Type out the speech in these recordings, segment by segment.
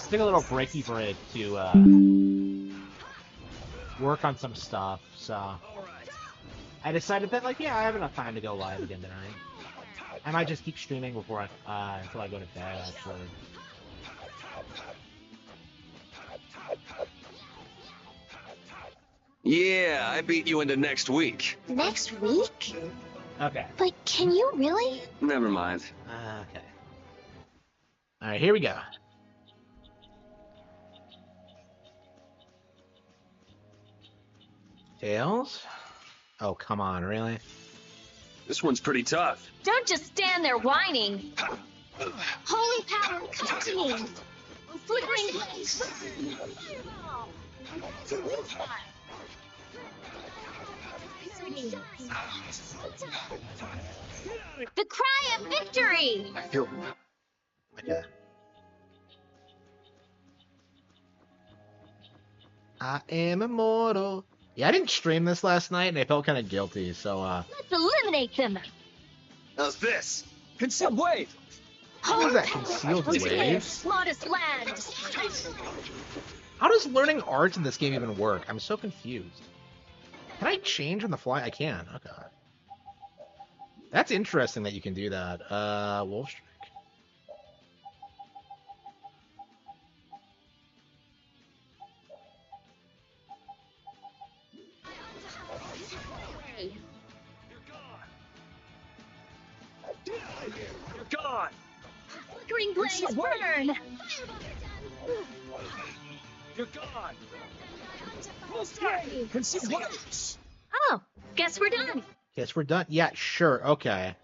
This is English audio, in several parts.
Took a little breaky break to work on some stuff, so I decided that, like, yeah, I have enough time to go live again tonight. I might just keep streaming before until I go to bed, actually. Yeah, I beat you into next week. Next week? Okay. But can you really? Never mind. Okay. Alright, here we go. Tails? Oh, come on, really? This one's pretty tough. Don't just stand there whining. Holy power, come to me. Flickering blaze. The cry of victory. I feel... Okay. I am immortal. Yeah, I didn't stream this last night, and I felt kind of guilty, so, Let's eliminate them. How's this? Concealed wave! How is that concealed wave? Modest land. How does learning art in this game even work? I'm so confused. Can I change on the fly? I can. Okay. That's interesting that you can do that. Wolf Strike. You're gone! Flickering blaze, burn. You're gone! Full strike! Concealed wave! Oh, guess we're done. Guess we're done. Yeah, sure. Okay.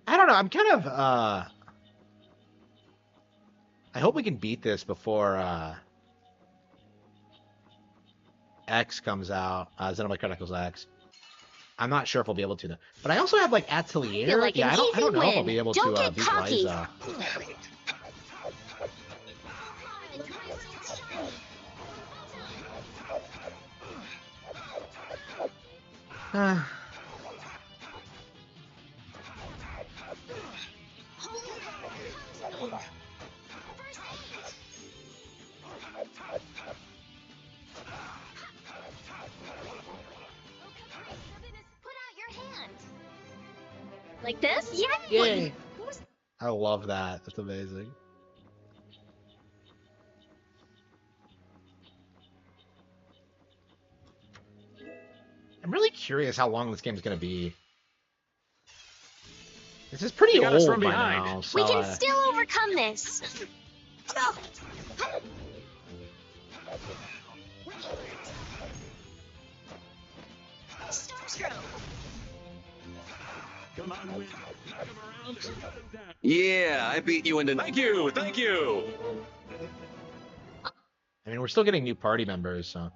I don't know. I'm kind of, I hope we can beat this before, X comes out. Xenoblade Chronicles X. I'm not sure if we'll be able to, though. But I also have, like, Atelier. Like yeah, I don't know if I'll be able Don't to, get beat cocky. Liza. Like this? Yeah. Yay! I love that. That's amazing. I'm really curious how long this game is going to be. This is pretty got us old from by behind. now. So, We can still overcome this. Come on, win. Knock him around, shut him down. Yeah, I beat you into... Thank you! Thank you! I mean, we're still getting new party members, so.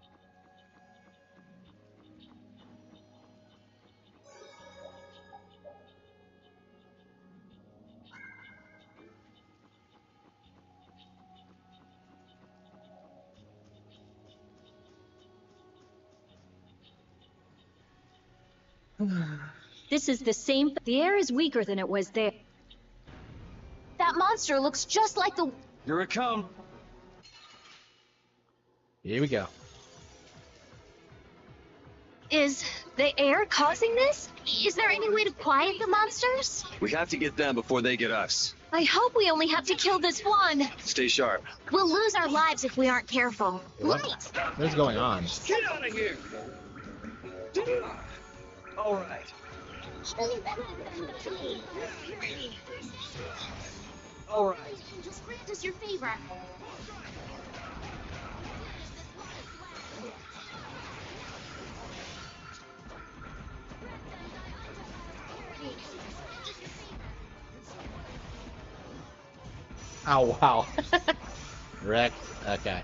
This is the same. The air is weaker than it was there. That monster looks just like the... Here it come. Here we go. Is the air causing this? Is there any way to quiet the monsters? We have to get them before they get us. I hope we only have to kill this one. Stay sharp. We'll lose our lives if we aren't careful. What? What's going on? Get out of here! All right. All right. Just grant us your favor. Oh, wow. Wrecked. Okay.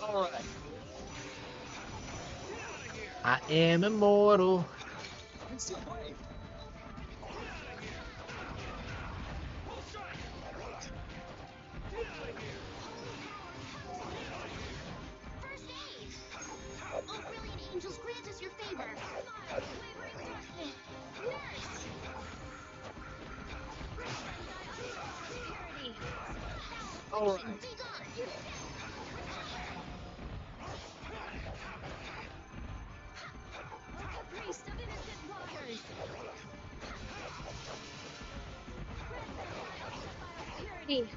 All right. I am immortal. all right. Priest of innocent waters. Purity.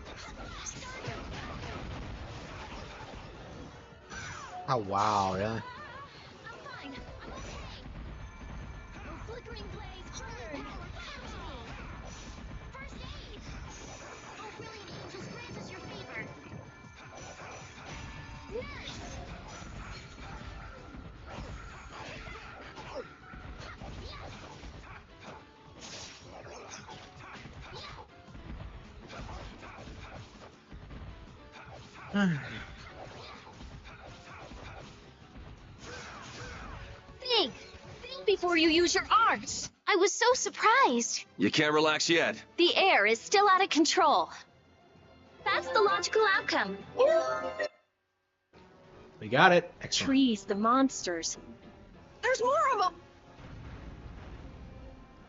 Oh wow, really? I'm fine. I'm okay. No flickering blaze. Holy power, come to me. First aid. Oh, brilliant angels, grant us your favor. Nurse. Think. Think before you use your arms. I was so surprised. You can't relax yet. The air is still out of control. That's the logical outcome. We got it. Excellent. Trees, the monsters. There's more of them.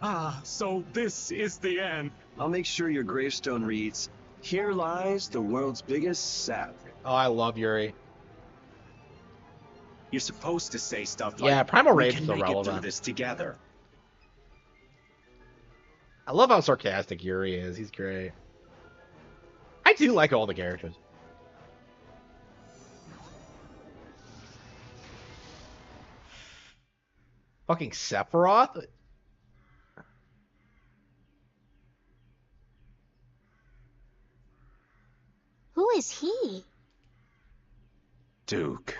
Ah, so this is the end. I'll make sure your gravestone reads, "Here lies the world's biggest sap." Oh, I love Yuri. You're supposed to say stuff Yeah, like, Primal "We Rage can is make it irrelevant. through this together." I love how sarcastic Yuri is. He's great. I do like all the characters. Fucking Sephiroth? Who is he? Duke.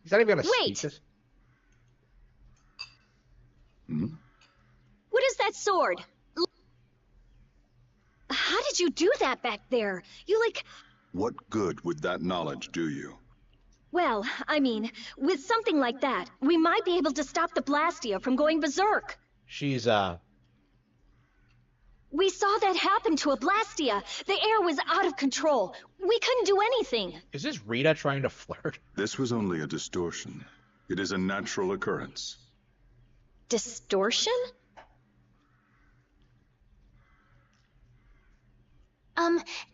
He's not even gonna Wait. speak this. What is that sword? How did you do that back there? You like... What good would that knowledge do you? Well, I mean, with something like that, we might be able to stop the Blastia from going berserk. She's We saw that happen to a Blastia. The air was out of control. We couldn't do anything. is this Rita trying to flirt? This was only a distortion. It is a natural occurrence. Distortion?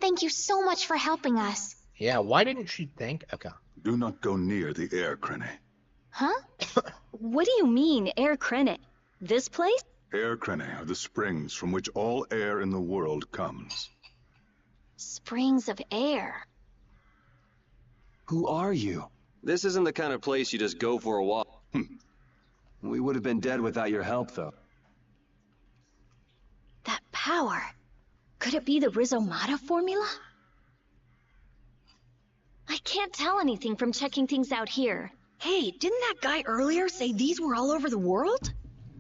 Thank you so much for helping us. Yeah, why didn't she think? Okay. Do not go near the air, Krene. Huh? What do you mean, Air Krenet? This place? Air Krene are the springs from which all air in the world comes. Springs of air. Who are you? This isn't the kind of place you just go for a walk. We would have been dead without your help, though. That power. Could it be the Rizomata formula? I can't tell anything from checking things out here. Hey, didn't that guy earlier say these were all over the world?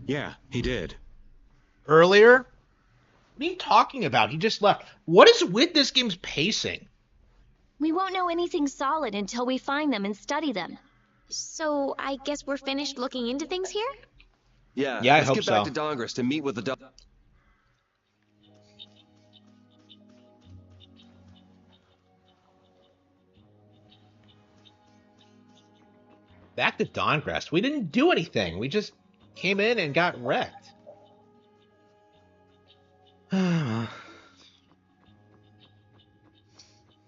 Yeah, he did. Earlier? What are you talking about? He just left. What is with this game's pacing? We won't know anything solid until we find them and study them. So, I guess we're finished looking into things here? Yeah, Yeah, I let's hope get back so. to Dongris to meet with the Back to Dawngrest. We didn't do anything. We just came in and got wrecked.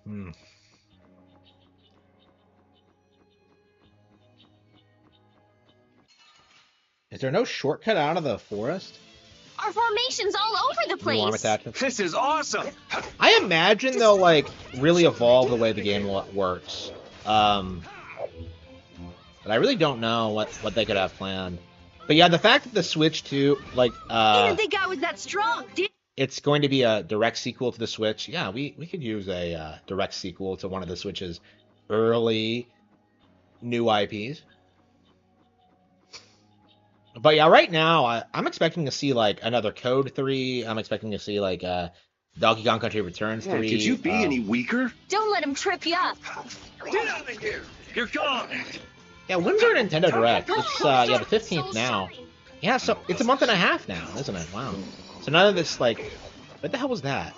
Hmm. Is there no shortcut out of the forest? Our formation's all over the New arm place. attachments? This is awesome! I imagine they'll like really evolve the way the game works. But I really don't know what they could have planned. But yeah, the fact that the Switch 2, like, I didn't think I was that strong, did it's going to be a direct sequel to the Switch. Yeah, we could use a direct sequel to one of the Switch's early new IPs. But yeah, right now I'm expecting to see like another Code 3. I'm expecting to see like Donkey Kong Country Returns 3. Could you be any weaker? Don't let him trip you up. Get out of here! You're gone! Yeah, when's our Nintendo Direct? It's yeah, the 15th So now. sorry. Yeah, so it's a month and a half now, isn't it? Wow. So none of this like, what the hell was that?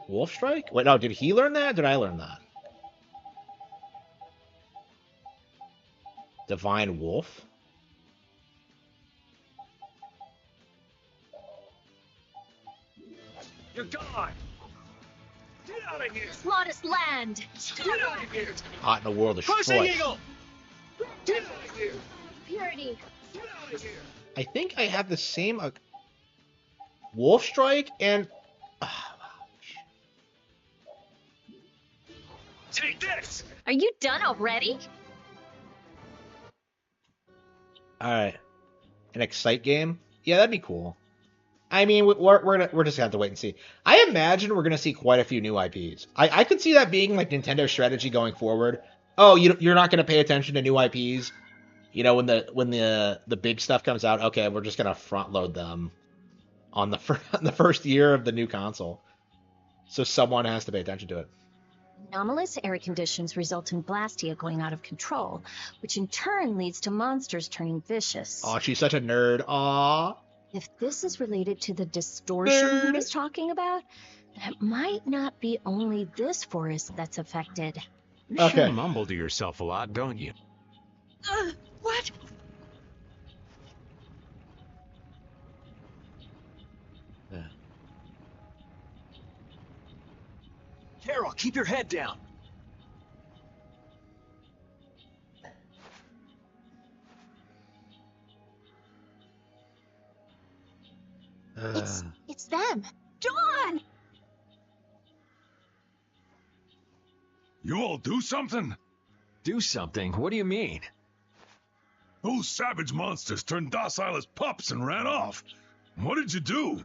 Wolf Strike? Wait, no, did he learn that? Or did I learn that? Divine Wolf? You're gone. Get out of here. Lotus land. Get out of here. Hot in the world of Crushing Schloy. Eagle. Get out of here. Purity. Get out of here. I think I have the same Wolf Strike and Take this. Are you done already? all right, an Excite game. Yeah, that'd be cool. I mean, we're just gonna have to wait and see. I imagine we're gonna see quite a few new IPs. I could see that being like Nintendo's strategy going forward. Oh, you're not gonna pay attention to new IPs. You know, when the big stuff comes out, okay, we're just gonna front load them on the first year of the new console. So someone has to pay attention to it. Anomalous air conditions result in Blastia going out of control, which in turn leads to monsters turning vicious. Oh, she's such a nerd. Aw. If this is related to the distortion he was talking about, it might not be only this forest that's affected. You Okay. sure mumble to yourself a lot, don't you? What? Carol, keep your head down. It's them. Dawn! You all do something? Do something? What do you mean? Those savage monsters turned docile as pups and ran off. What did you do?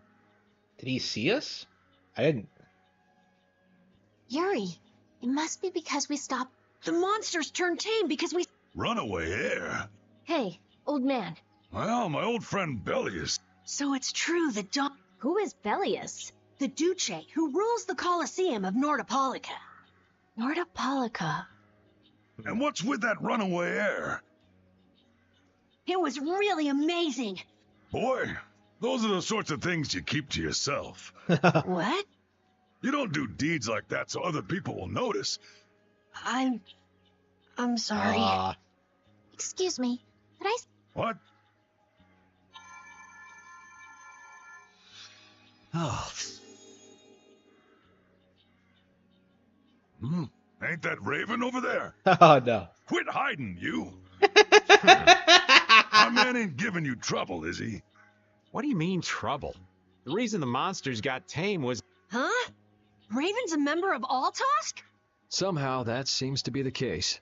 Did he see us? I didn't. Yuri, it must be because we stopped. The monsters turned tame because we... Runaway air? Hey, old man, Well, my old friend Bellius. So it's true that Dawn... who is Bellius? The Duce, who rules the Colosseum of Nordopolica. Nordopolica. And what's with that runaway air? It was really amazing. Boy, those are the sorts of things you keep to yourself. What? You don't do deeds like that so other people will notice. I'm sorry. Aw. Excuse me, could I... What? Oh, Ain't that Raven over there? Oh no. Quit hiding, you. My man ain't giving you trouble, is he? What do you mean, trouble? The reason the monsters got tame was... Huh? Raven's a member of Altosk? somehow that seems to be the case.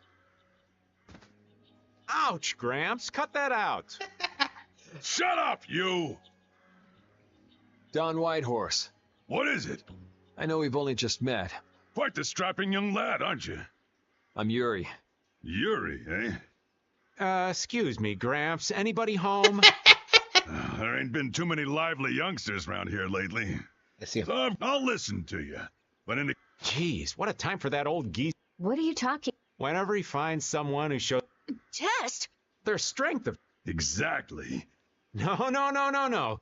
Ouch, Gramps, cut that out. Shut up, you! Don Whitehorse. What is it? I know we've only just met. Quite the strapping young lad, aren't you? I'm Yuri. Yuri, Excuse me, Gramps, anybody home? There ain't been too many lively youngsters around here lately. I see him. So I'll listen to you. But in the... Jeez, what a time for that old geese. What are you talking? Whenever he finds someone who shows Test? their strength of... Exactly. No.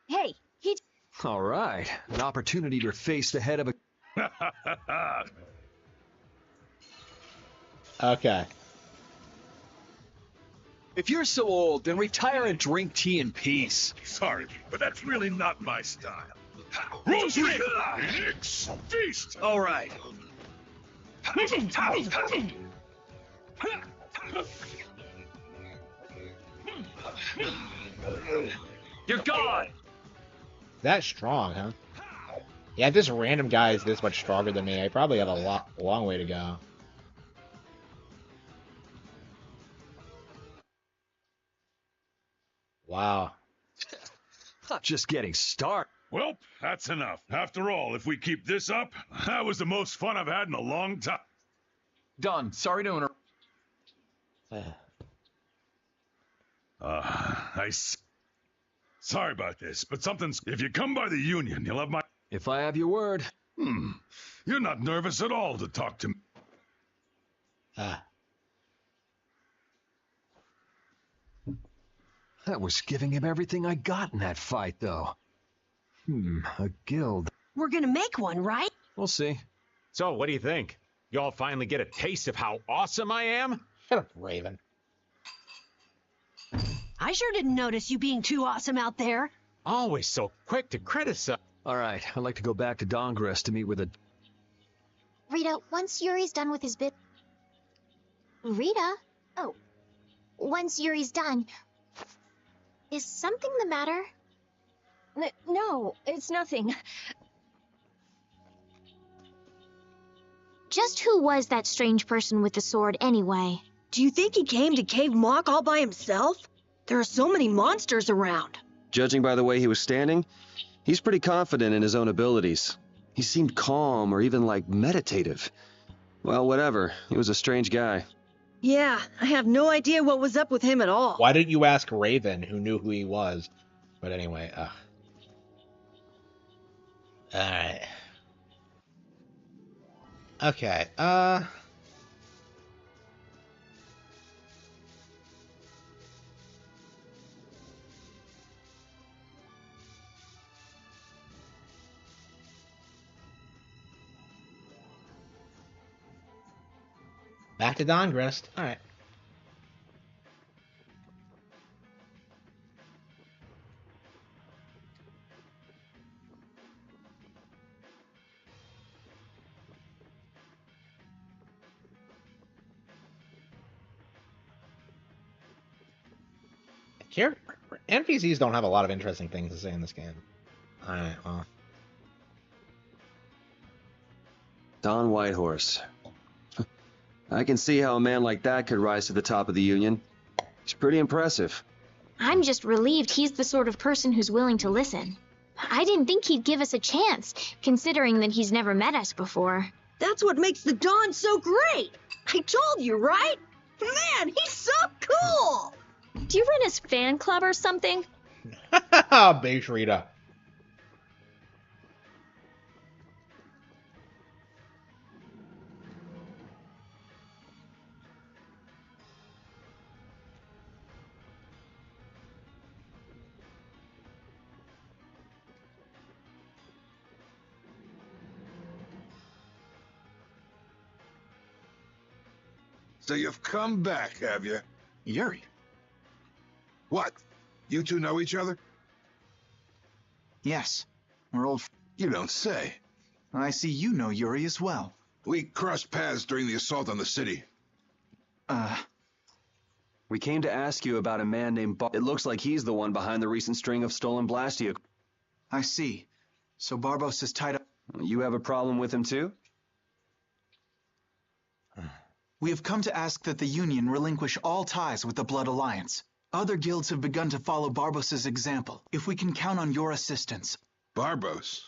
Hey, he... All right, an opportunity to face the head of a... Okay. If you're so old, then retire and drink tea in peace. Sorry, but that's really not my style. Rosary! Nix! Feast! All right. You're gone! That strong, huh? Yeah, if this random guy is this much stronger than me, I probably have a long way to go. Wow. Not just getting started. Well, that's enough. After all, if we keep this up, that was the most fun I've had in a long time. Done. Sorry to interrupt. Sorry about this, but something's... If you come by the Union, you'll have my... If I have your word. You're not nervous at all to talk to me. That was giving him everything I got in that fight, though. A guild. We're gonna make one, right? We'll see. So, what do you think? Y'all finally get a taste of how awesome I am? Shut up, Raven. I sure didn't notice you being too awesome out there. Always so quick to criticize. All right, I'd like to go back to Dongress to meet with a... Rita, once Yuri's done with his bit... Rita? Oh. Once Yuri's done... Is something the matter? No, it's nothing. Just who was that strange person with the sword anyway? Do you think he came to Cave Mock all by himself? There are so many monsters around. Judging by the way he was standing, he's pretty confident in his own abilities. He seemed calm or even like meditative. Well, whatever. He was a strange guy. Yeah, I have no idea what was up with him at all. Why didn't you ask Raven, who knew who he was? But anyway, Alright. Okay, back to Dongrest. Alright. NPCs don't have a lot of interesting things to say in this game. Alright, well. Don Whitehorse. I can see how a man like that could rise to the top of the Union. He's pretty impressive. I'm just relieved he's the sort of person who's willing to listen. I didn't think he'd give us a chance, considering that he's never met us before. That's what makes the Dawn so great. I told you, right? Man, he's so cool. Do you run his fan club or something? Base Rita. So you've come back, have you? Yuri. What? You two know each other? Yes, we're old. You don't say. I see you know Yuri as well. We crossed paths during the assault on the city. We came to ask you about a man named It looks like he's the one behind the recent string of stolen Blastia. I see. So Barbos is tied up. You have a problem with him too? We have come to ask that the Union relinquish all ties with the Blood Alliance. Other guilds have begun to follow Barbos' example. If we can count on your assistance. Barbos?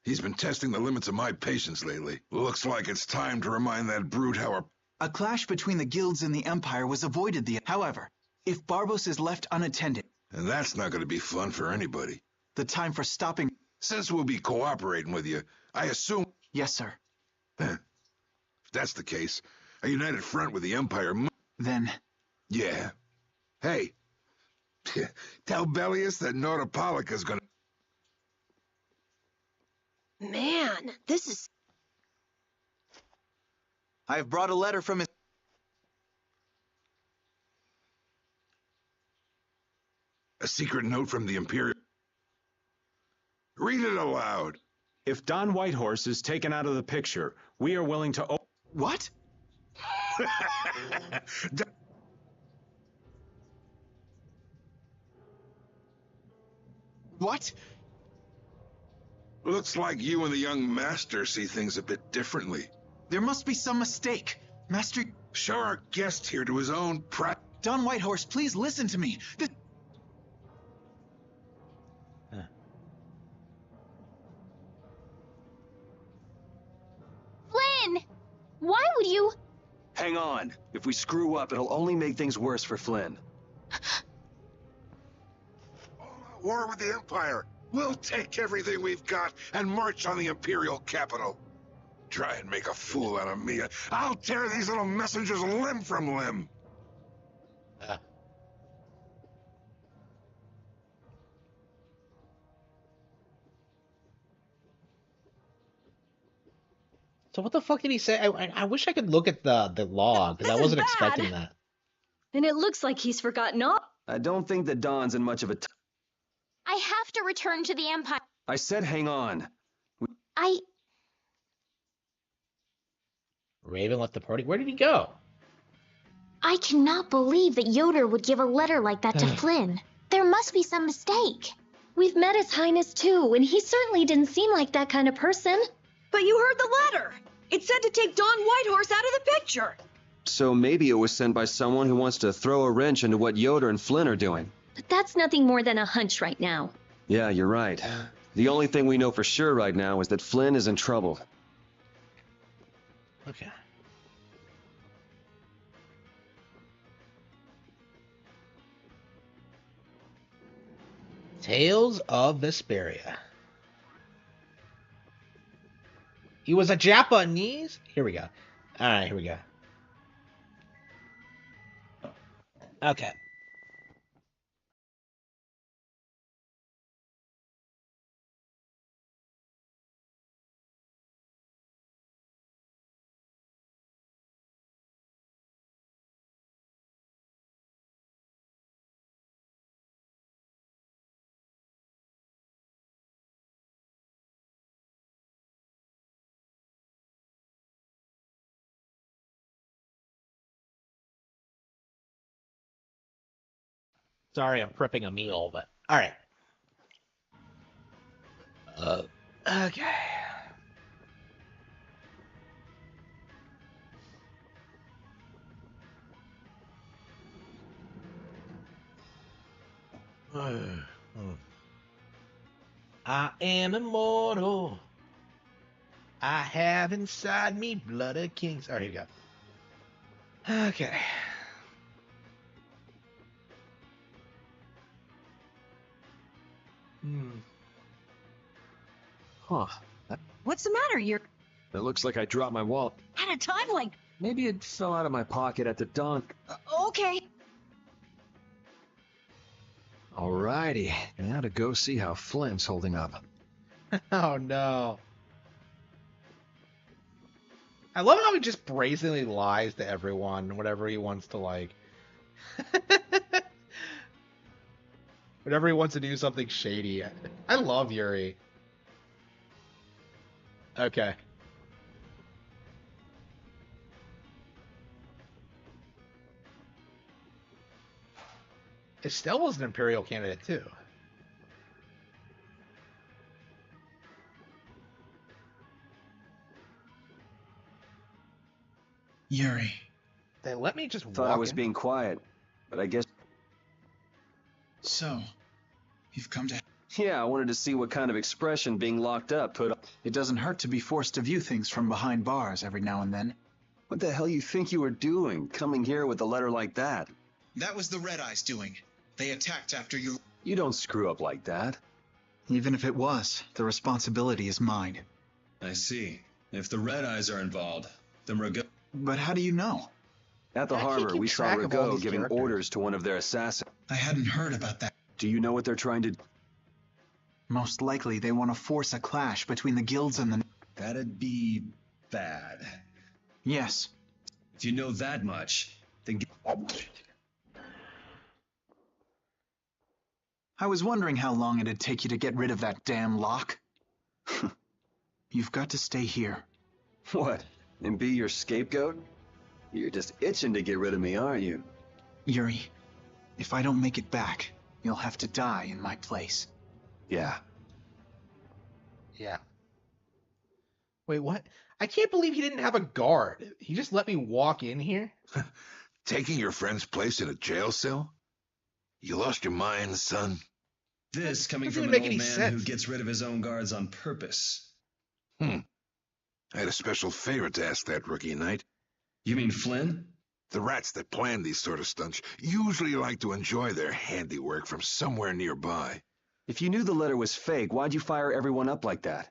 He's been testing the limits of my patience lately. Looks like it's time to remind that brute how A clash between the guilds and the Empire was avoided However, if Barbos is left unattended... And that's not going to be fun for anybody. The time for stopping... Since we'll be cooperating with you, I assume... Yes, sir. If that's the case, a united front with the Empire... Then... Yeah. Hey, tell Bellius that Nordopolica's gonna... Man, this is... I have brought a letter from his... A secret note from the Imperial... Read it aloud. If Don Whitehorse is taken out of the picture, we are willing to... What? What? Looks like you and the young master see things a bit differently. There must be some mistake. Master... Show our guest here to his own Don Whitehorse, please listen to me. Flynn! Why would you... Hang on. If we screw up, it'll only make things worse for Flynn. War with the Empire. We'll take everything we've got and march on the Imperial capital. Try and make a fool out of me. I'll tear these little messengers limb from limb. So what the fuck did he say? I wish I could look at the log, because I This is wasn't bad. expecting that. And it looks like he's forgotten all... I don't think that Don's in much of a... I have to return to the Empire. I said hang on. Raven left the party. Where did he go? I cannot believe that Yoder would give a letter like that to Flynn. There must be some mistake. We've met His Highness too, and he certainly didn't seem like that kind of person. But you heard the letter. It said to take Don Whitehorse out of the picture. So maybe it was sent by someone who wants to throw a wrench into what Yoder and Flynn are doing. But that's nothing more than a hunch right now. Yeah, you're right. The only thing we know for sure right now is that Flynn is in trouble. Okay. Tales of Vesperia. He was a Japanese? Here we go. Alright, here we go. Okay. Sorry, I'm prepping a meal, but alright. Okay. I am immortal. I have inside me blood of kings. Alright, here we go. Okay. Huh. What's the matter? You're It looks like I dropped my wallet. at a time like... Maybe it fell out of my pocket at the dawn. Okay. Alrighty, now to go see how Flynn's holding up. Oh no. I love how he just brazenly lies to everyone whenever he wants to, like... whenever he wants to do something shady. I love Yuri. Okay. Estelle was an Imperial candidate, too. Yuri. They let me just Thought walk I was in. being quiet, but I guess... So, you've come to... Yeah, I wanted to see what kind of expression being locked up put on... It doesn't hurt to be forced to view things from behind bars every now and then. What the hell you think you were doing, coming here with a letter like that? That was the Red Eyes doing. They attacked after you... You don't screw up like that. Even if it was, the responsibility is mine. I see. If the Red Eyes are involved, then Rago... But how do you know? At the I can't harbor, keep we saw track of all Rago these giving characters. orders to one of their assassins. I hadn't heard about that. Do you know what they're trying to... Most likely, they want to force a clash between the guilds and the... That'd be... bad. Yes. If you know that much, then... I was wondering how long it'd take you to get rid of that damn lock. You've got to stay here. What? And be your scapegoat? You're just itching to get rid of me, aren't you? Yuri, if I don't make it back, you'll have to die in my place. Yeah. Yeah. Wait, what? I can't believe he didn't have a guard. He just let me walk in here? Taking your friend's place in a jail cell? You lost your mind, son? This coming Doesn't from even an make old any man who sense. gets rid of his own guards on purpose. I had a special favor to ask that rookie knight. You mean Flynn? The rats that plan these sort of stunts usually like to enjoy their handiwork from somewhere nearby. If you knew the letter was fake, why'd you fire everyone up like that?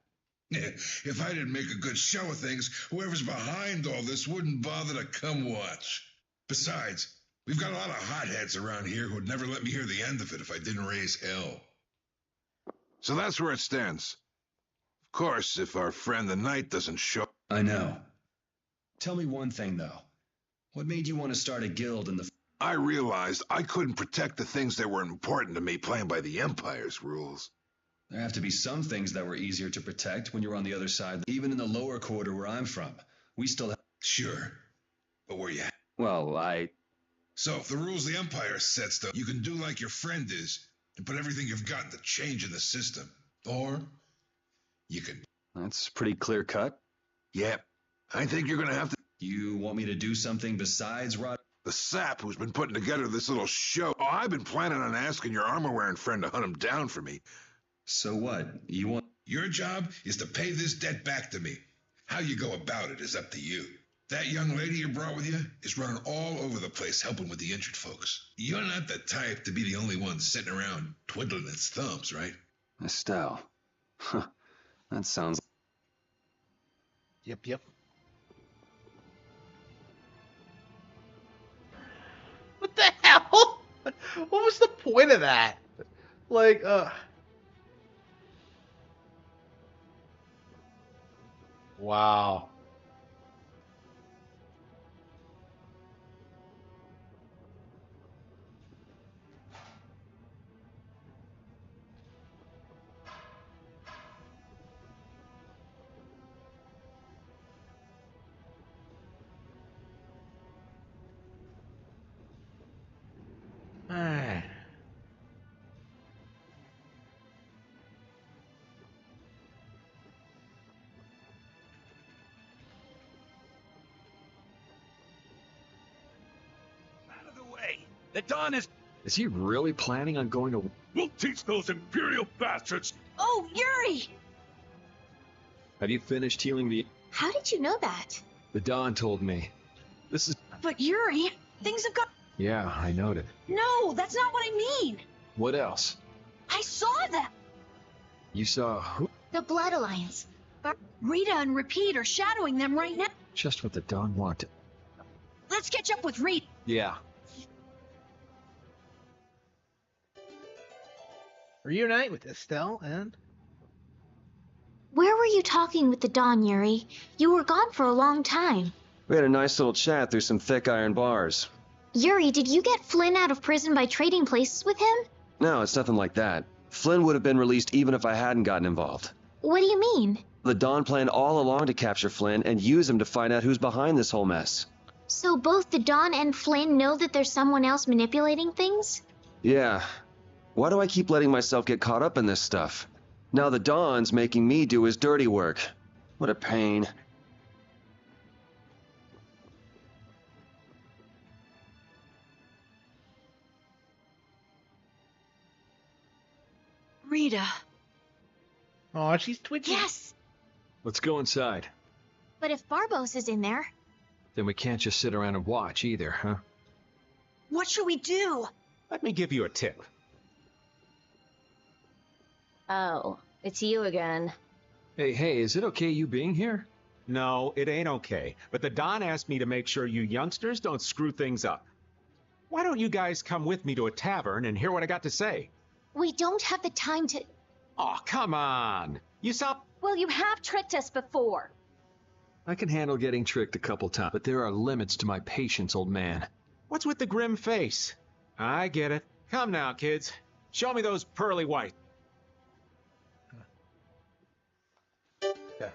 If I didn't make a good show of things, whoever's behind all this wouldn't bother to come watch. Besides, we've got a lot of hotheads around here who'd never let me hear the end of it if I didn't raise hell. So that's where it stands. Of course, if our friend the knight doesn't show... I know. Tell me one thing, though. What made you want to start a guild in the... I realized I couldn't protect the things that were important to me playing by the Empire's rules. There have to be some things that were easier to protect when you're on the other side. Even in the lower quarter where I'm from, we still have... Sure. But where you at? Well, So if the rules the Empire sets, though, you can do like your friend is and put everything you've got to change in the system. Or you can... That's pretty clear cut. Yep. I think you're gonna have to... You want me to do something besides rot? The sap who's been putting together this little show. Oh, I've been planning on asking your armor-wearing friend to hunt him down for me. So what? You want... Your job is to pay this debt back to me. How you go about it is up to you. That young lady you brought with you is running all over the place helping with the injured folks. You're not the type to be the only one sitting around twiddling its thumbs, right? Estelle. Huh. That sounds... Yep. What the hell? What was the point of that? Like, wow. Alright. Out of the way. The Don is... Is he really planning on going to... We'll teach those Imperial bastards. Oh, Yuri! Have you finished healing the... How did you know that? The Don told me. This is... But Yuri, things have got... Yeah, I noted. No, that's not what I mean. What else? I saw them. You saw who? The Blood Alliance. Rita and Repeat are shadowing them right now. Just what the Don wanted. Let's catch up with Rita. Yeah. Reunite with Estelle and... Where were you talking with the Don, Yuri? You were gone for a long time. We had a nice little chat through some thick iron bars. Yuri, did you get Flynn out of prison by trading places with him? No, it's nothing like that. Flynn would have been released even if I hadn't gotten involved. What do you mean? The Don planned all along to capture Flynn and use him to find out who's behind this whole mess. So both the Don and Flynn know that there's someone else manipulating things? Yeah. Why do I keep letting myself get caught up in this stuff? Now the Don's making me do his dirty work. What a pain. Rita. Oh, she's twitching. Yes! Let's go inside. But if Barbos is in there... Then we can't just sit around and watch either, huh? What should we do? Let me give you a tip. Oh, it's you again. Hey, is it okay you being here? No, it ain't okay. But the Don asked me to make sure you youngsters don't screw things up. Why don't you guys come with me to a tavern and hear what I got to say? We don't have the time to... Oh, come on. You saw... Well, you have tricked us before. I can handle getting tricked a couple times, but there are limits to my patience, old man. What's with the grim face? I get it. Come now, kids. Show me those pearly white. Yeah.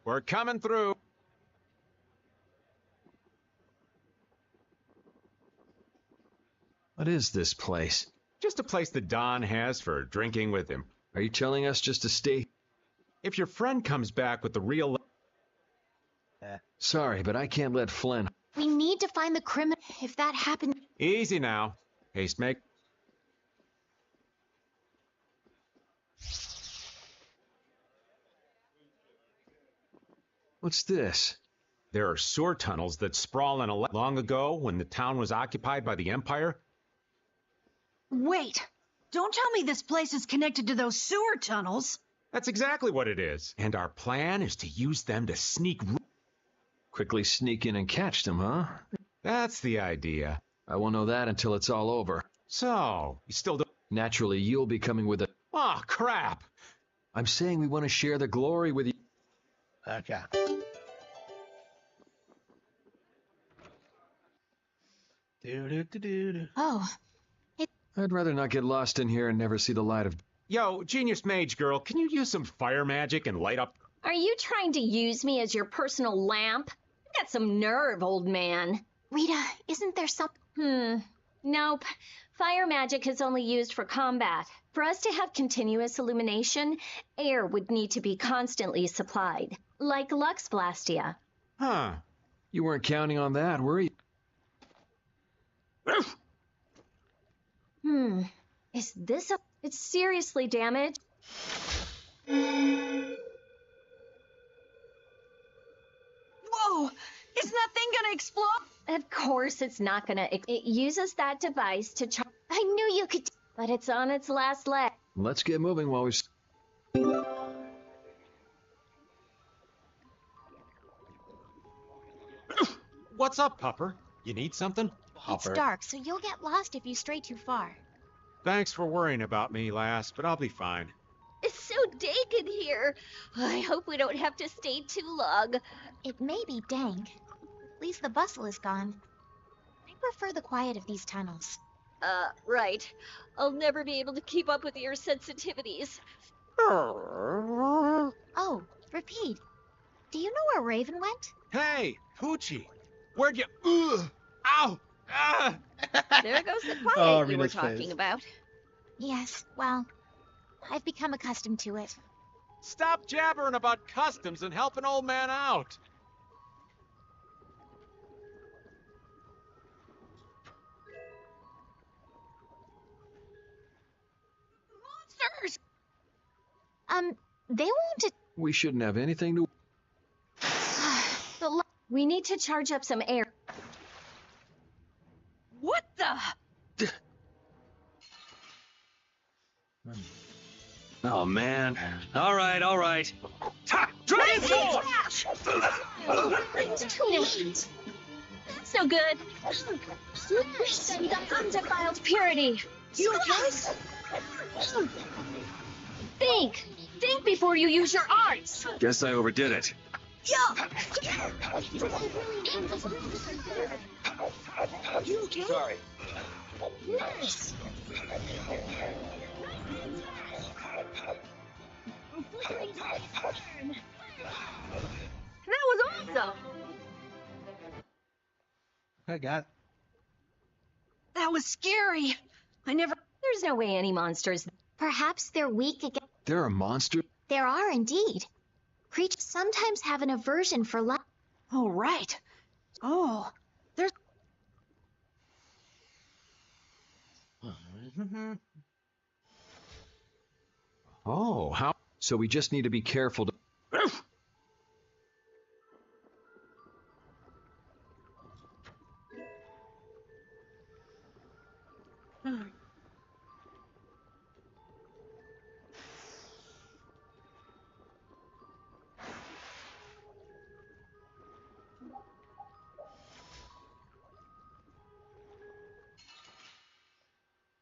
We're coming through. What is this place? Just a place the Don has for drinking with him. Are you telling us just to stay? If your friend comes back with the real... Sorry, but I can't let Flynn... We need to find the criminal. If that happens... Easy now. Haste make. What's this? There are sewer tunnels that sprawl in a long ago when the town was occupied by the Empire. Wait. Don't tell me this place is connected to those sewer tunnels. That's exactly what it is. And our plan is to use them to sneak. Quickly sneak in and catch them, huh? That's the idea. I won't know that until it's all over. So, you still don't. Naturally, you'll be coming with it. Oh, crap. I'm saying we want to share the glory with you. Okay. Do-do-do-do-do. Oh, I'd rather not get lost in here and never see the light of. Yo, Genius Mage Girl, can you use some fire magic and light up? Are you trying to use me as your personal lamp? You got some nerve, old man. Rita, isn't there some... Nope. Fire magic is only used for combat. For us to have continuous illumination, air would need to be constantly supplied, like Lux Blastia. Huh. You weren't counting on that, were you? Is this a... It's seriously damaged. Whoa! Is that thing gonna explode? Of course it's not gonna... It uses that device to charge... I knew you could... But it's on its last leg. Let's get moving while we... What's up, Pupper? You need something? It's dark, so you'll get lost if you stray too far. Thanks for worrying about me, lass, but I'll be fine. It's so dank in here. I hope we don't have to stay too long. It may be dank. At least the bustle is gone. I prefer the quiet of these tunnels. Right. I'll never be able to keep up with your sensitivities. Oh, repeat. Do you know where Raven went? Hey, Poochie, where'd you... Ugh! Ow! Ah! There goes the quiet Oh, you were Rita's talking face. about. Yes, well, I've become accustomed to it. Stop jabbering about customs and help an old man out. Monsters! They won't... We shouldn't have anything to... We need to charge up some air. What the? Oh, man. All right, all right. Dragon Sword! It's too late. That's no good. Listen, the undefiled purity. You okay? Think. Think before you use your arts. Guess I overdid it. Yeah! You okay? Sorry. Nice. That was awesome! I got. That was scary. I never... There's no way any monsters... Perhaps they're weak against... There are monsters? There are indeed. Creatures sometimes have an aversion for light. Oh, right. Oh, there's... Oh, how... So we just need to be careful to...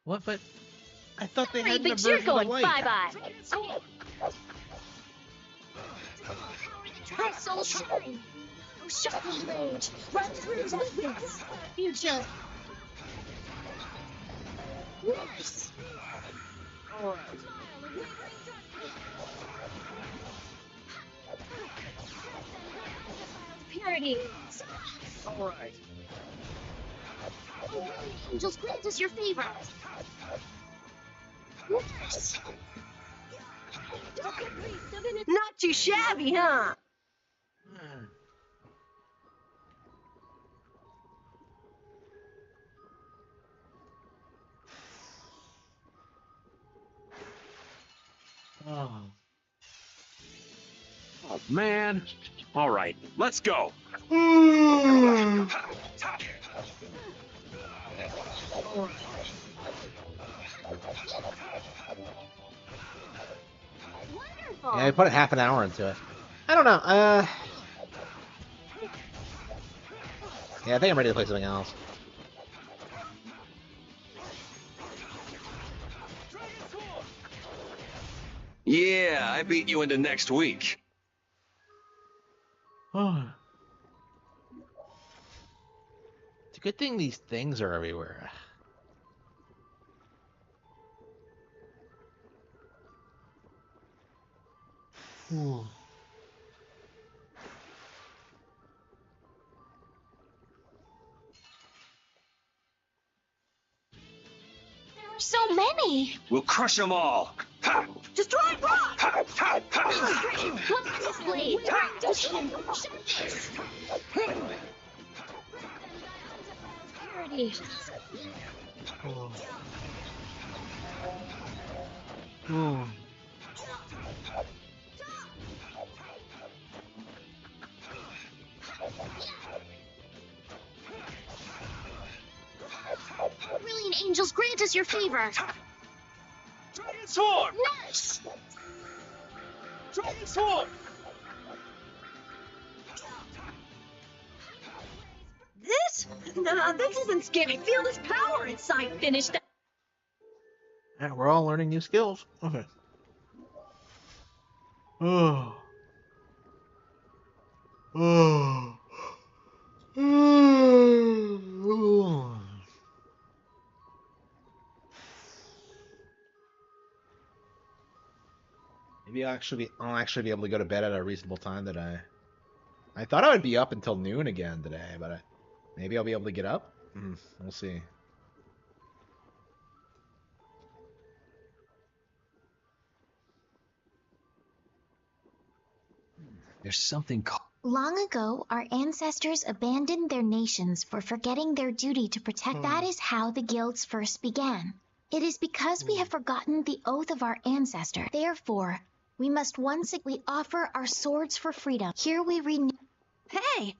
What? But I thought they Sorry, had an but you're aversion to going light. bye-bye. Soul shine. Oh, shocking rage. Run through weakness. Future. Yes. Purity. All right. Angels, grant us your favor. Yes. Not too shabby, huh? Oh. Oh, man. All right, let's go. Yeah, I put a half an hour into it. I don't know. Yeah, I think I'm ready to play something else. Yeah, I beat you into next week. It's a good thing these things are everywhere. Ooh. There are so many. We'll crush them all. Ha! Destroy rock! Ha! Ha! Ha! Look, this blade. Security. Brilliant angels, grant us your favor. Dragon Sword! Nice! Dragon Sword! This? Nah, this isn't scary. Feel this power inside. Finish that. Yeah, we're all learning new skills. Okay. Oh. Oh. Oh. Maybe I'll actually be able to go to bed at a reasonable time today. I thought I would be up until noon again today, but maybe I'll be able to get up. We'll see. There's something called... Long ago, our ancestors abandoned their nations for forgetting their duty to protect. That is how the guilds first began. It is because we have forgotten the oath of our ancestor. Therefore, we must once again we offer our swords for freedom. Here we renew. Hey!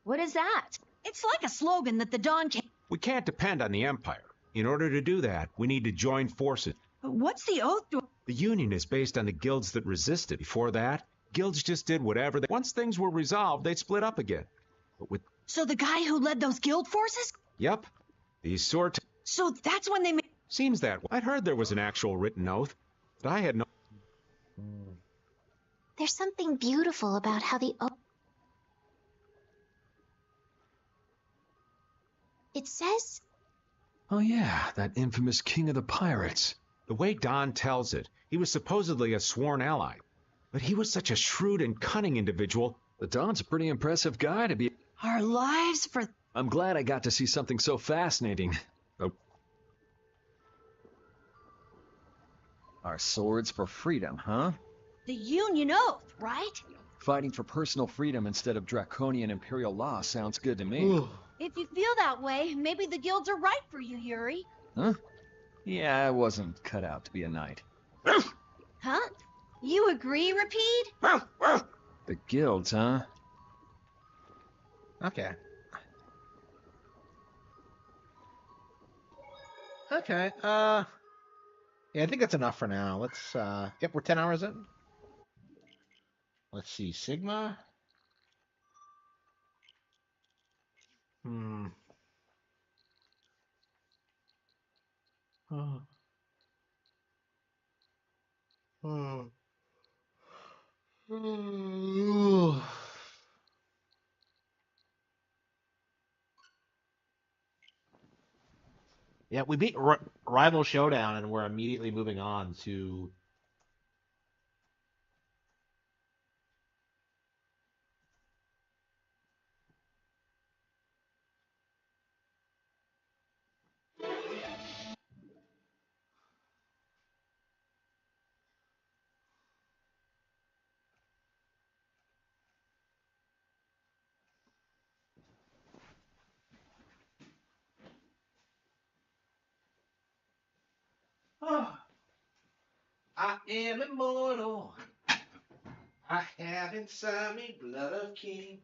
What is that? It's like a slogan that the Dawn came. We can't depend on the Empire. In order to do that, we need to join forces. What's the oath? The Union is based on the guilds that resisted. Before that, guilds just did whatever they... Once things were resolved, they'd split up again. But with... So the guy who led those guild forces? Yep. These sort... So that's when they made... Seems that way. I'd heard there was an actual written oath, but I had no... There's something beautiful about how the oath. It says. Oh yeah, that infamous king of the pirates. The way Don tells it, he was supposedly a sworn ally. But he was such a shrewd and cunning individual. The Don's a pretty impressive guy to be... Our lives for... I'm glad I got to see something so fascinating. Oh. Our swords for freedom, huh? The Union oath, right? Fighting for personal freedom instead of draconian imperial law sounds good to me. If you feel that way, maybe the guilds are right for you, Yuri. Huh? Yeah, I wasn't cut out to be a knight. Huh? You agree, Rapide? The guilds, huh? Okay. Okay. Yeah, I think that's enough for now. Let's. Yep, we're 10 hours in. Let's see, Sigma. Hmm. Oh. Oh. Oh. Yeah, we beat Rival Showdown, and we're immediately moving on to. Oh, I am immortal. I have inside me blood of kings.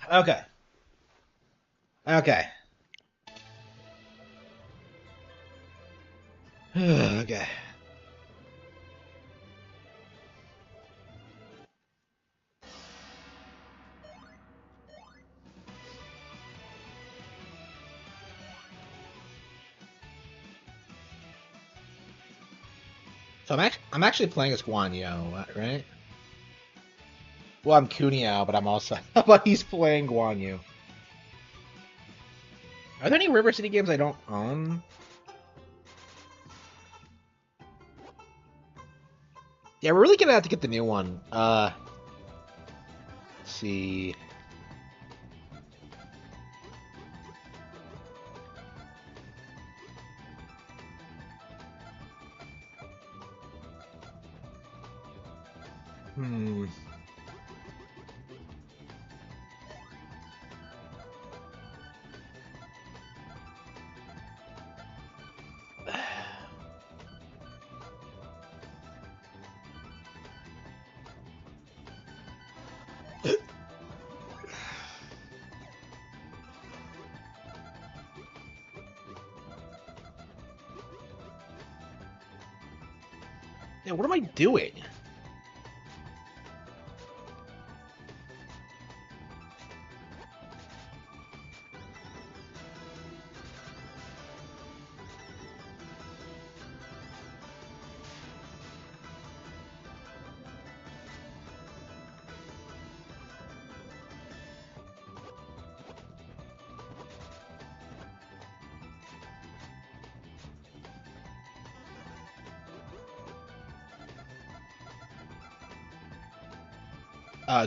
Okay. Okay. Okay. So I'm actually playing as Guan Yu, right? Well, I'm Kunio, but I'm also but he's playing Guan Yu. Are there any River City games I don't own? Yeah, we're really gonna have to get the new one. Let's see. Hmm. Yeah, what am I doing?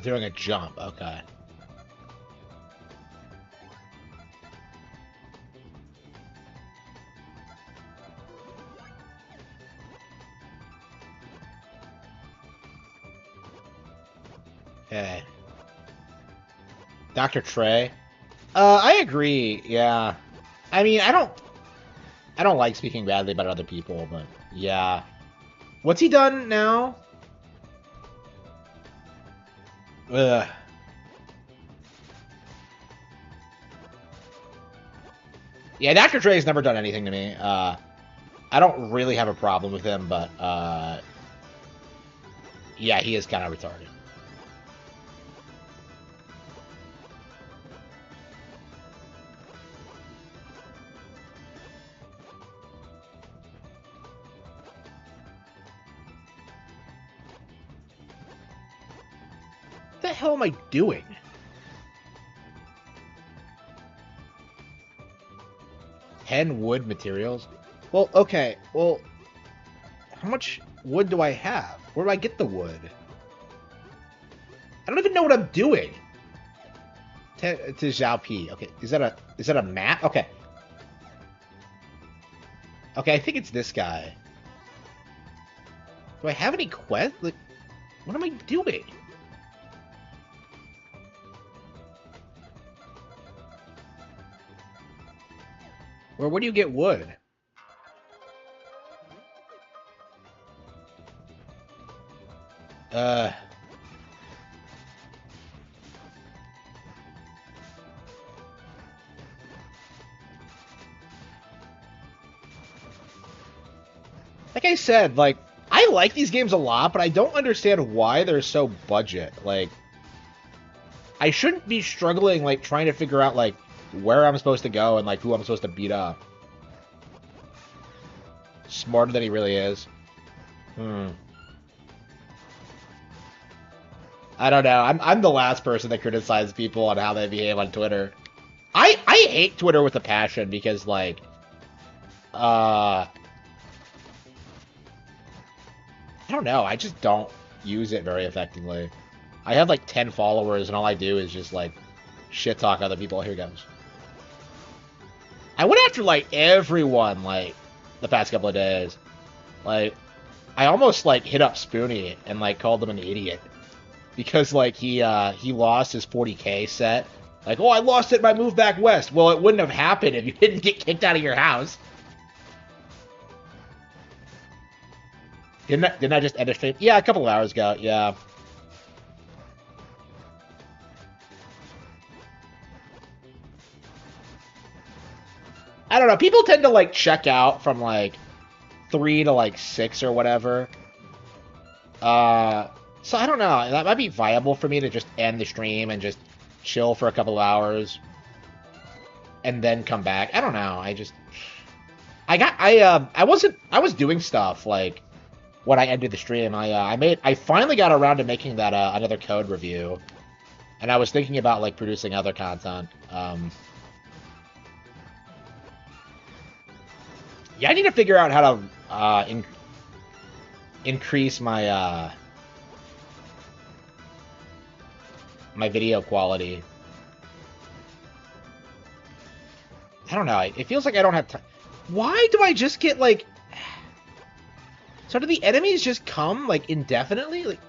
Doing a jump. Okay. Okay. Dr. Trey. I agree. Yeah. I mean, I don't like speaking badly about other people, but yeah. What's he done now? Ugh. Yeah, Dr. Dre's never done anything to me. I don't really have a problem with him, but yeah, he is kind of retarded. What the hell am I doing? Ten wood materials? Well, okay. Well, how much wood do I have? Where do I get the wood? I don't even know what I'm doing. To Zhao Pi. Okay, is that a map? Okay. Okay, I think it's this guy. Do I have any quest? Like, what am I doing? Where do you get wood? Like I said, like, I like these games a lot, but I don't understand why they're so budget. Like, I shouldn't be struggling, like, trying to figure out, like, where I'm supposed to go and, like, who I'm supposed to beat up. Smarter than he really is. I don't know. I'm the last person that criticizes people on how they behave on Twitter. I hate Twitter with a passion because like I don't know. I just don't use it very effectively. I have like 10 followers and all I do is just like shit talk other people. Here goes. I went after like everyone like the past couple of days. Like I almost like hit up Spoonie and like called him an idiot because like he lost his 40K set. Like, oh, I lost it by move back west. Well, it wouldn't have happened if you didn't get kicked out of your house. Didn't I just end a stream? Yeah, a couple of hours ago. Yeah. I don't know. People tend to like check out from like 3 to like 6 or whatever. So I don't know. That might be viable for me to just end the stream and just chill for a couple of hours and then come back. I don't know. I was doing stuff like when I ended the stream. I finally got around to making that another code review, and I was thinking about like producing other content. Yeah, I need to figure out how to increase my my video quality. I don't know. It feels like I don't have time. Why do I just get like? So do the enemies just come like indefinitely? Like.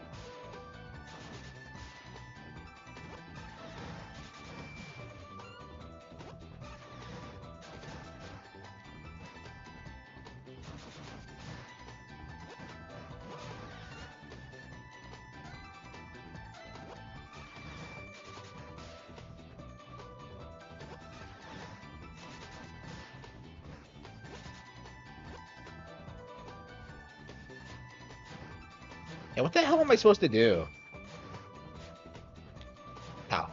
Yeah, what the hell am I supposed to do? How?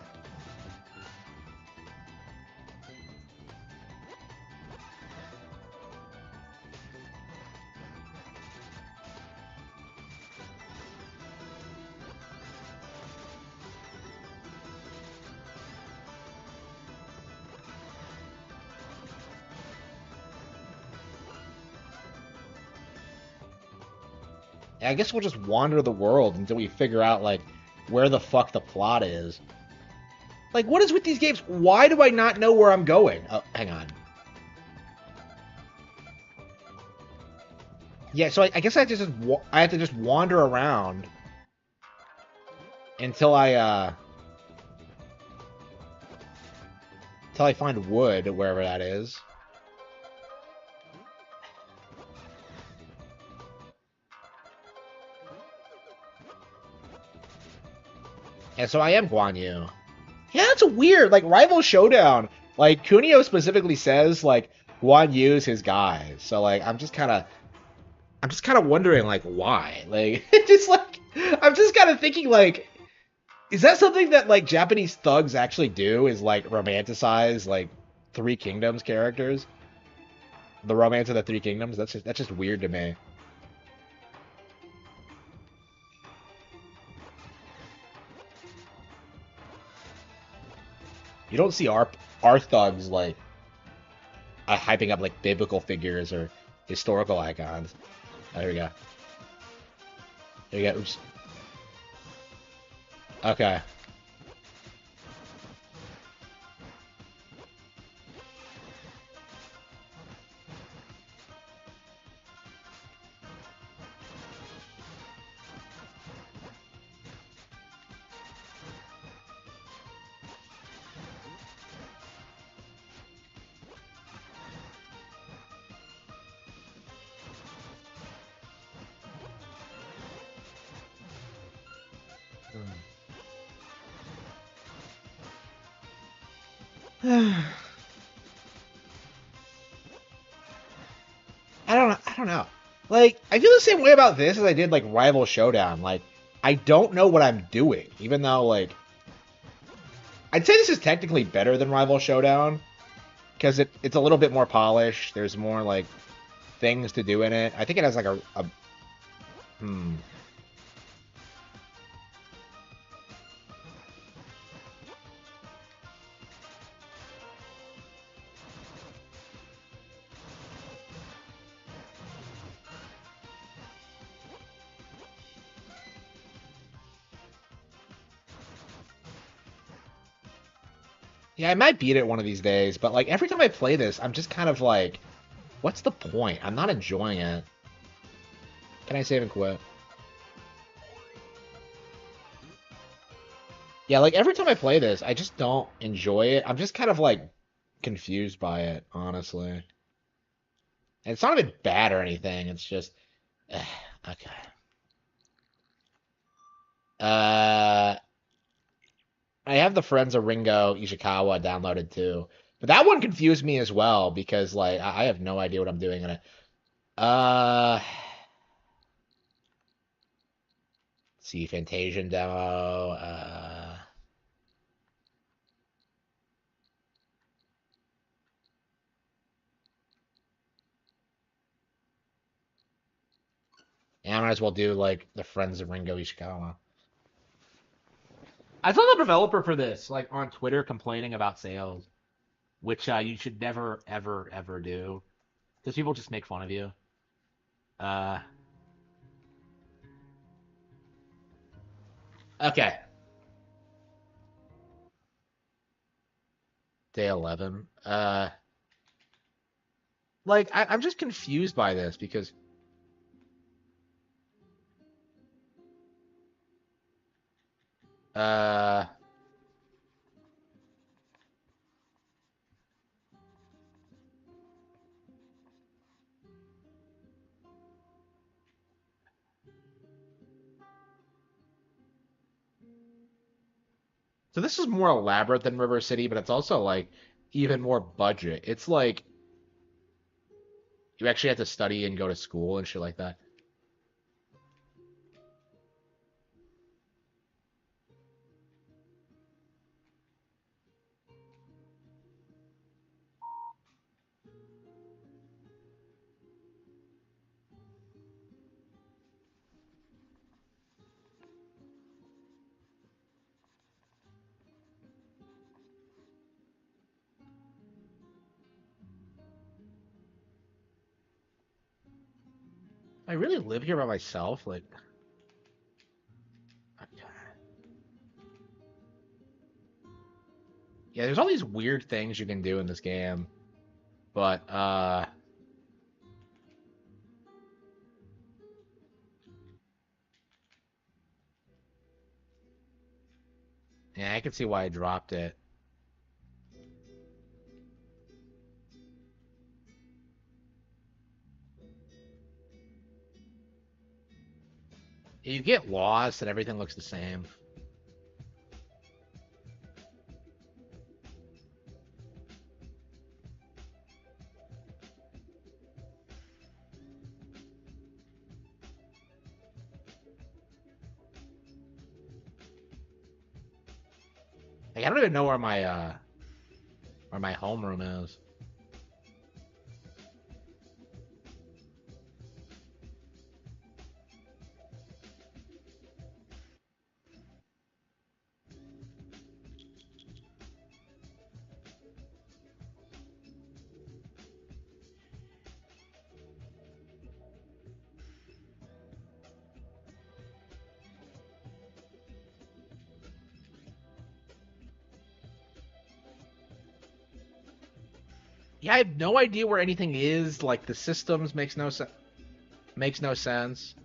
I guess we'll just wander the world until we figure out, like, where the fuck the plot is. Like, what is with these games? Why do I not know where I'm going? Oh, hang on. Yeah, so I guess I have to just wander around until I find wood, wherever that is. And so I am Guan Yu. Yeah, that's weird. Like, Rival Showdown, like, Kunio specifically says, like, Guan Yu's his guy. So, like, I'm just kind of wondering, like, why? Like, just, like, I'm just kind of thinking, like, is that something that, like, Japanese thugs actually do, is, like, romanticize, like, Three Kingdoms characters? The romance of the Three Kingdoms? That's just weird to me. You don't see our thugs, like, hyping up, like, biblical figures or historical icons. Oh, here we go. Here we go. Oops. Okay. I don't know. Like, I feel the same way about this as I did, like, Rival Showdown. Like, I don't know what I'm doing, even though, like, I'd say this is technically better than Rival Showdown, because it's a little bit more polished. There's more, like, things to do in it. I think it has, like, Hmm. Yeah, I might beat it one of these days, but like every time I play this, I'm just kind of like, what's the point? I'm not enjoying it. Can I save and quit? Yeah, like every time I play this, I just don't enjoy it. I'm just kind of like confused by it, honestly. And it's not even bad or anything. It's just, okay. Uh, I have the Friends of Ringo Ishikawa downloaded too, but that one confused me as well because like I have no idea what I'm doing in it. Uh, see Fantasian demo. Yeah, I might as well do like the Friends of Ringo Ishikawa. I saw the developer for this like on Twitter complaining about sales, which you should never, ever, ever do, because people just make fun of you. Uh, okay, day 11. Like I'm just confused by this because uh. So this is more elaborate than River City, but it's also like even more budget. It's like you actually have to study and go to school and shit like that. I really live here by myself, like yeah, there's all these weird things you can do in this game, but yeah, I can see why I dropped it. You get lost and everything looks the same. Like I don't even know where my homeroom is. Yeah, I have no idea where anything is. Like the systems makes no sense.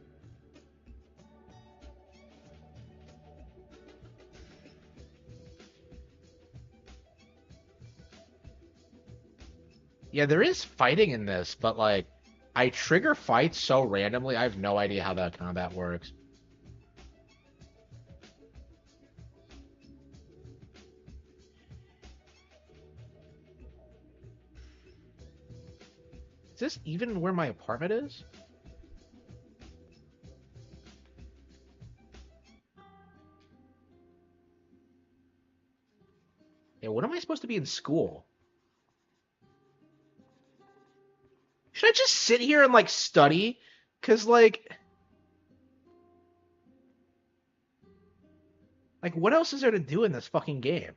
Yeah, there is fighting in this, but like I trigger fights so randomly, I have no idea how that combat works. Is this even where my apartment is? Yeah, when am I supposed to be in school? Should I just sit here and like study? Cause like Like, what else is there to do in this fucking game?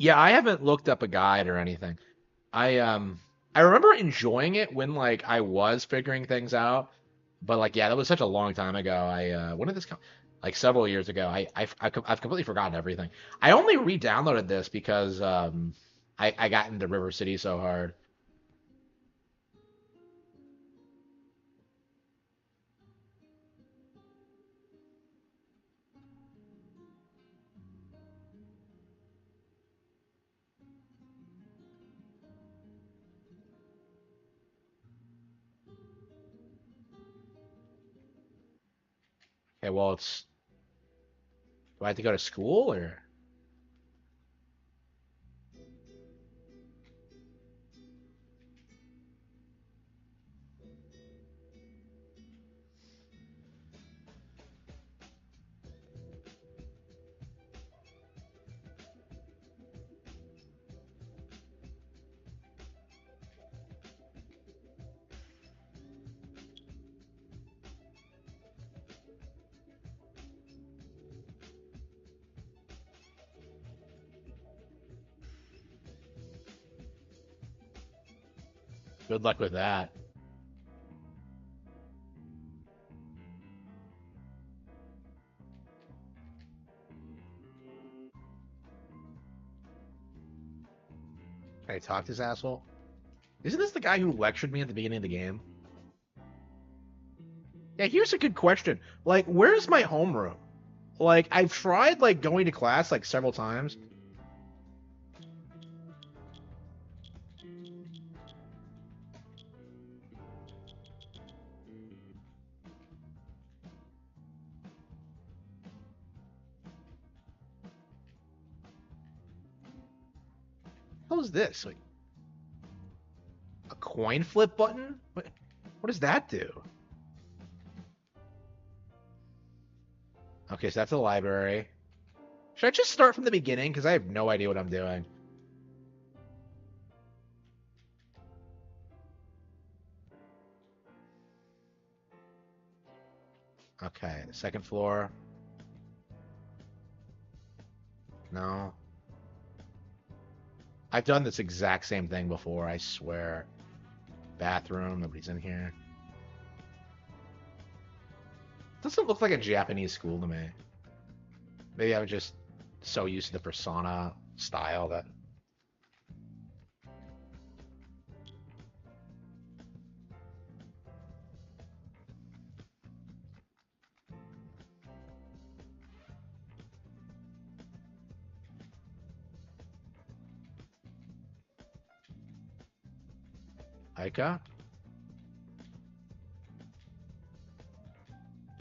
Yeah, I haven't looked up a guide or anything. I remember enjoying it when like I was figuring things out, but like yeah, that was such a long time ago. When did this come? Like several years ago. I've completely forgotten everything. I only re-downloaded this because I got into River City so hard. Okay, well it's do I have to go to school or good luck with that. Can I talk to this asshole? Isn't this the guy who lectured me at the beginning of the game? Yeah, here's a good question. Like, where's my homeroom? Like, I've tried like going to class like several times. What is this? Like, a coin flip button? What does that do? Okay, so that's a library. Should I just start from the beginning? Because I have no idea what I'm doing. Okay, second floor. No. I've done this exact same thing before, I swear. Bathroom, nobody's in here. Doesn't look like a Japanese school to me. Maybe I'm just so used to the Persona style that... Aika?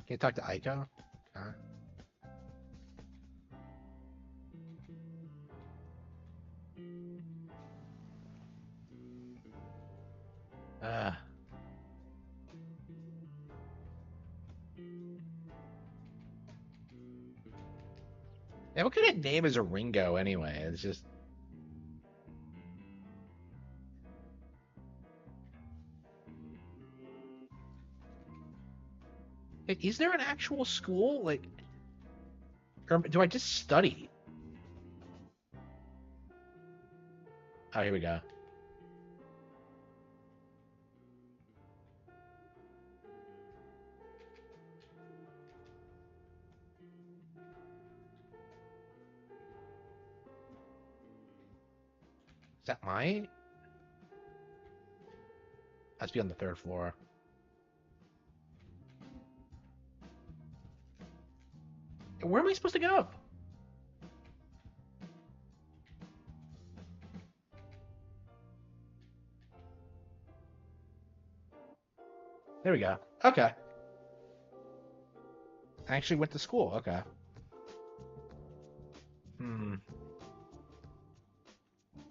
Can you talk to Aika? Okay. Uh. Yeah, what kind of name is a Ringo anyway? It's just... Hey, is there an actual school? Like... Or do I just study? Oh, here we go. Is that mine? Has to be on the third floor. Where am I supposed to go? There we go. Okay. I actually went to school. Okay. Hmm.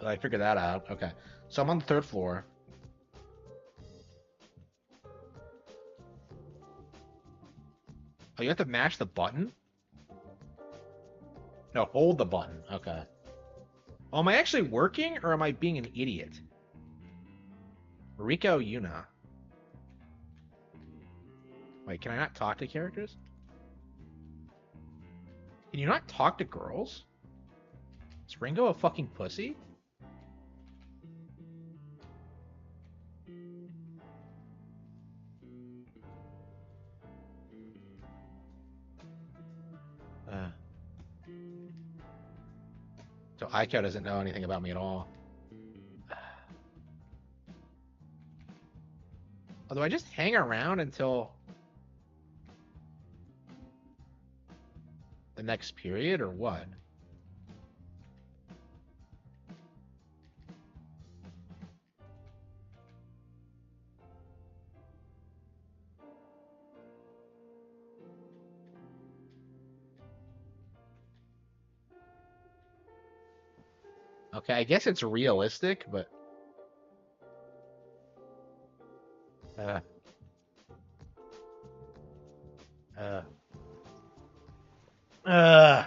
Well, I figured that out. Okay. So I'm on the third floor. Oh, you have to mash the button? No, hold the button. Okay. Oh, am I actually working, or am I being an idiot? Rico Yuna. Wait, can I not talk to characters? Can you not talk to girls? Is Ringo a fucking pussy? So Aiko doesn't know anything about me at all. Oh, do I just hang around until the next period, or what? Okay, I guess it's realistic, but... Uh... Uh... Uh...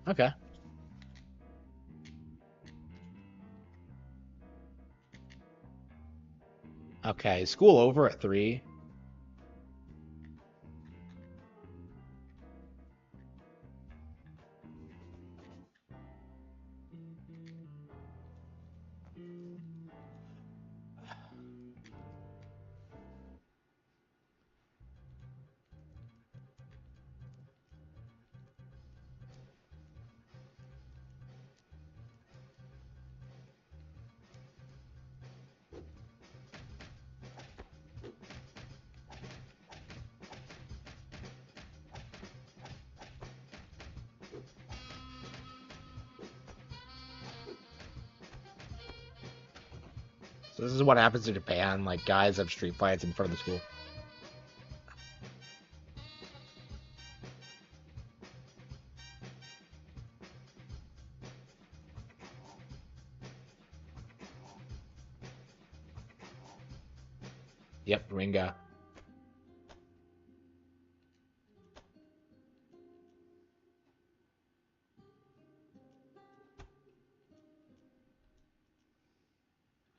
Okay. Okay, school over at 3. So this is what happens in Japan, like guys have street fights in front of the school. Yep, Ringa.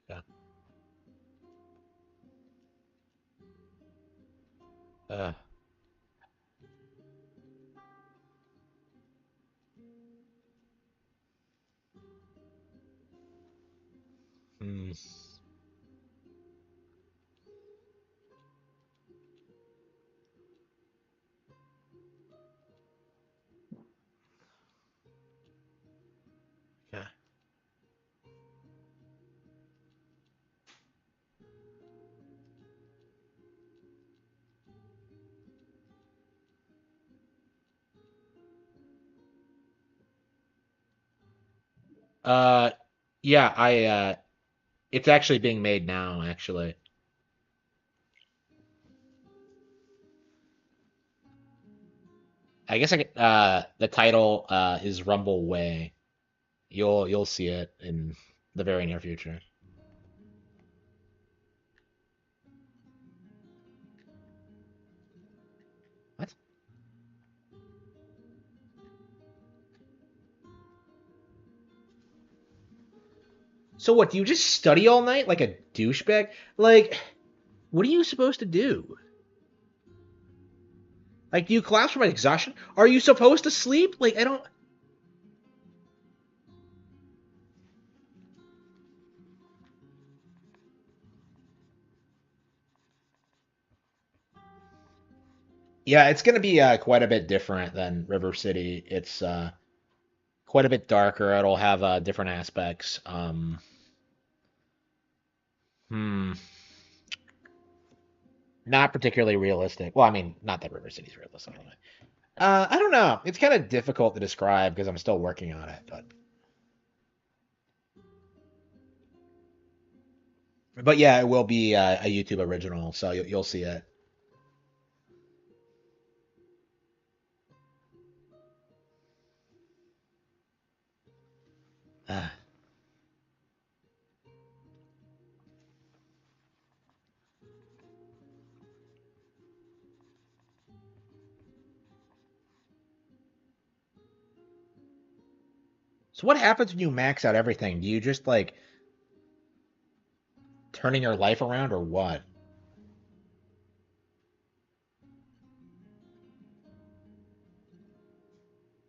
Yeah. Uh. Hmm. Yeah. Uh, yeah, it's actually being made now, actually. I guess the title is Rumble Way. You'll see it in the very near future. What? So what, do you just study all night like a douchebag? Like, what are you supposed to do? Like, do you collapse from exhaustion? Are you supposed to sleep? Like, I don't... Yeah, it's going to be quite a bit different than River City. It's quite a bit darker. It'll have different aspects. Hmm. Not particularly realistic. Well, I mean, not that River City's realistic anyway. I don't know. It's kind of difficult to describe because I'm still working on it, but yeah, it will be a YouTube original, so you'll see it. Uh, So what happens when you max out everything? Do you just like turning your life around or what?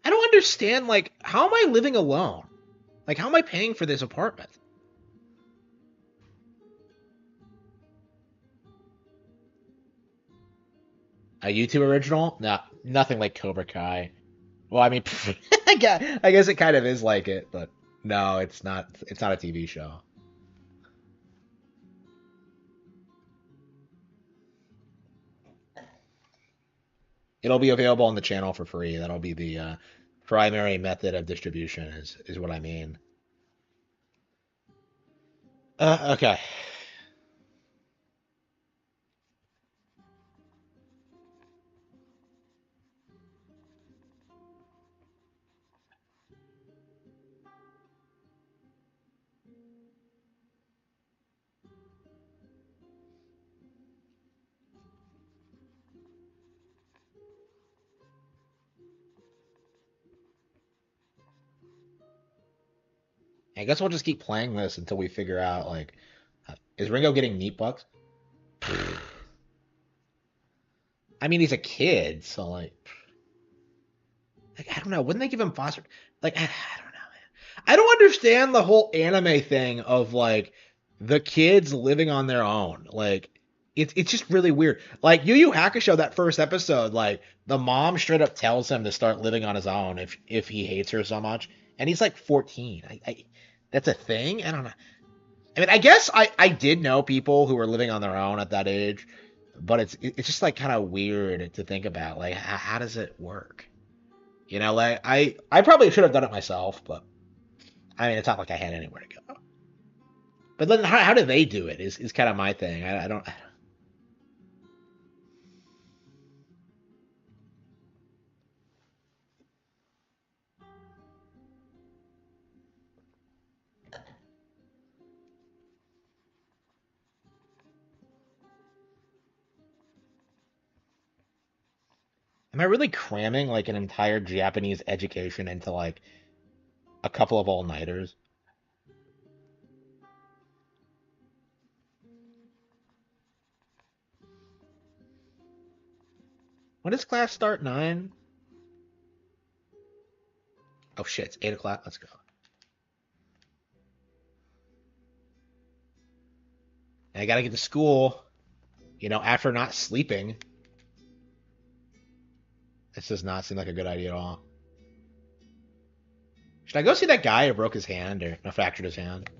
I don't understand, like, how am I living alone? Like, how am I paying for this apartment? A YouTube original? No, nothing like Cobra Kai. Well, I mean, I guess it kind of is like it, but no, it's not. It's not a TV show. It'll be available on the channel for free. That'll be the primary method of distribution, is what I mean. Okay. I guess we'll just keep playing this until we figure out, like, is Ringo getting meat bucks? I mean, he's a kid, so like I don't know. Wouldn't they give him phosphorus? Like, I don't know, man. I don't understand the whole anime thing of like the kids living on their own. Like, it's just really weird. Like Yu Yu Hakusho, that first episode, like the mom straight up tells him to start living on his own if he hates her so much, and he's like 14. That's a thing. I don't know. I mean, I guess I did know people who were living on their own at that age, but it's just like kind of weird to think about. Like, how does it work? You know, like I probably should have done it myself, but I mean, it's not like I had anywhere to go. But then how do they do it? Is kind of my thing. I don't. Am I really cramming like an entire Japanese education into like a couple of all-nighters? When does class start? 9? Oh shit, it's 8 o'clock. Let's go. And I gotta get to school. You know, after not sleeping. This does not seem like a good idea at all. Should I go see that guy who broke his hand or fractured his hand?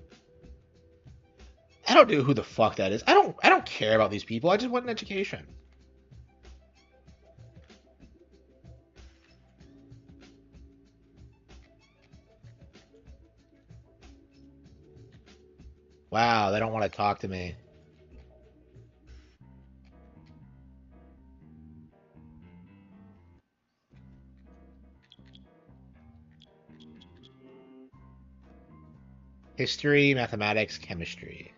I don't know who the fuck that is. I don't care about these people. I just want an education. Wow, they don't want to talk to me. History, mathematics, chemistry.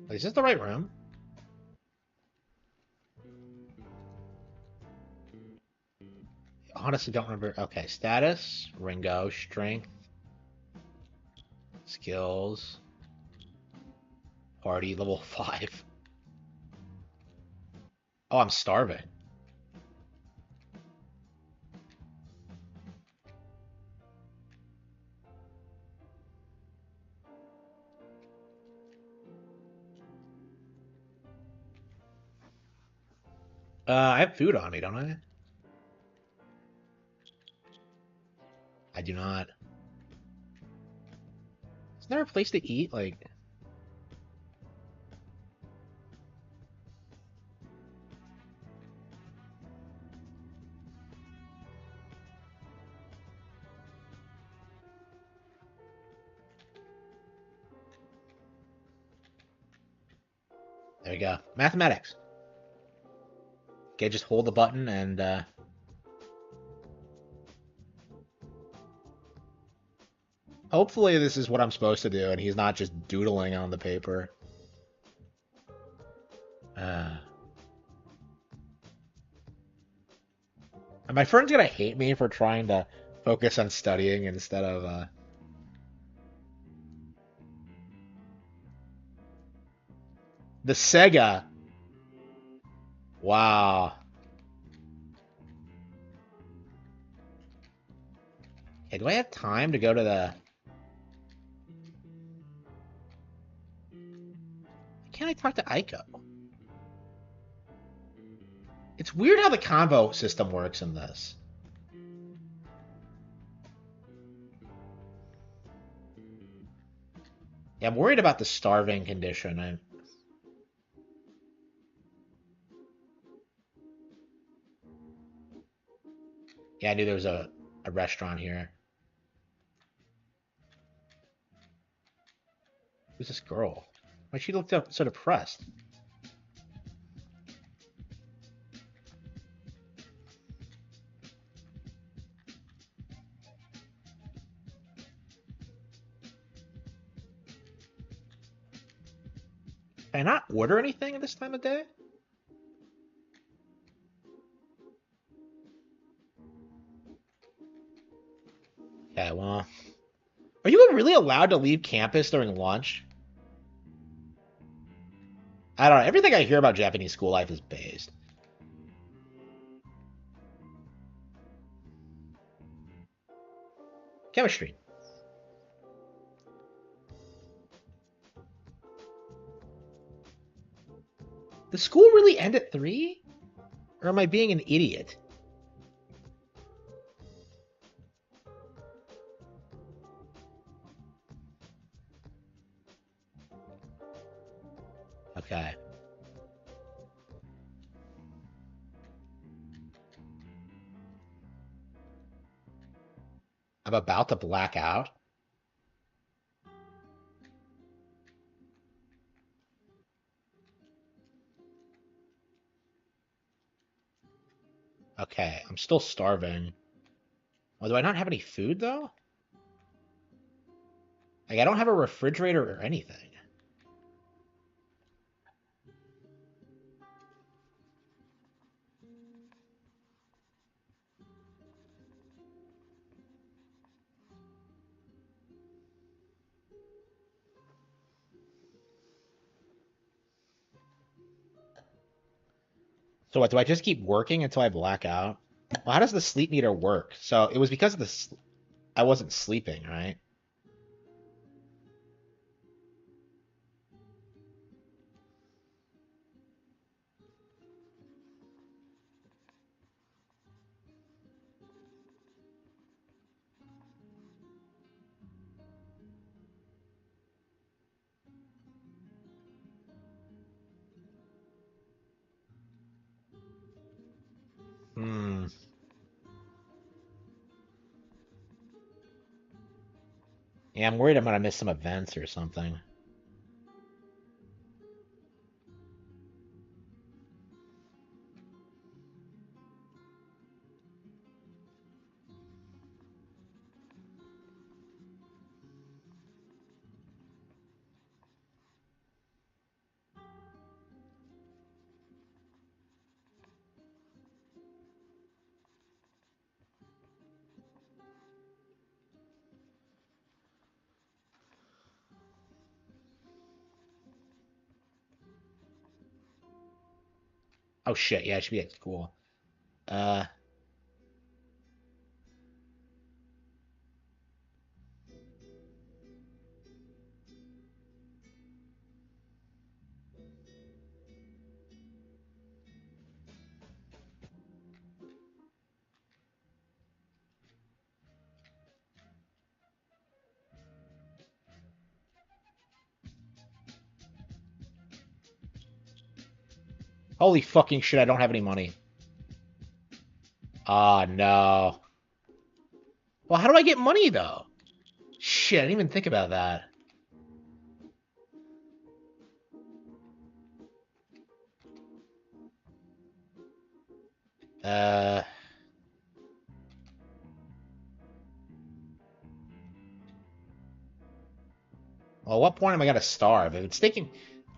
Is this the right room? Honestly, don't remember. Okay, status, Ringo, strength, skills, party, level 5. Oh, I'm starving. I have food on me, don't I? I do not. Is there a place to eat? Like, there we go. Mathematics. Okay, just hold the button and Hopefully this is what I'm supposed to do, and he's not just doodling on the paper. And my friend's gonna hate me for trying to focus on studying instead of, the Sega. Wow. Okay, do I have time to go to the... Can't I talk to Aiko? It's weird how the convo system works in this. Yeah, I'm worried about the starving condition. Yeah, I knew there was a restaurant here. Who's this girl? Why she looked so depressed? Can I not order anything at this time of day? Okay, well... Are you really allowed to leave campus during lunch? I don't know. Everything I hear about Japanese school life is based. Chemistry. Does school really end at 3? Or am I being an idiot? Okay. I'm about to black out. Okay, I'm still starving. Well, do I not have any food, though? Like, I don't have a refrigerator or anything. So what, do I just keep working until I black out? Well, how does the sleep meter work? So it was because of the... I wasn't sleeping, right? Hmm. Yeah, I'm worried I'm gonna miss some events or something. Oh shit, yeah, I should be at school. Uh... Holy fucking shit, I don't have any money. Ah, no. Well, how do I get money, though? Shit, I didn't even think about that. Uh... Well, at what point am I gonna starve? If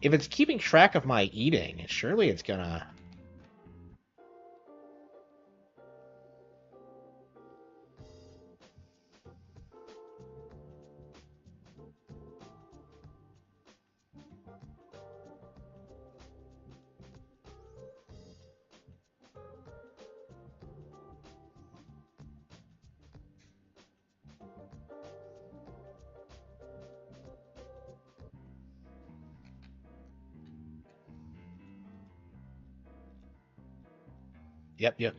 it's keeping track of my eating, surely it's gonna. Yep.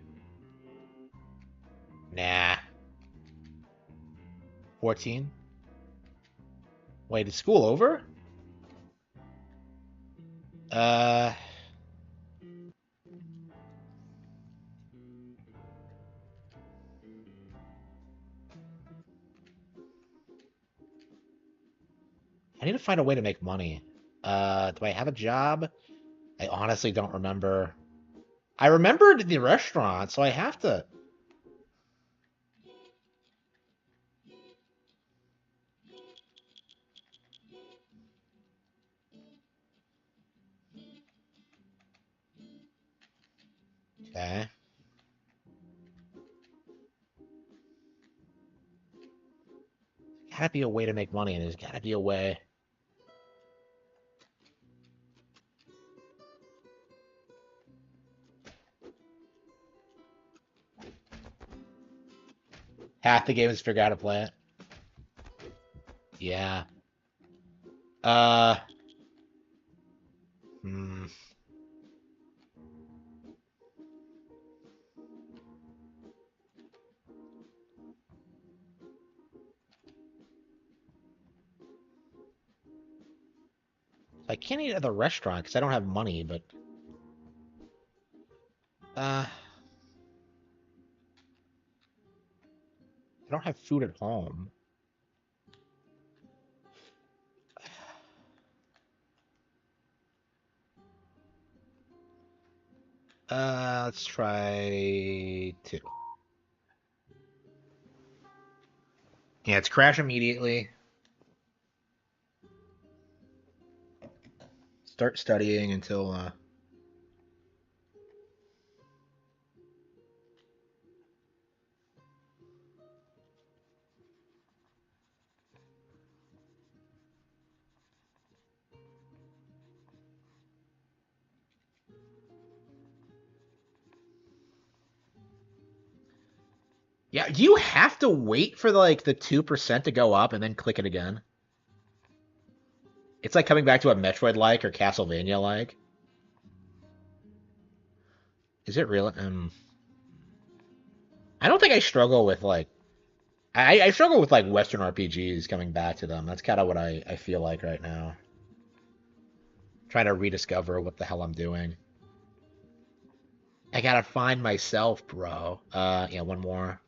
Nah. 14? Wait, is school over? I need to find a way to make money. Do I have a job? I honestly don't remember. I remembered the restaurant, so I have to. Okay. Gotta be a way to make money, and there's gotta be a way. Half the game is figure out how to play it. Yeah. Hmm. I can't eat at the restaurant because I don't have money, but I don't have food at home. Let's try 2. Yeah, it's crash immediately. Start studying until Yeah, do you have to wait for like the 2% to go up and then click it again? It's like coming back to a Metroid-like or Castlevania-like. Is it real? I don't think I struggle with like I struggle with like Western RPGs coming back to them. That's kind of what I feel like right now. Trying to rediscover what the hell I'm doing. I gotta find myself, bro. Yeah, one more.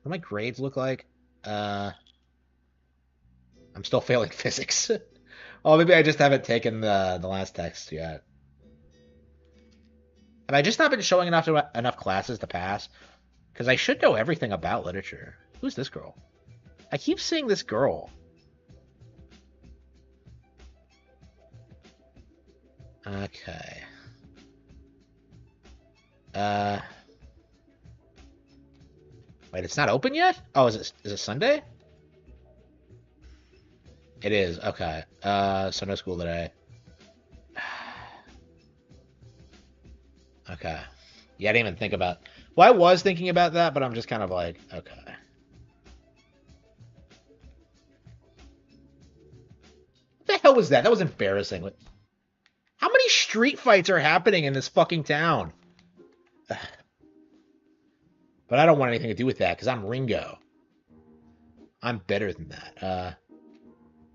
What do my grades look like? I'm still failing physics. Oh, maybe I just haven't taken the last text yet. Have I just not been showing enough classes to pass? Because I should know everything about literature. Who's this girl? I keep seeing this girl. Okay. Wait, it's not open yet? Oh, is it Sunday? It is. Okay. So no school today. Okay. Yeah, I didn't even think about. Well, I was thinking about that, but I'm just kind of like, okay. What the hell was that? That was embarrassing. How many street fights are happening in this fucking town? But I don't want anything to do with that because I'm Ringo. I'm better than that.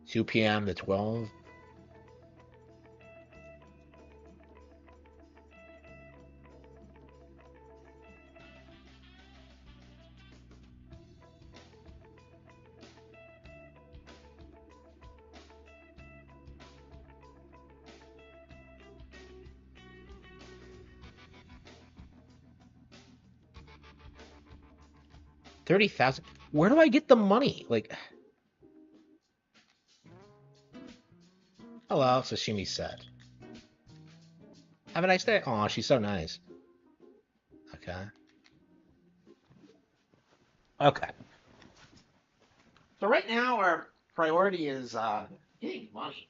2 p.m. to 12. 30,000. Where do I get the money? Like, hello, sashimi set. Have a nice day. Aw, she's so nice. Okay. Okay. So right now our priority is getting money.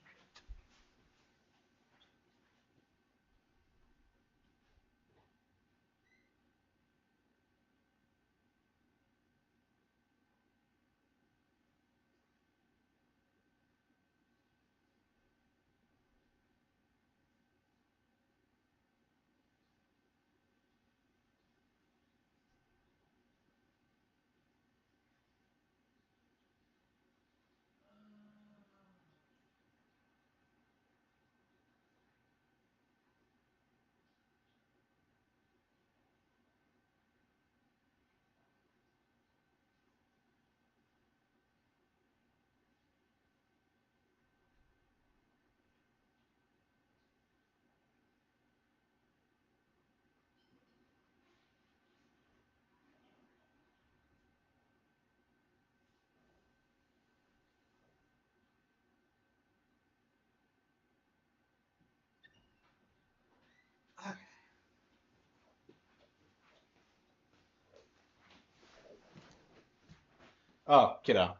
Oh, kiddo.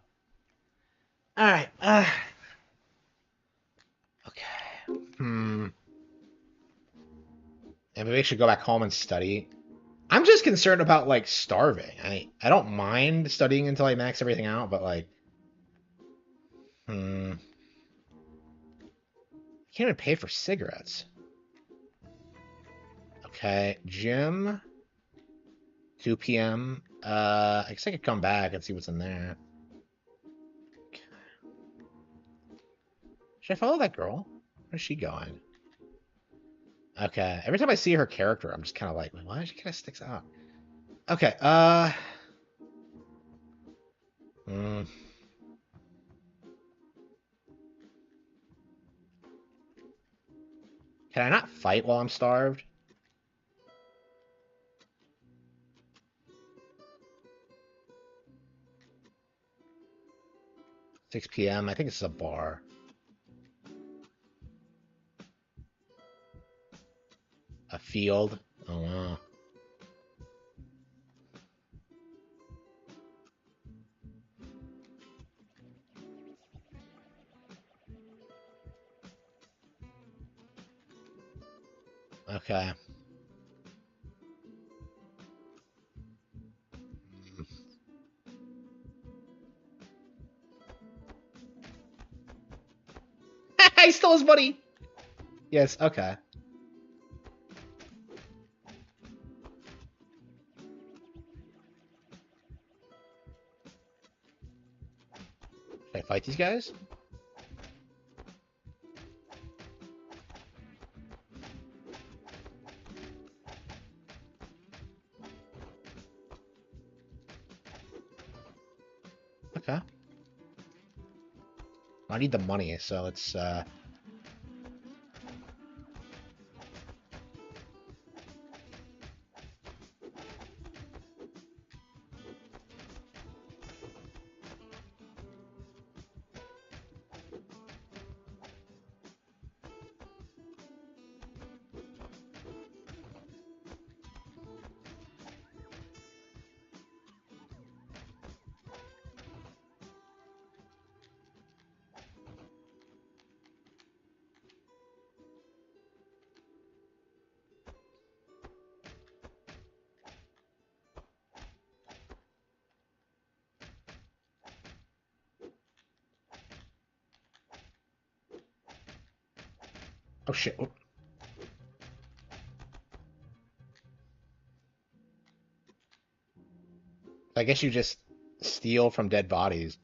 All right. Okay. And maybe I should go back home and study. I'm just concerned about like starving. I don't mind studying until I max everything out, but like, I can't even pay for cigarettes. Okay, gym, 2 p.m. I guess I could come back and see what's in there. Okay. Should I follow that girl? Where's she going? Okay, every time I see her character, I'm just kind of like, why she kind of sticks out? Okay, Can I not fight while I'm starved? Six p.m. I think it's a bar. A field. Oh wow. Okay. He stole his money. Yes. Okay. Should I fight these guys? Okay. I need the money, so let's Oh shit. Oop. I guess you just steal from dead bodies.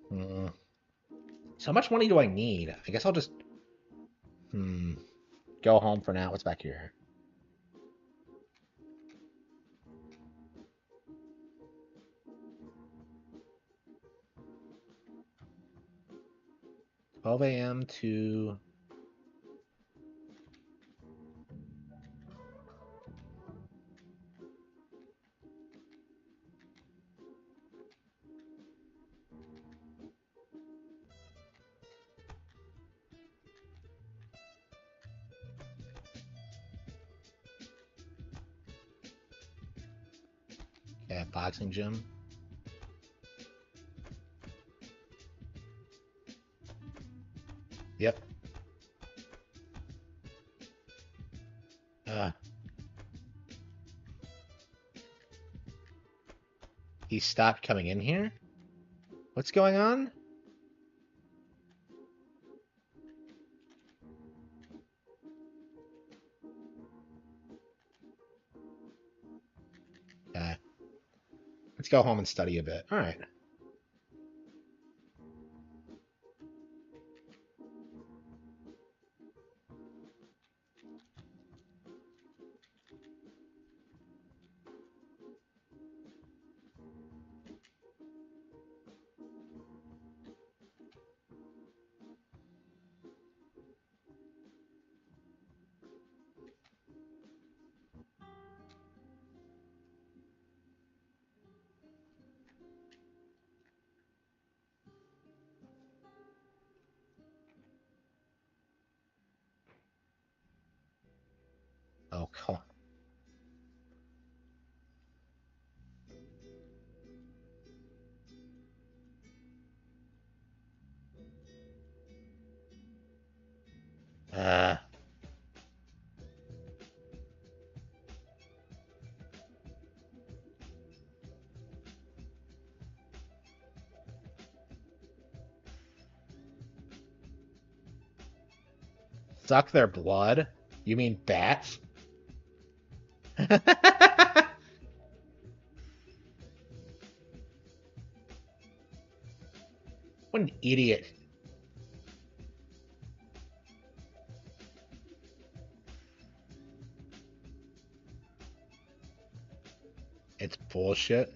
So how much money do I need? I guess I'll just go home for now. What's back here? $12 a.m. to Yeah, boxing gym. Yep. He stopped coming in here? What's going on? Let's go home and study a bit. All right. Oh, come on. Suck their blood? You mean bats? What an idiot. It's bullshit.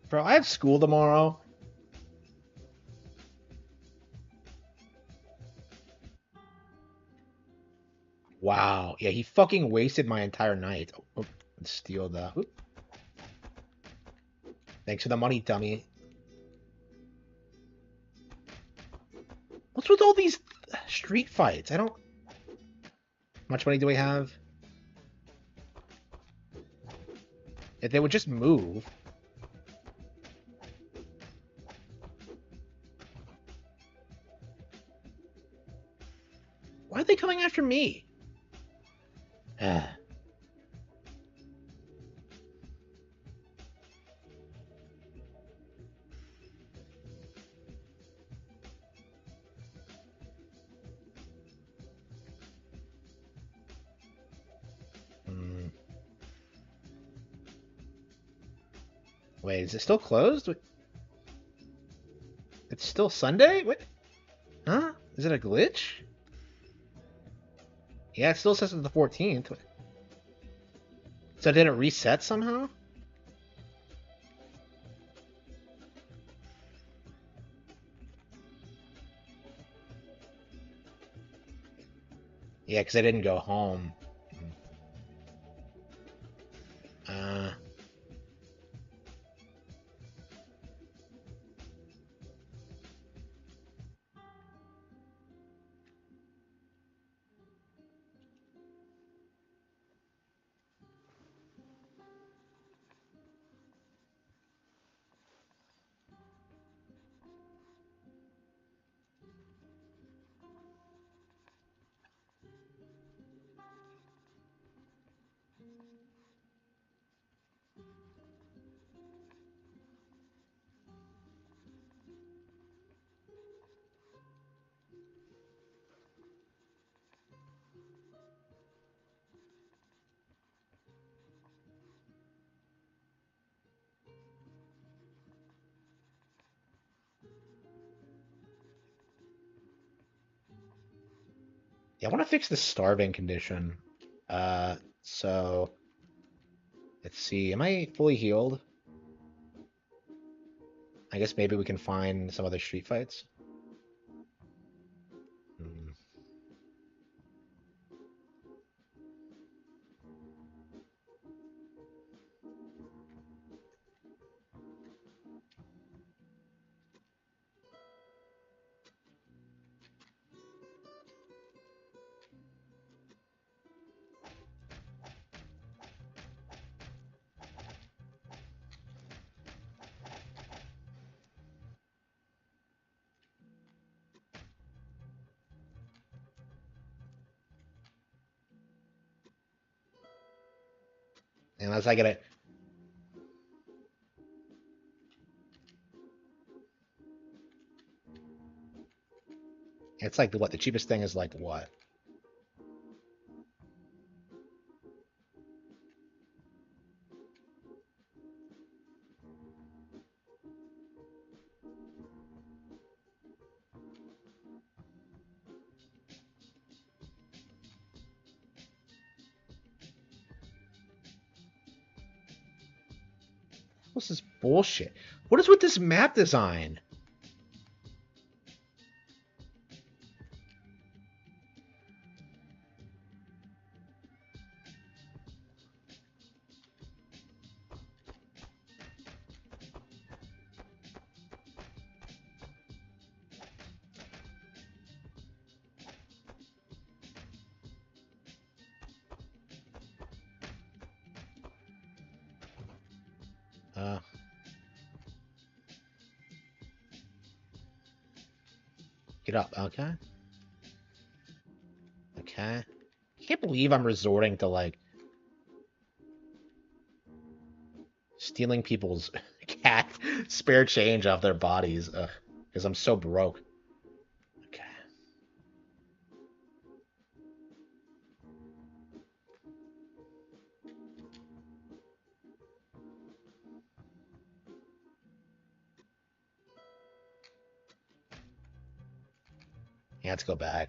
Bro, I have school tomorrow. Wow. Yeah, he fucking wasted my entire night. Oh, let's steal the... Oop. Thanks for the money, dummy. What's with all these street fights? I don't... How much money do we have? If they would just move... Why are they coming after me? Wait, is it still closed? It's still Sunday? What? Huh? Is it a glitch? Yeah, it still says it's the 14th. So did it reset somehow? Yeah, because I didn't go home. Yeah, I want to fix the starving condition. So let's see. Am I fully healed? I guess maybe we can find some other street fights. Hmm. Unless I get it. It's like what the cheapest thing is like what? What's this bullshit? What is with this map design? Get up, okay. Okay. I can't believe I'm resorting to like stealing people's cat spare change off their bodies because I'm so broke. Okay. Yeah, let's go back.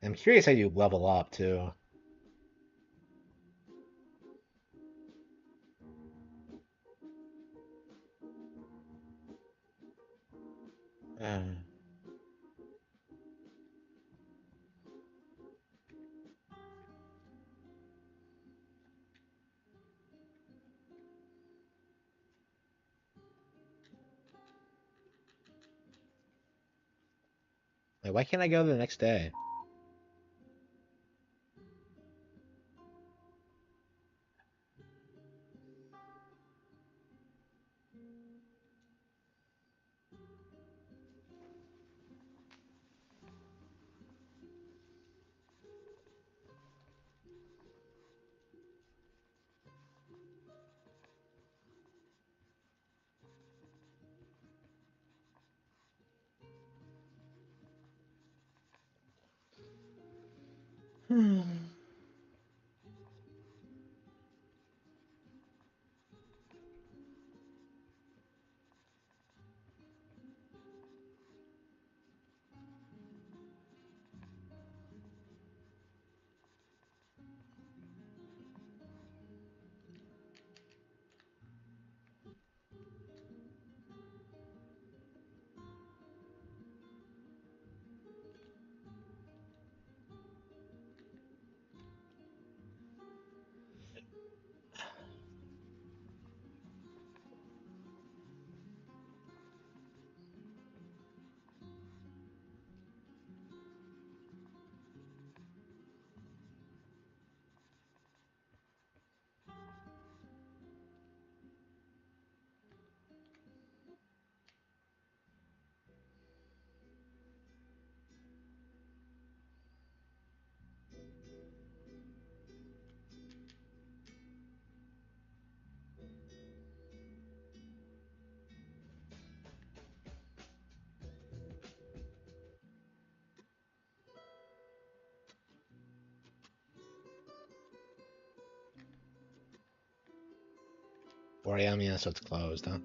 I'm curious how you level up too. Uh, Wait, why can't I go the next day? Where I am, yeah, so it's closed, huh?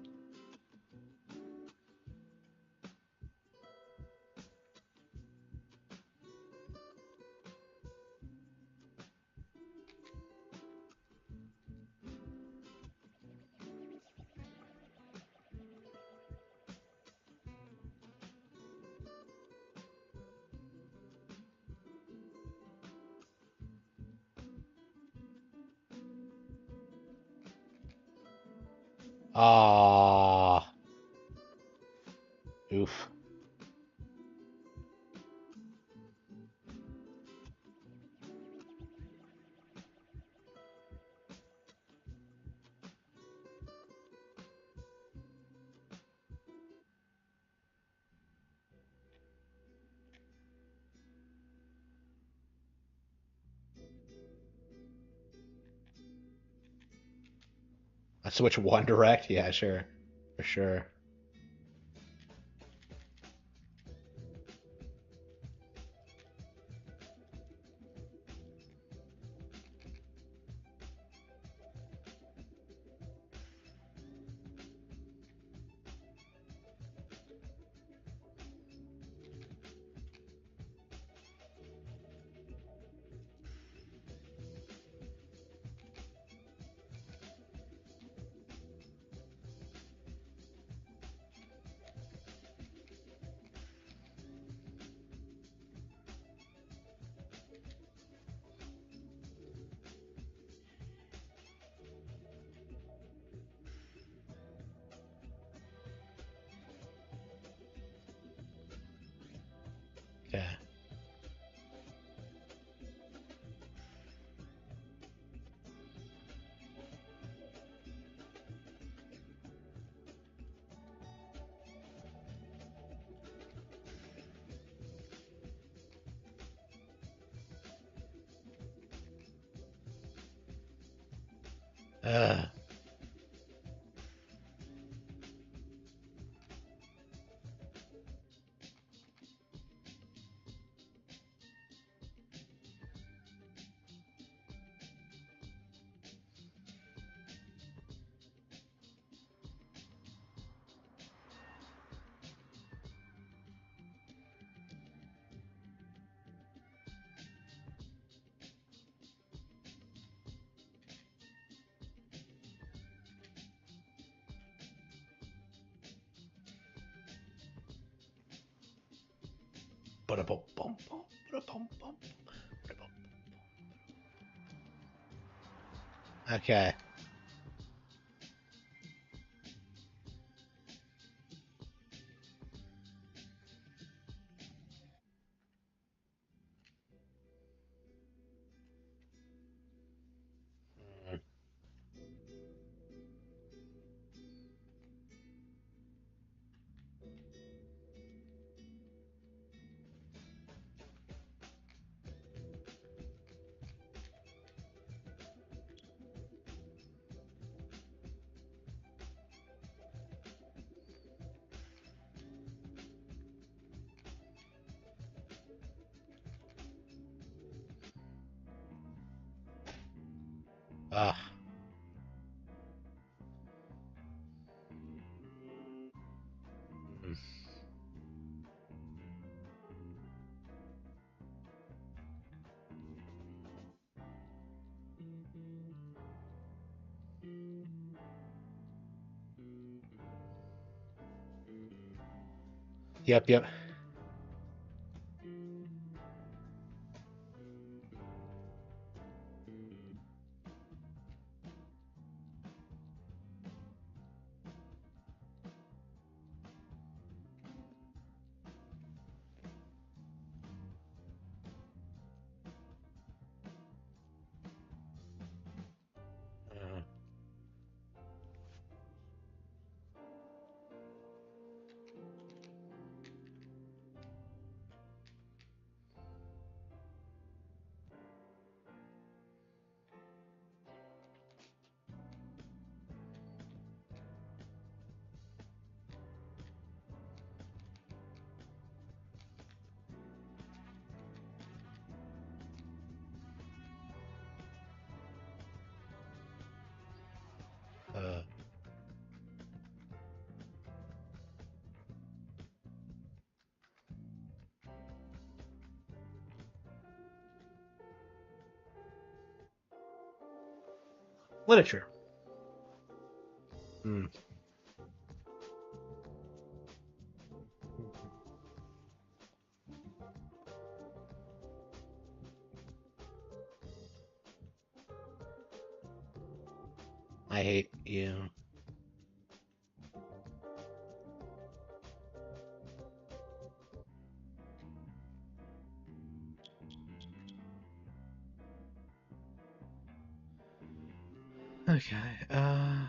Ah. Oof. I switch one direct? Yeah, sure. For sure. Okay. Uh. Okay. Ah. Yep, yep. Literature. Hmm. I hate you. Okay. Uh.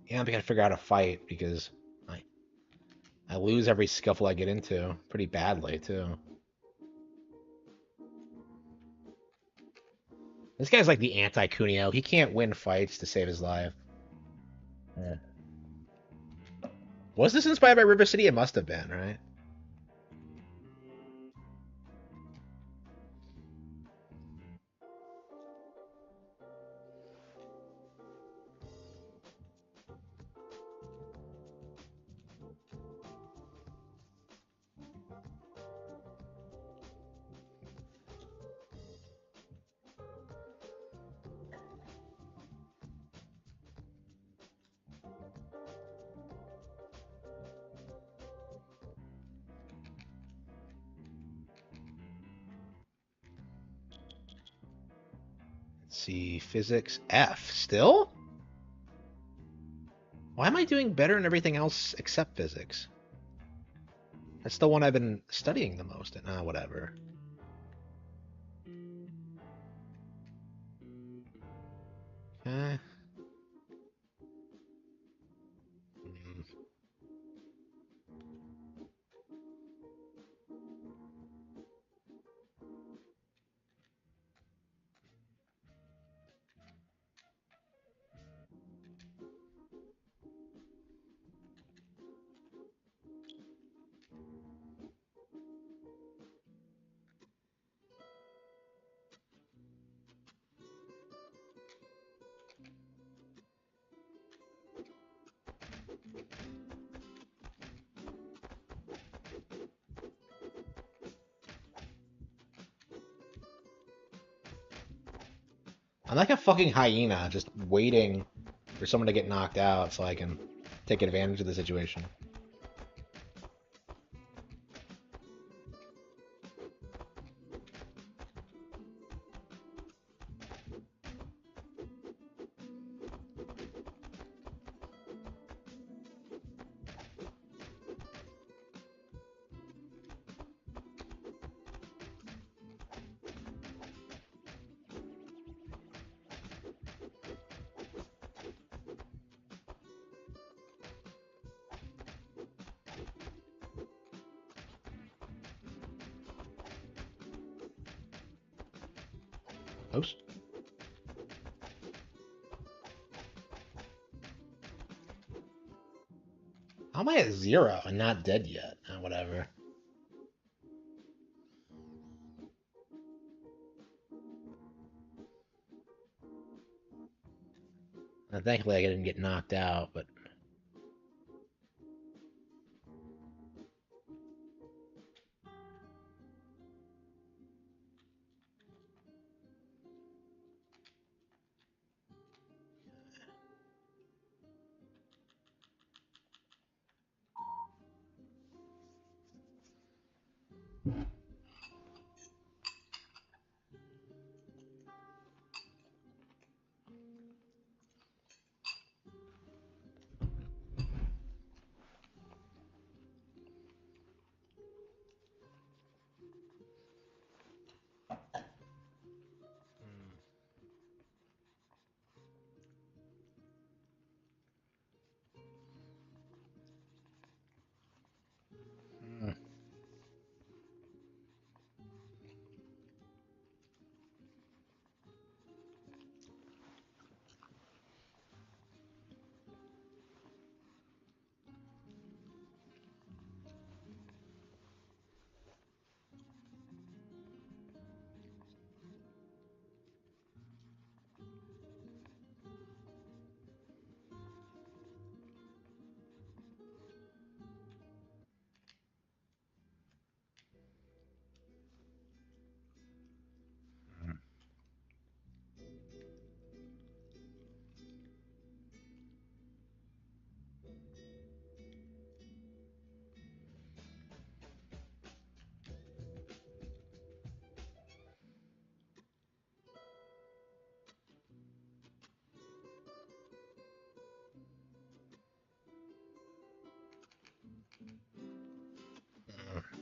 Yeah, I'm gonna figure out how to fight because I lose every scuffle I get into pretty badly too. This guy's like the anti-Kunio. He can't win fights to save his life. Yeah. Was this inspired by River City? It must have been, right? Let's see, physics F. Still? Why am I doing better in everything else except physics? That's the one I've been studying the most. Whatever. Okay. I'm like a fucking hyena, just waiting for someone to get knocked out so I can take advantage of the situation. Oops. How am I at 0 and not dead yet? Whatever. Thankfully, I didn't get knocked out, but...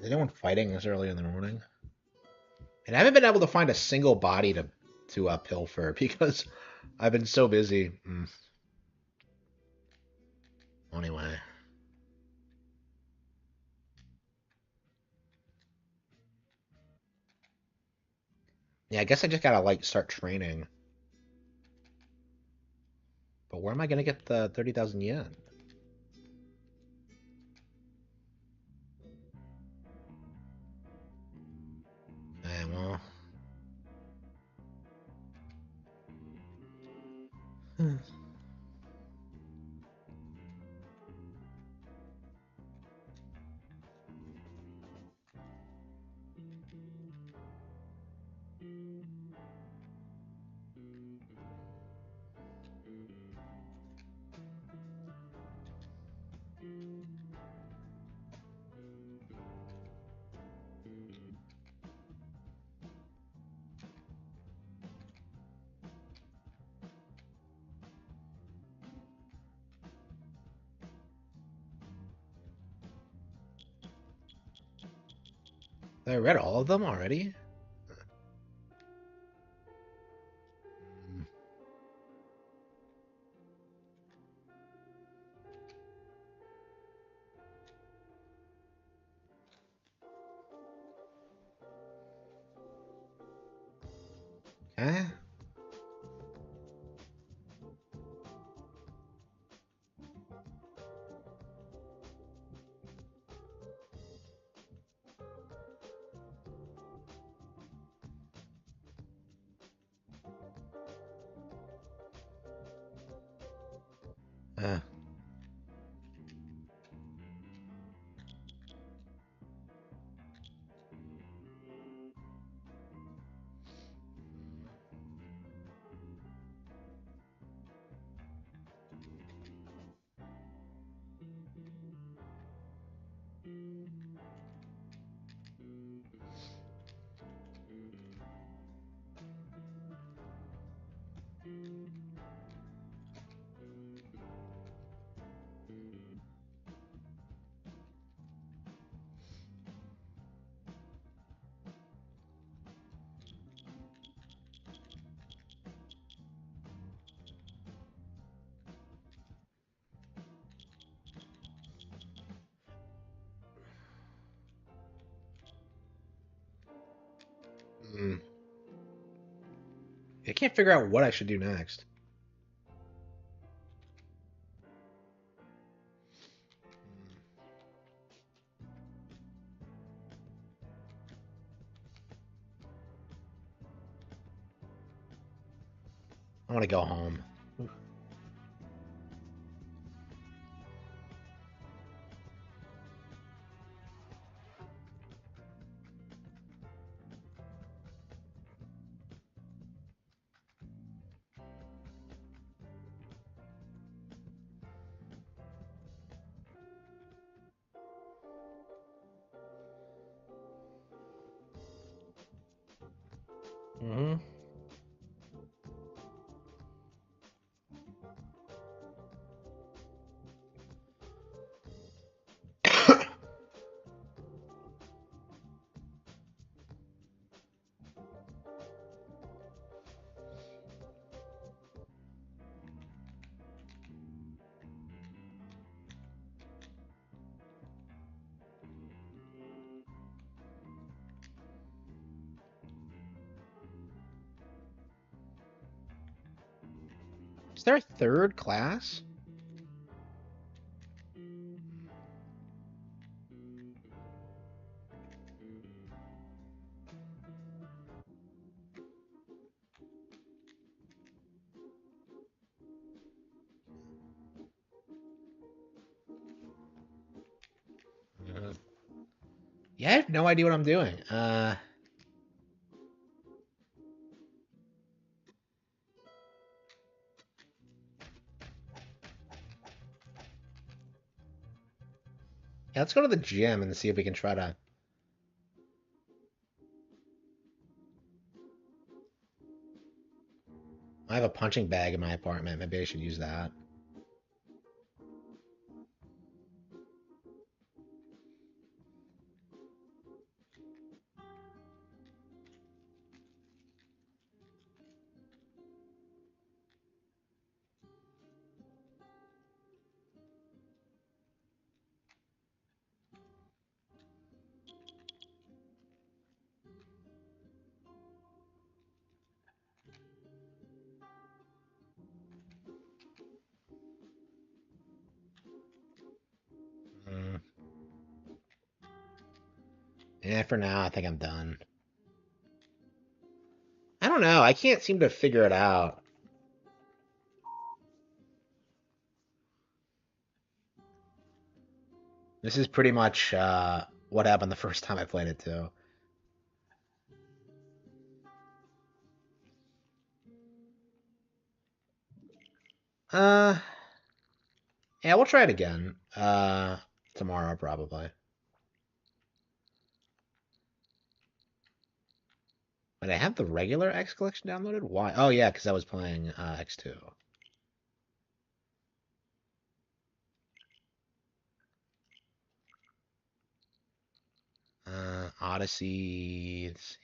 Is anyone fighting this early in the morning? And I haven't been able to find a single body to pilfer because I've been so busy. Anyway. Yeah, I guess I just gotta like start training. But where am I gonna get the 30,000 yen? Well. I read all of them already? Okay. Uh. I can't figure out what I should do next. I want to go home. Mm-hmm. Is there a third class? Yeah, I have no idea what I'm doing. Yeah, let's go to the gym and see if we can try to... I have a punching bag in my apartment. Maybe I should use that. Yeah, for now, I think I'm done. I don't know. I can't seem to figure it out. This is pretty much what happened the first time I played it, too. Uh, yeah, we'll try it again. Tomorrow, probably. But I have the regular X collection downloaded? Why? Oh, yeah, because I was playing X2. Odyssey. Let's see.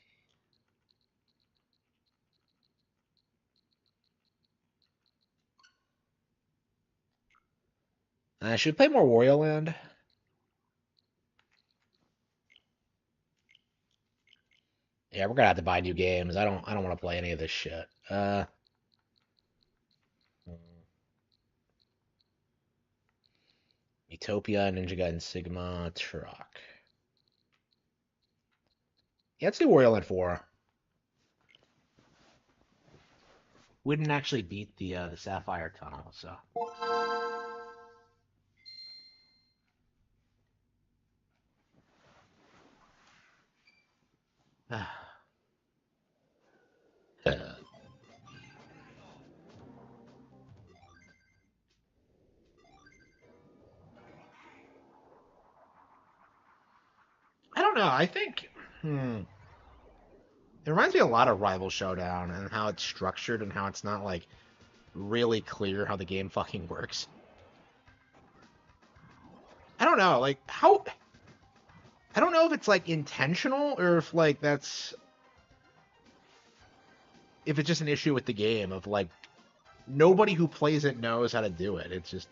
I should play more Wario Land. Yeah, we're gonna have to buy new games. I don't want to play any of this shit. Utopia, Ninja Gaiden Sigma, Truck. Yeah, let's do Wario Land 4. We didn't actually beat the Sapphire Tunnel, so. I don't know. I think it reminds me a lot of Rival Showdown and how it's structured and how it's not like really clear how the game fucking works. I don't know, like how I don't know if it's like intentional or if like that's if it's just an issue with the game of like nobody who plays it knows how to do it. It's just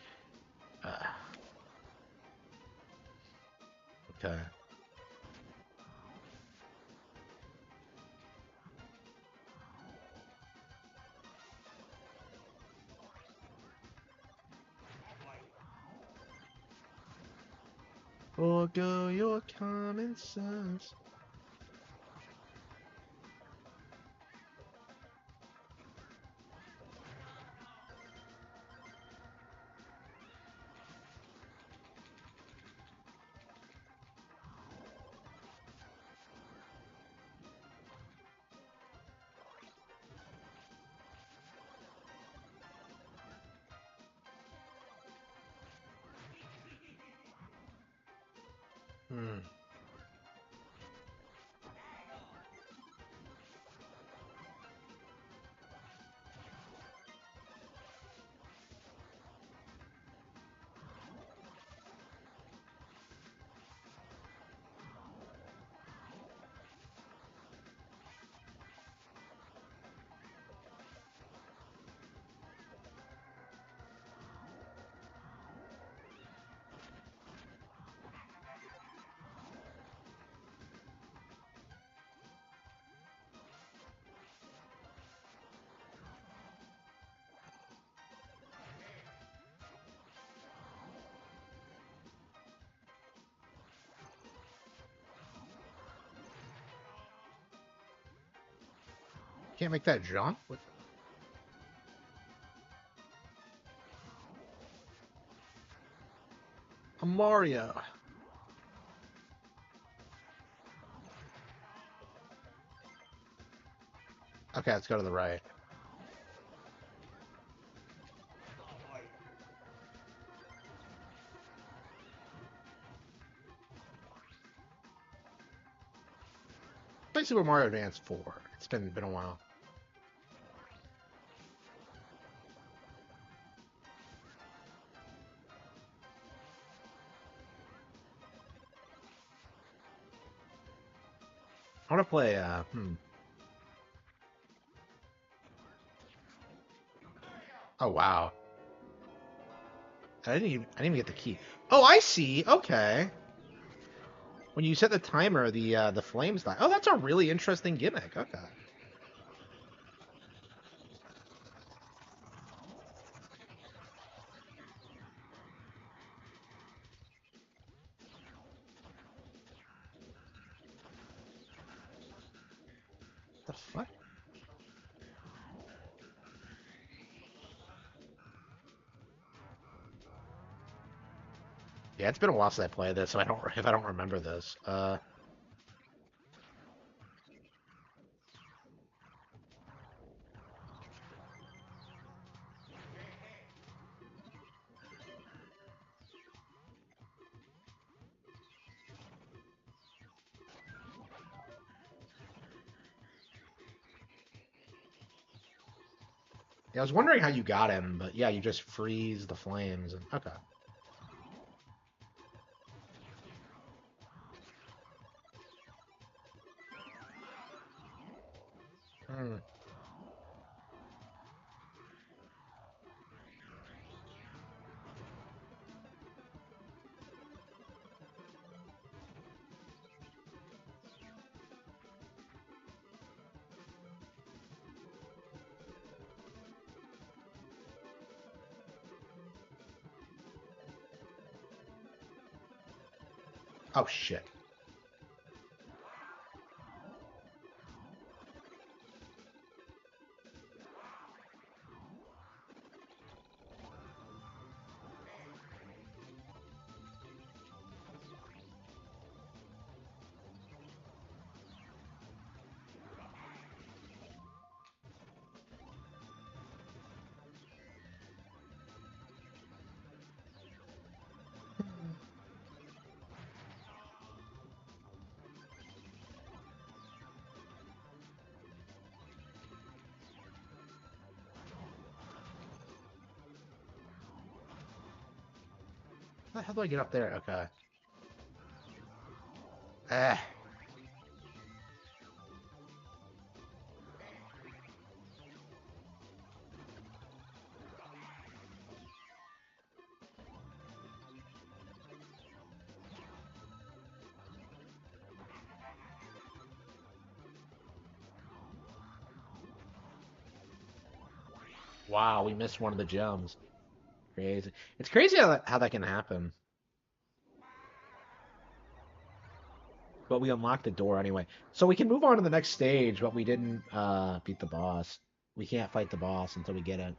okay. Forgo your common sense. Hmm. Can't make that jump? What? A Mario. Okay, let's go to the right. Play Super Mario Advance 4. It's been a while. I want to play. Oh wow. I didn't even get the key. Oh, I see. Okay. When you set the timer, the flames die. Oh, that's a really interesting gimmick. Okay. fuck? Yeah, it's been a while since I played this, so I don't remember this. Yeah, I was wondering how you got him, but yeah, you just freeze the flames and okay. Hmm. Oh shit. How do I get up there? Okay. Eh. Wow, we missed one of the gems. Crazy. It's crazy how that can happen. But we unlocked the door anyway. So we can move on to the next stage, but we didn't beat the boss. We can't fight the boss until we get it.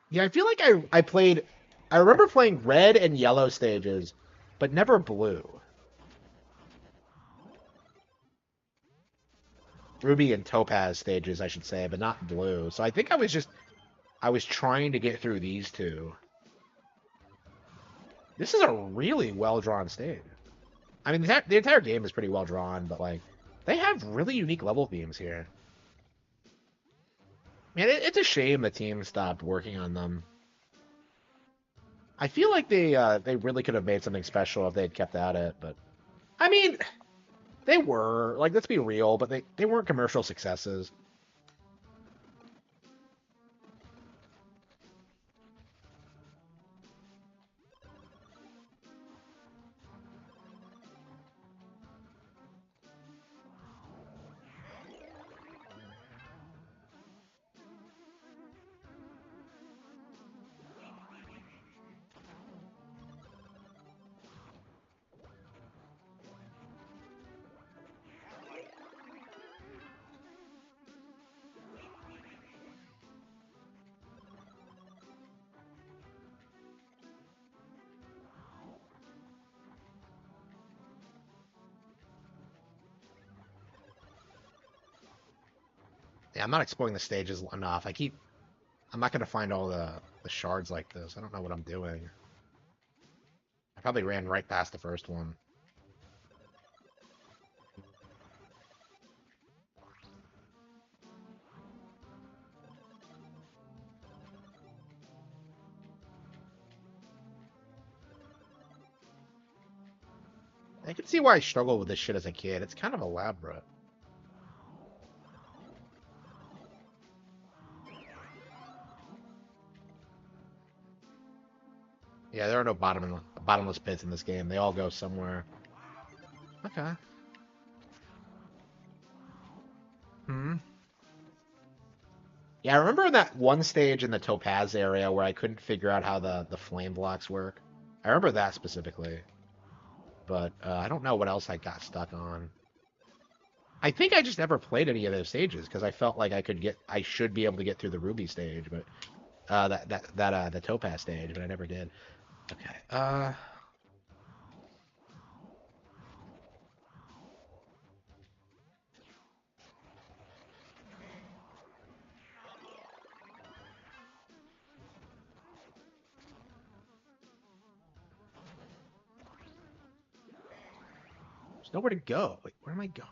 Yeah, I feel like I remember playing red and yellow stages, but never blue. Ruby and topaz stages, I should say, but not blue. So I think I was trying to get through these two. This is a really well-drawn stage. I mean, the entire game is pretty well drawn, but like, they have really unique level themes here. Man, it's a shame the team stopped working on them. I feel like they really could have made something special if they had kept at it, but I mean, they were like, let's be real, but they weren't commercial successes. Yeah, I'm not exploring the stages enough. I'm not gonna find all the shards like this. I don't know what I'm doing. I probably ran right past the first one. I can see why I struggled with this shit as a kid. It's kind of elaborate. Yeah, there are no bottomless pits in this game. They all go somewhere. Okay. Hmm. Yeah, I remember that one stage in the Topaz area where I couldn't figure out how the flame blocks work. I remember that specifically. But I don't know what else I got stuck on. I think I just never played any of those stages because I felt like I should be able to get through the Ruby stage, but the Topaz stage, but I never did. Okay. There's nowhere to go. Wait, where am I going?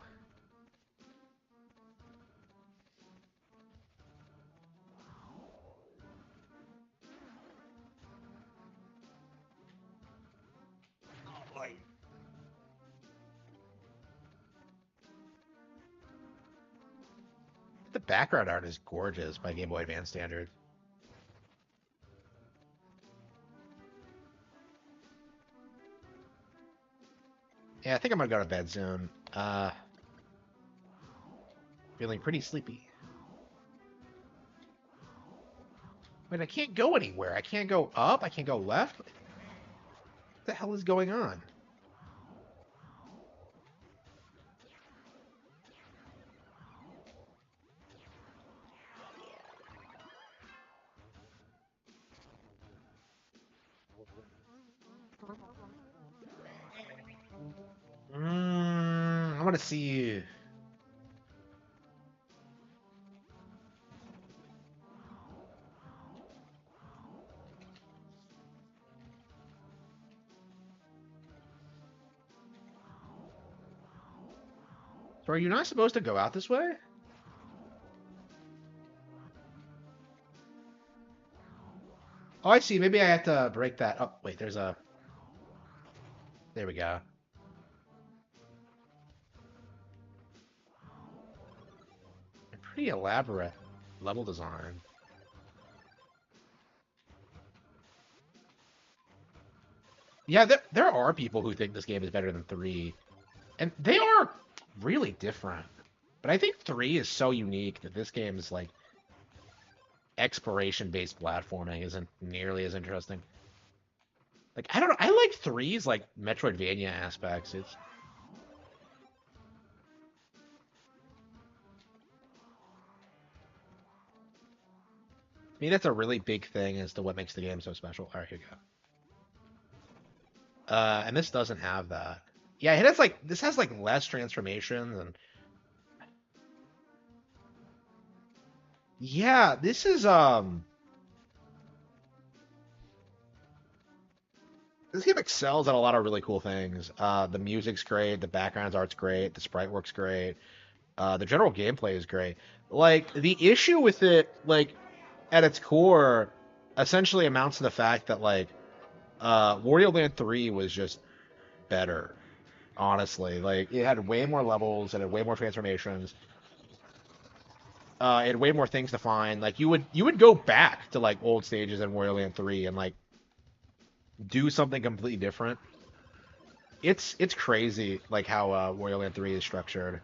The background art is gorgeous by Game Boy Advance standards. Yeah, I think I'm gonna go to bed soon. Feeling pretty sleepy. Wait, I can't go anywhere. I can't go up. I can't go left. What the hell is going on? I want to see you. So are you not supposed to go out this way? Oh, I see. Maybe I have to break that. Oh, wait, there's a... There we go. A pretty elaborate level design. Yeah, there are people who think this game is better than 3. And they are really different. But I think 3 is so unique that this game is like exploration-based platforming isn't nearly as interesting. Like, I don't know. I like 3's like Metroidvania aspects. It's... I mean, that's a really big thing as to what makes the game so special. All right, here we go. And this doesn't have that. Yeah, it has like this has like less transformations and yeah, this is this game excels at a lot of really cool things. The music's great, the background art's great, the sprite work's great, the general gameplay is great. Like the issue with it, like at its core, essentially amounts to the fact that like Wario Land 3 was just better. Honestly, like it had way more levels, it had way more transformations. It had way more things to find. Like you would go back to like old stages in Wario Land 3 and like do something completely different. It's crazy like how Wario Land 3 is structured.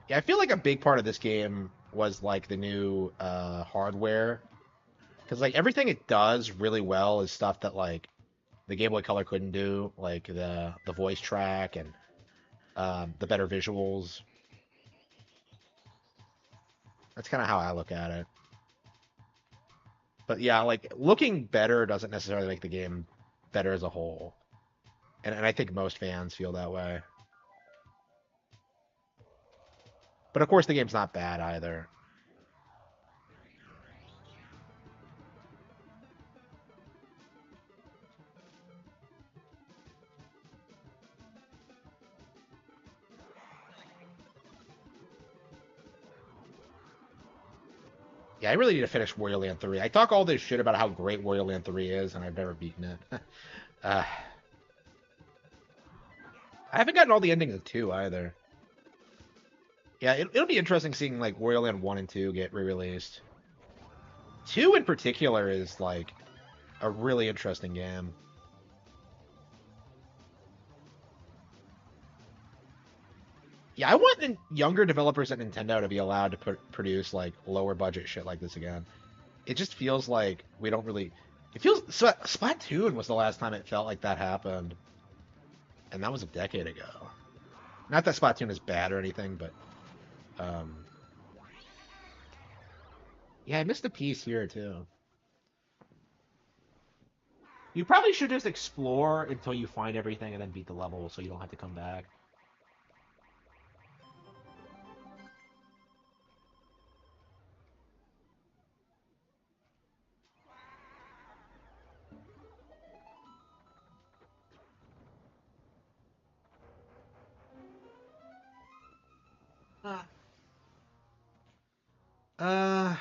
Yeah, I feel like a big part of this game was like the new hardware because like everything it does really well is stuff that like the Game Boy Color couldn't do, like the voice track and the better visuals. That's kind of how I look at it. But yeah, like looking better doesn't necessarily make the game better as a whole. And I think most fans feel that way. But of course the game's not bad either. Yeah, I really need to finish Warrior Land 3. I talk all this shit about how great Warrior Land 3 is, and I've never beaten it. I haven't gotten all the endings of 2 either. Yeah, it'll be interesting seeing like Warrior Land 1 and 2 get re-released. 2 in particular is like a really interesting game. Yeah, I want younger developers at Nintendo to be allowed to produce like lower budget shit like this again. It just feels like we don't really. It feels Splatoon was the last time it felt like that happened, and that was a decade ago. Not that Splatoon is bad or anything, but yeah, I missed a piece here too. You probably should just explore until you find everything and then beat the level, so you don't have to come back. The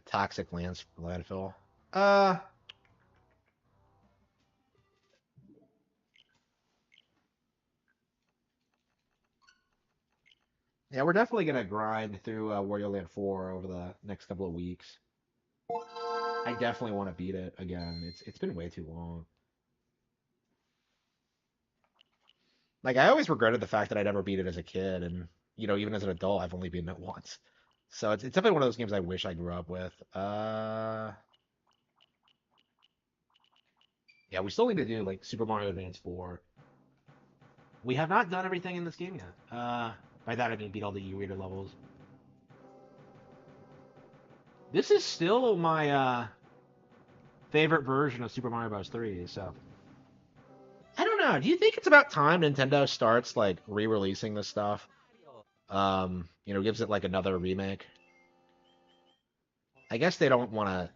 toxic landfill. Yeah, we're definitely gonna grind through Wario Land 4 over the next couple of weeks. I definitely want to beat it again. It's been way too long. Like I always regretted the fact that I never beat it as a kid, and even as an adult, I've only beaten it once. So it's definitely one of those games I wish I grew up with. Yeah, we still need to do like Super Mario Advance 4. We have not done everything in this game yet. By that I mean beat all the E-reader levels. This is still my favorite version of Super Mario Bros. 3, so I don't know. Do you think it's about time Nintendo starts like re-releasing this stuff? Gives it like another remake. I guess they don't want to.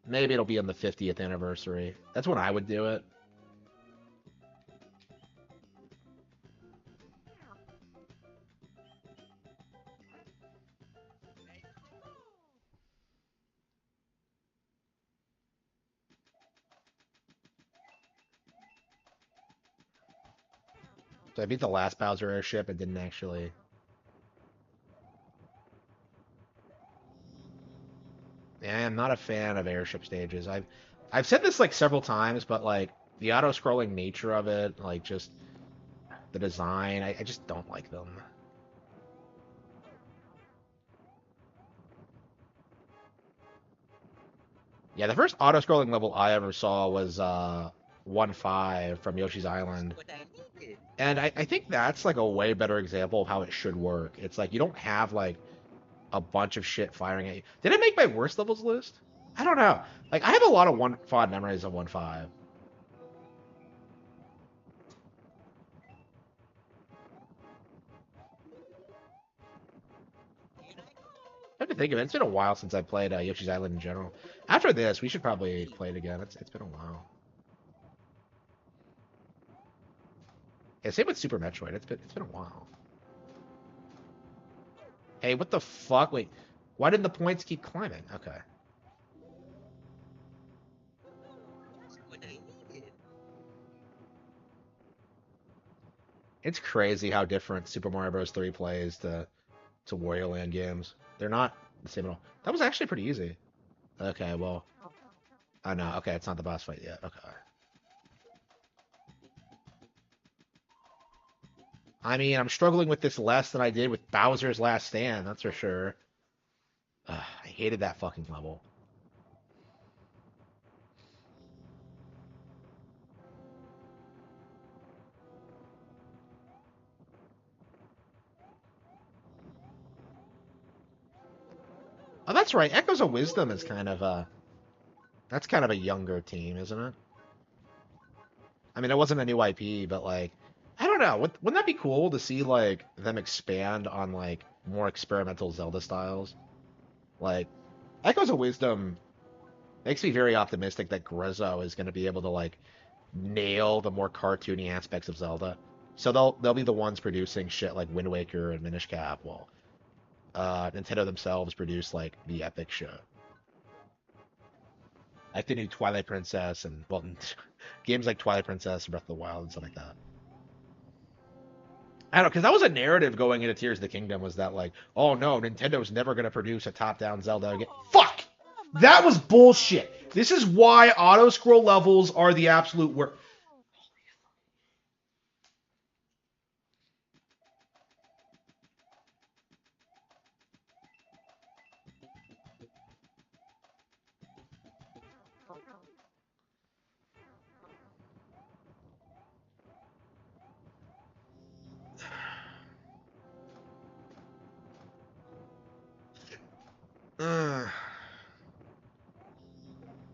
Maybe it'll be on the 50th anniversary. That's when I would do it. So I beat the last Bowser airship and didn't actually. Yeah, I'm not a fan of airship stages. I've said this like several times, but like the auto-scrolling nature of it, like just the design, I just don't like them. Yeah, the first auto-scrolling level I ever saw was 1-5 from Yoshi's Island. And I think that's like a way better example of how it should work. It's like you don't have like a bunch of shit firing at you. Did I make my worst levels list? I don't know. Like I have a lot of fond memories of 1-5. I have to think of it. It's been a while since I played Yoshi's Island in general. After this, we should probably play it again. It's been a while. Yeah, same with Super Metroid. It's been a while. Hey, what the fuck? Wait, why did the points keep climbing? Okay. It's crazy how different Super Mario Bros. 3 plays to Wario Land games. They're not the same at all. That was actually pretty easy. Okay, well. Oh no, okay, it's not the boss fight yet. Okay. I mean, I'm struggling with this less than I did with Bowser's Last Stand, that's for sure. Ugh, I hated that fucking level. Oh, that's right. Echoes of Wisdom is kind of a... That's kind of a younger team, isn't it? I mean, it wasn't a new IP, but like... I don't know. Wouldn't that be cool to see, like, them expand on, like, more experimental Zelda styles? Like, Echoes of Wisdom makes me very optimistic that Grezzo is going to be able to, like, nail the more cartoony aspects of Zelda. So they'll be the ones producing shit like Wind Waker and Minish Cap. Well, Nintendo themselves produce like the epic show. Like the new Twilight Princess and well, games like Twilight Princess, Breath of the Wild, and stuff like that. I don't know, because that was a narrative going into Tears of the Kingdom was that like, oh no, Nintendo's never gonna produce a top-down Zelda again. Fuck! That was bullshit. This is why auto-scroll levels are the absolute worst.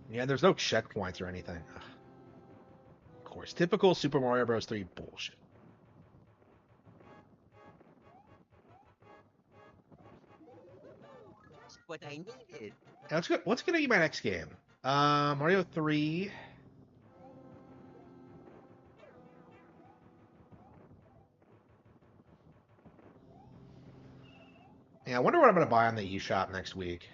Yeah, there's no checkpoints or anything. Ugh. Of course, typical Super Mario Bros. 3 bullshit. What I needed. What's gonna be my next game? Mario 3. Yeah, I wonder what I'm gonna buy on the eShop next week.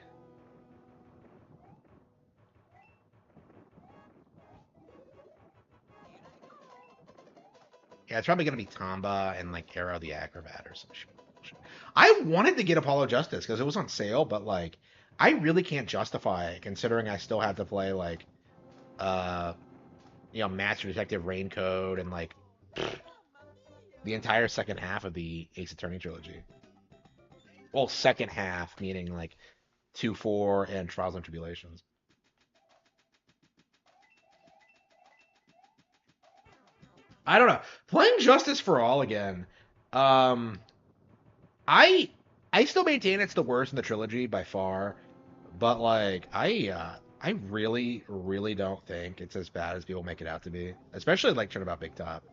Yeah, it's probably gonna be Tomba and like Arrow the Acrobat or some shit. I wanted to get Apollo Justice because it was on sale, but like I really can't justify it considering I still have to play like uh Master Detective Raincoat and like the entire second half of the Ace Attorney trilogy. Well, second half meaning like 2, 4, and Trials and Tribulations. I don't know. Playing Justice for All again. Um, I I still maintain it's the worst in the trilogy by far, but like I really really don't think it's as bad as people make it out to be, especially like Turnabout Big Top.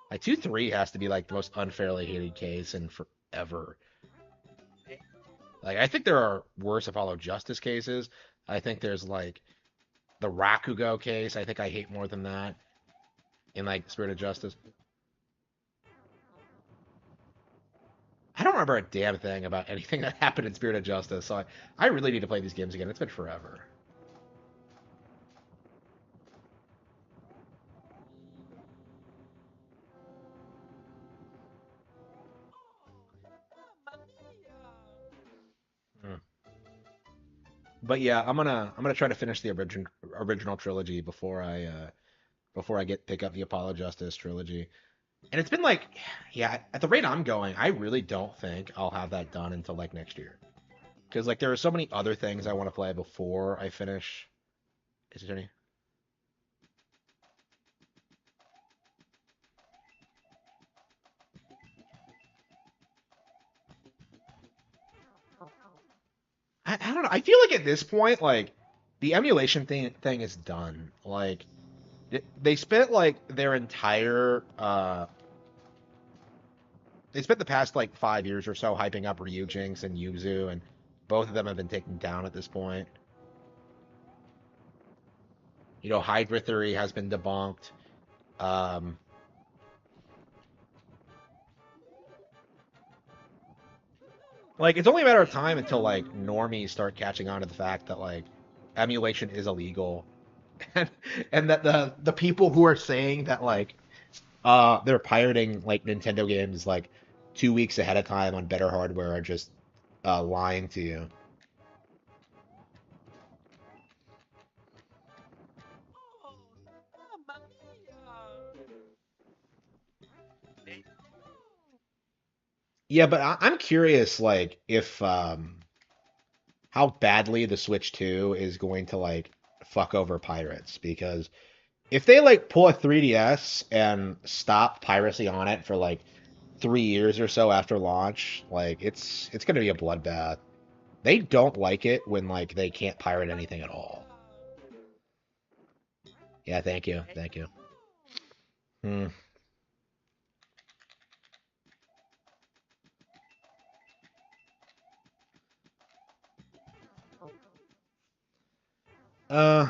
Like 2-3 has to be like the most unfairly hated case in forever. Like I think there are worse Apollo Justice cases. I think there's like the Rakugo case. I think I hate more than that in like Spirit of Justice. I don't remember a damn thing about anything that happened in Spirit of Justice, so I really need to play these games again. It's been forever. Hmm. But yeah, I'm gonna try to finish the original trilogy before I get pick up the Apollo Justice trilogy. And it's been like, yeah, at the rate I'm going, I really don't think I'll have that done until like next year. Because like there are so many other things I want to play before I finish. Is it any? I don't know. I feel like at this point, like the emulation thing is done. Like they spent like their entire they spent the past like 5 years or so hyping up Ryujinx and Yuzu, and both of them have been taken down at this point. Hydra Theory has been debunked. Um, like it's only a matter of time until like normies start catching on to the fact that like emulation is illegal, and, and that the people who are saying that like they're pirating like Nintendo games like 2 weeks ahead of time on better hardware are just lying to you. Yeah, but I'm curious, like, if how badly the Switch 2 is going to like fuck over pirates because if they like pull a 3DS and stop piracy on it for like 3 years or so after launch, like it's gonna be a bloodbath. They don't like it when like they can't pirate anything at all. Yeah, thank you, thank you. Hmm. Uh,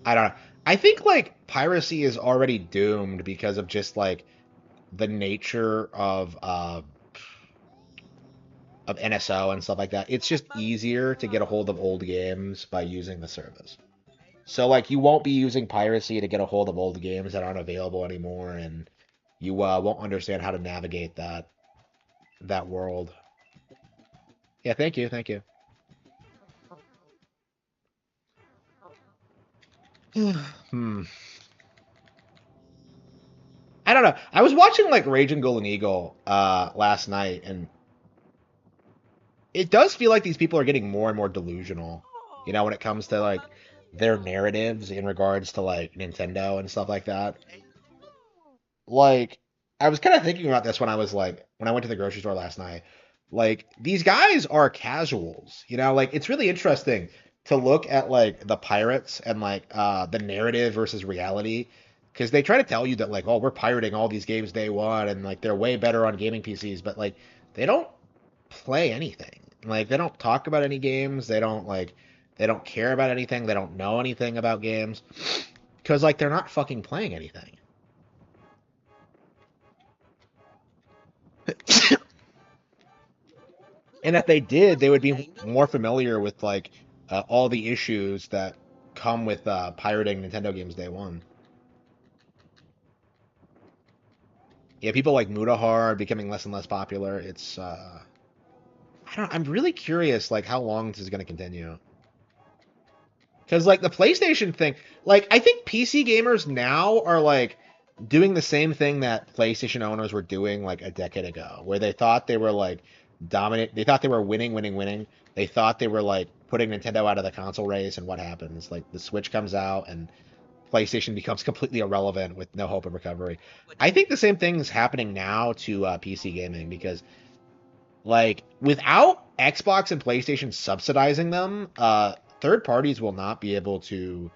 I don't know. I think like piracy is already doomed because of just like the nature of NSO and stuff like that. It's just easier to get a hold of old games by using the service. So like you won't be using piracy to get a hold of old games that aren't available anymore, and you won't understand how to navigate that world. Yeah, thank you, thank you. Hmm. I don't know. I was watching like Raging Golden Eagle last night, and it does feel like these people are getting more and more delusional. You know, when it comes to like their narratives in regards to like Nintendo and stuff like that. Like, I was kind of thinking about this when when I went to the grocery store last night. Like, these guys are casuals, you know, like it's really interesting to look at like the pirates and like the narrative versus reality, because they try to tell you that like, oh, we're pirating all these games day one and like they're way better on gaming PCs, but like they don't play anything. Like they don't talk about any games, they don't care about anything, they don't know anything about games because like they're not fucking playing anything. And if they did, they would be more familiar with like all the issues that come with pirating Nintendo games day one. Yeah, people like Mutahar are becoming less and less popular. It's I don't. I'm really curious, like how long this is going to continue. Because like the PlayStation thing, like I think PC gamers now are like doing the same thing that PlayStation owners were doing like a decade ago, where they thought they were like dominant. They thought they were winning, winning, winning. They thought they were like putting Nintendo out of the console race, and what happens? Like the Switch comes out and PlayStation becomes completely irrelevant with no hope of recovery. I think the same thing is happening now to PC gaming because like without Xbox and PlayStation subsidizing them, third parties will not be able to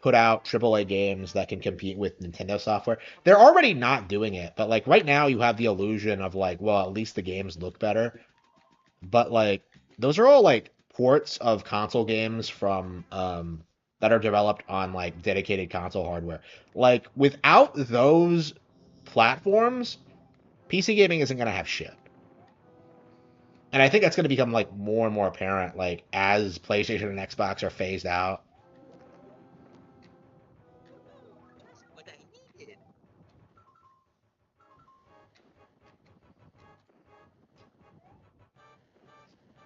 put out AAA games that can compete with Nintendo software. They're already not doing it, but like right now you have the illusion of like, well, at least the games look better. But like those are all like ports of console games from that are developed on like dedicated console hardware. Like without those platforms, PC gaming isn't gonna have shit. And I think that's going to become like more and more apparent, like as PlayStation and Xbox are phased out.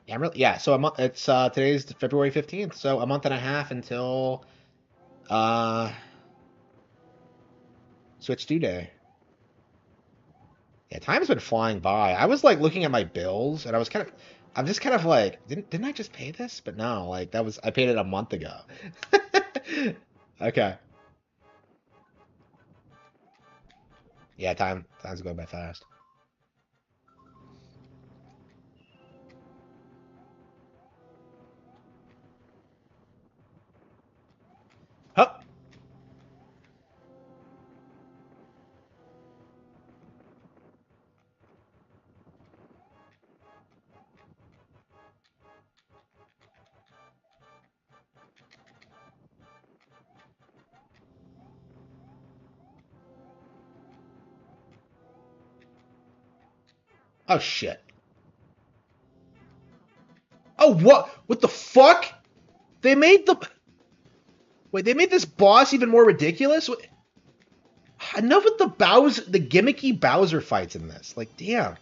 Yeah, yeah. So a month. It's today's February 15th, so a month and a half until uh Switch 2 Day. Yeah, time's been flying by. I was like looking at my bills, and I'm just kind of like, didn't I just pay this? But no, like I paid it a month ago. Okay. Yeah, time's going by fast. Oh, oh shit. Oh, what? What the fuck? They made the Wait, they made this boss even more ridiculous? Enough with the gimmicky Bowser fights in this. Like, damn.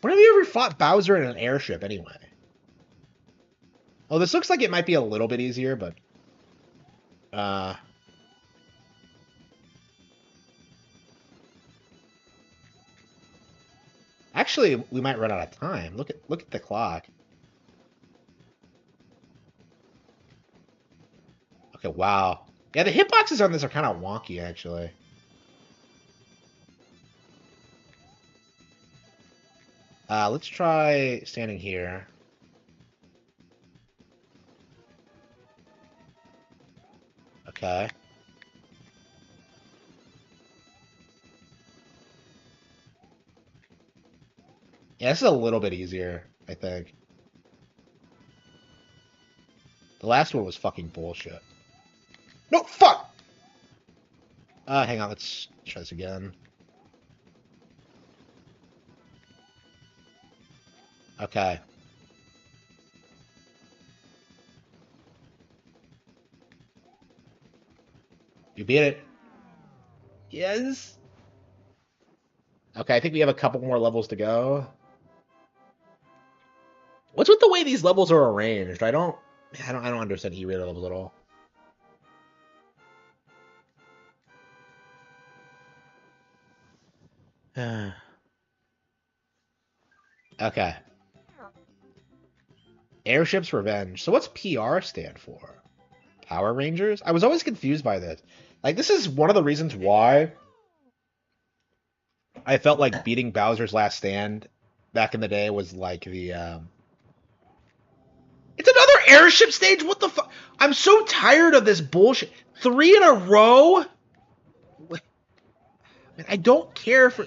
When have you ever fought Bowser in an airship anyway? Oh, this looks like it might be a little bit easier, but uh actually we might run out of time. Look at the clock. Okay, wow. Yeah, the hitboxes on this are kind of wonky actually. Let's try standing here. Okay. Yeah, this is a little bit easier, I think. The last one was fucking bullshit. No, fuck! Hang on, let's try this again. Okay. You beat it. Yes. Okay, I think we have a couple more levels to go. What's with the way these levels are arranged? I don't understand E-rated levels at all. Okay. Airship's Revenge. So what's PR stand for? Power Rangers? I was always confused by this. Like, this is one of the reasons why I felt like beating Bowser's Last Stand back in the day was like the, It's another airship stage? What the fuck? I'm so tired of this bullshit. 3 in a row? I don't care for...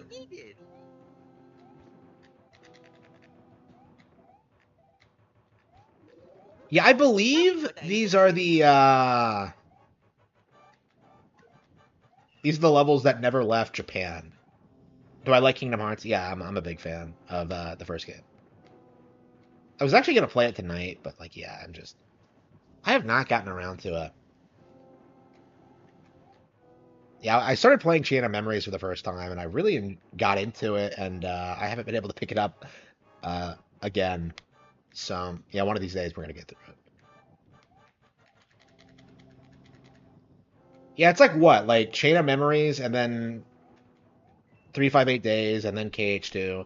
Yeah, I believe these are the levels that never left Japan. Do I like Kingdom Hearts? Yeah, I'm a big fan of the first game. I was actually gonna play it tonight, but like, yeah, I have not gotten around to it. Yeah, I started playing Chain of Memories for the first time, and I really got into it, and I haven't been able to pick it up again. So, yeah, one of these days we're gonna get through it. Yeah, it's like what? Like Chain of Memories, and then 358 Days, and then KH2.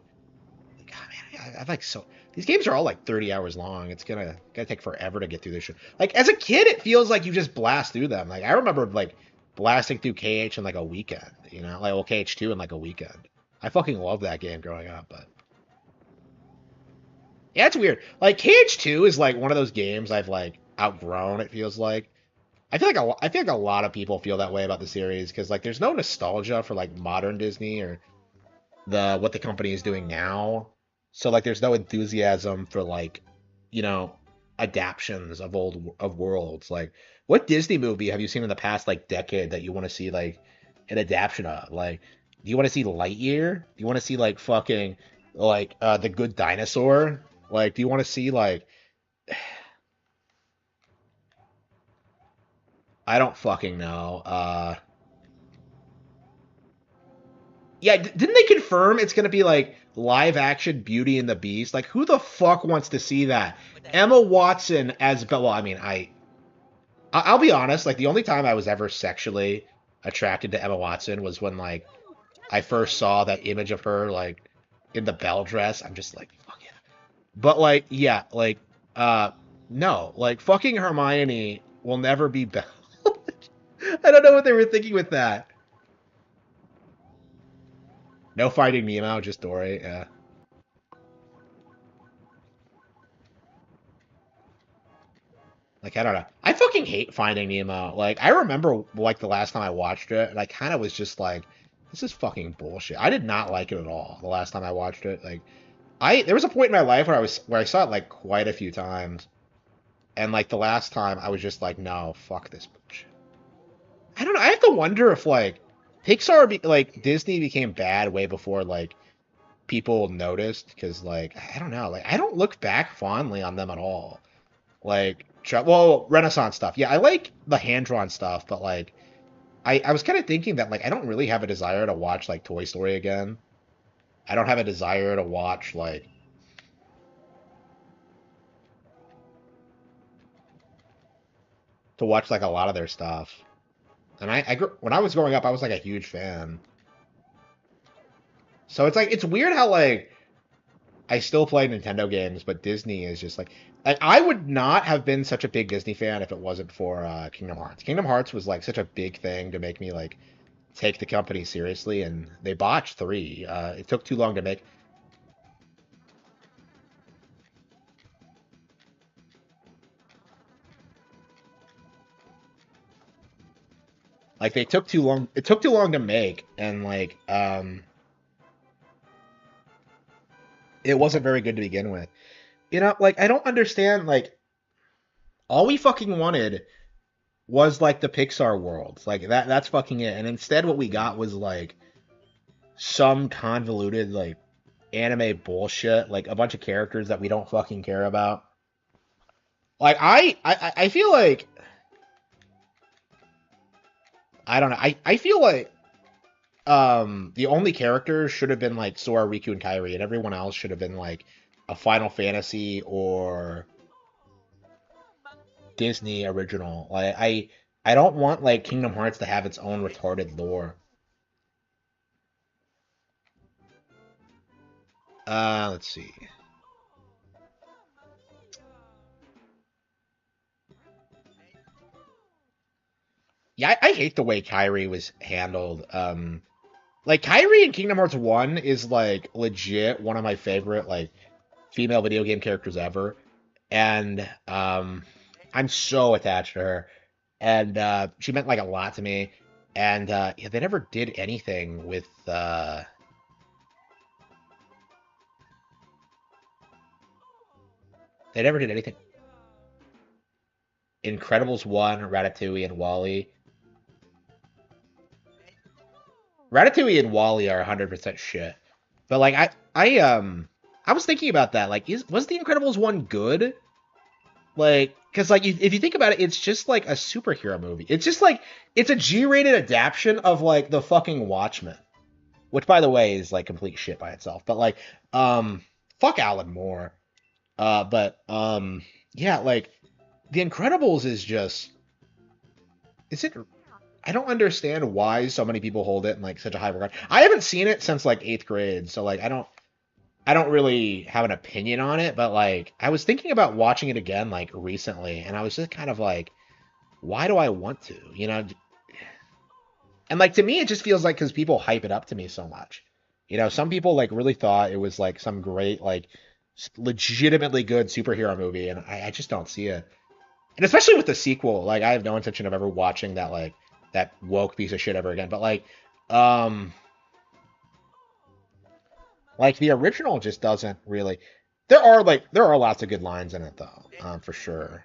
God, man, I've like so... These games are all like 30 hours long. It's gonna take forever to get through this shit. Like, as a kid, it feels like you just blast through them. Like, I remember, like, blasting through KH in, like, a weekend, you know? Like, well, KH2 in, like, a weekend. I fucking loved that game growing up, but... Yeah, it's weird. Like, KH2 is, like, one of those games I've, like, outgrown, it feels like. I feel like a lot of people feel that way about the series, because, like, there's no nostalgia for, like, modern Disney or what the company is doing now. So, like, there's no enthusiasm for, like, you know, adaptions of worlds. Like, what Disney movie have you seen in the past, like, decade that you want to see, like, an adaptation of? Like, do you want to see Lightyear? Do you want to see, like, fucking, like, The Good Dinosaur? Like, do you want to see, like... I don't fucking know. Yeah, didn't they confirm it's gonna be, like, live action Beauty and the Beast? Like, who the fuck wants to see that? Emma Watson as Belle. Well, I mean, I'll be honest. Like, the only time I was ever sexually attracted to Emma Watson was when, like, I first saw that image of her, like, in the Belle dress. I'm just like, fuck yeah. But, like, yeah, like, no, like, fucking Hermione will never be Belle. I don't know what they were thinking with that. No Finding Nemo, just Dory. Yeah. Like, I don't know. I fucking hate Finding Nemo. Like, I remember, like, the last time I watched it, and I kind of was just like, this is fucking bullshit. I did not like it at all the last time I watched it. Like, there was a point in my life where I saw it, like, quite a few times. And, like, the last time, I was just like, no, fuck this bullshit. I don't know. I have to wonder if, like, Disney became bad way before, like, people noticed. Because, like, I don't know. Like, I don't look back fondly on them at all. Like, well, Renaissance stuff. Yeah, I like the hand-drawn stuff, but, like, I was kind of thinking that, like, I don't really have a desire to watch, like, Toy Story again. I don't have a desire to watch, like... like, a lot of their stuff. And when I was growing up, I was, like, a huge fan. So it's, like, it's weird how, like, I still play Nintendo games, but Disney is just, like... I would not have been such a big Disney fan if it wasn't for Kingdom Hearts. Kingdom Hearts was, like, such a big thing to make me, like, take the company seriously, and they botched 3. It took too long to make... Like, they took too long... It took too long to make, and, like, it wasn't very good to begin with. You know, like, I don't understand, like, All we fucking wanted was like the Pixar worlds. Like that's fucking it. And instead what we got was like some convoluted like anime bullshit, like a bunch of characters that we don't fucking care about. Like I feel like I don't know. I feel like the only characters should have been like Sora, Riku, and Kairi, and everyone else should have been like a Final Fantasy or Disney original. Like I don't want like Kingdom Hearts to have its own retarded lore. Let's see. Yeah, I hate the way Kairi was handled. Like Kairi in Kingdom Hearts 1 is like legit one of my favorite like female video game characters ever. And I'm so attached to her. And she meant like a lot to me. And yeah, they never did anything with they never did anything. Incredibles 1, Ratatouille, and Wally. Ratatouille and Wally are 100% shit. But like I was thinking about that. Like was The Incredibles 1 good? Like cuz like if you think about it, it's just like a superhero movie. It's just like it's a G-rated adaptation of like the fucking Watchmen, which by the way is like complete shit by itself. But like fuck Alan Moore. But yeah, like The Incredibles is just is it I don't understand why so many people hold it in like such a high regard. I haven't seen it since like 8th grade, so like I don't really have an opinion on it, but like I was thinking about watching it again like recently, and I was just kind of like, why do I want to? You know? And like to me, it just feels like because people hype it up to me so much. You know, some people like really thought it was like some great like legitimately good superhero movie, and I just don't see it. And especially with the sequel, like I have no intention of ever watching that like that woke piece of shit ever again. But um like the original just doesn't really. There are lots of good lines in it though, for sure.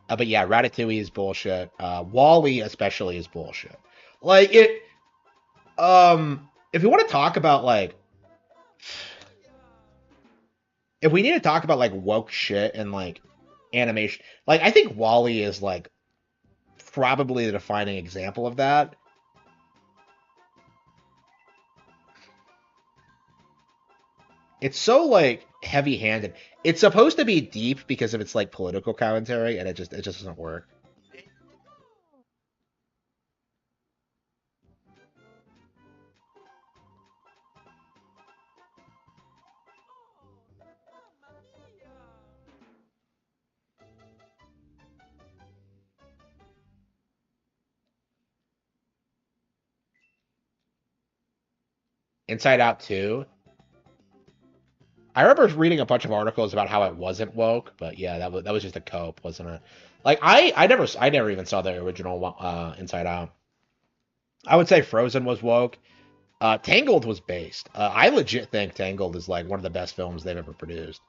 But yeah, Ratatouille is bullshit. Wally especially is bullshit. Like it. If we want to talk about like, if we need to talk about like woke shit and like animation, like I think Wally is like probably the defining example of that. It's so like heavy-handed. It's supposed to be deep because of its like political commentary, and it just doesn't work. Inside Out 2. I remember reading a bunch of articles about how it wasn't woke, but yeah, that was just a cope, wasn't it? Like I never even saw the original Inside Out. I would say Frozen was woke. Tangled was based. I legit think Tangled is like one of the best films they've ever produced.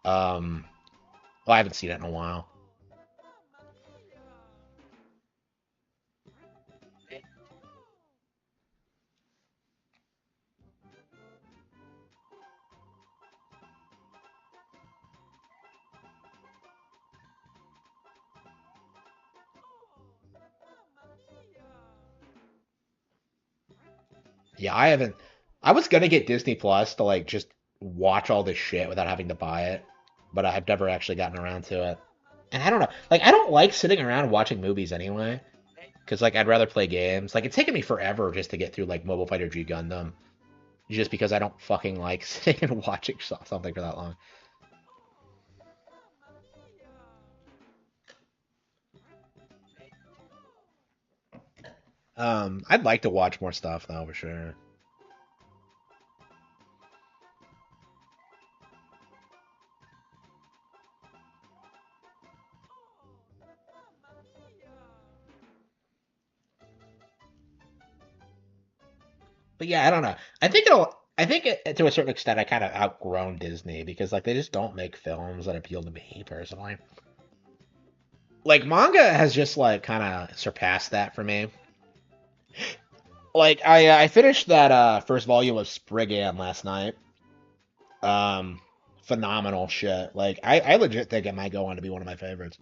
Um, well, I haven't seen it in a while. Yeah, I haven't. I was gonna get Disney Plus to like just watch all this shit without having to buy it, but I've never actually gotten around to it. And I don't know, like I don't like sitting around watching movies anyway, because like I'd rather play games. Like it's taken me forever just to get through like Mobile Fighter G Gundam, just because I don't fucking like sitting and watching something for that long. I'd like to watch more stuff though, for sure. But yeah, I don't know. I think to a certain extent I kind of outgrown Disney because like they just don't make films that appeal to me personally. Like manga has just like kind of surpassed that for me. Like I finished that first volume of Spriggan last night. Phenomenal shit. Like I legit think it might go on to be one of my favorites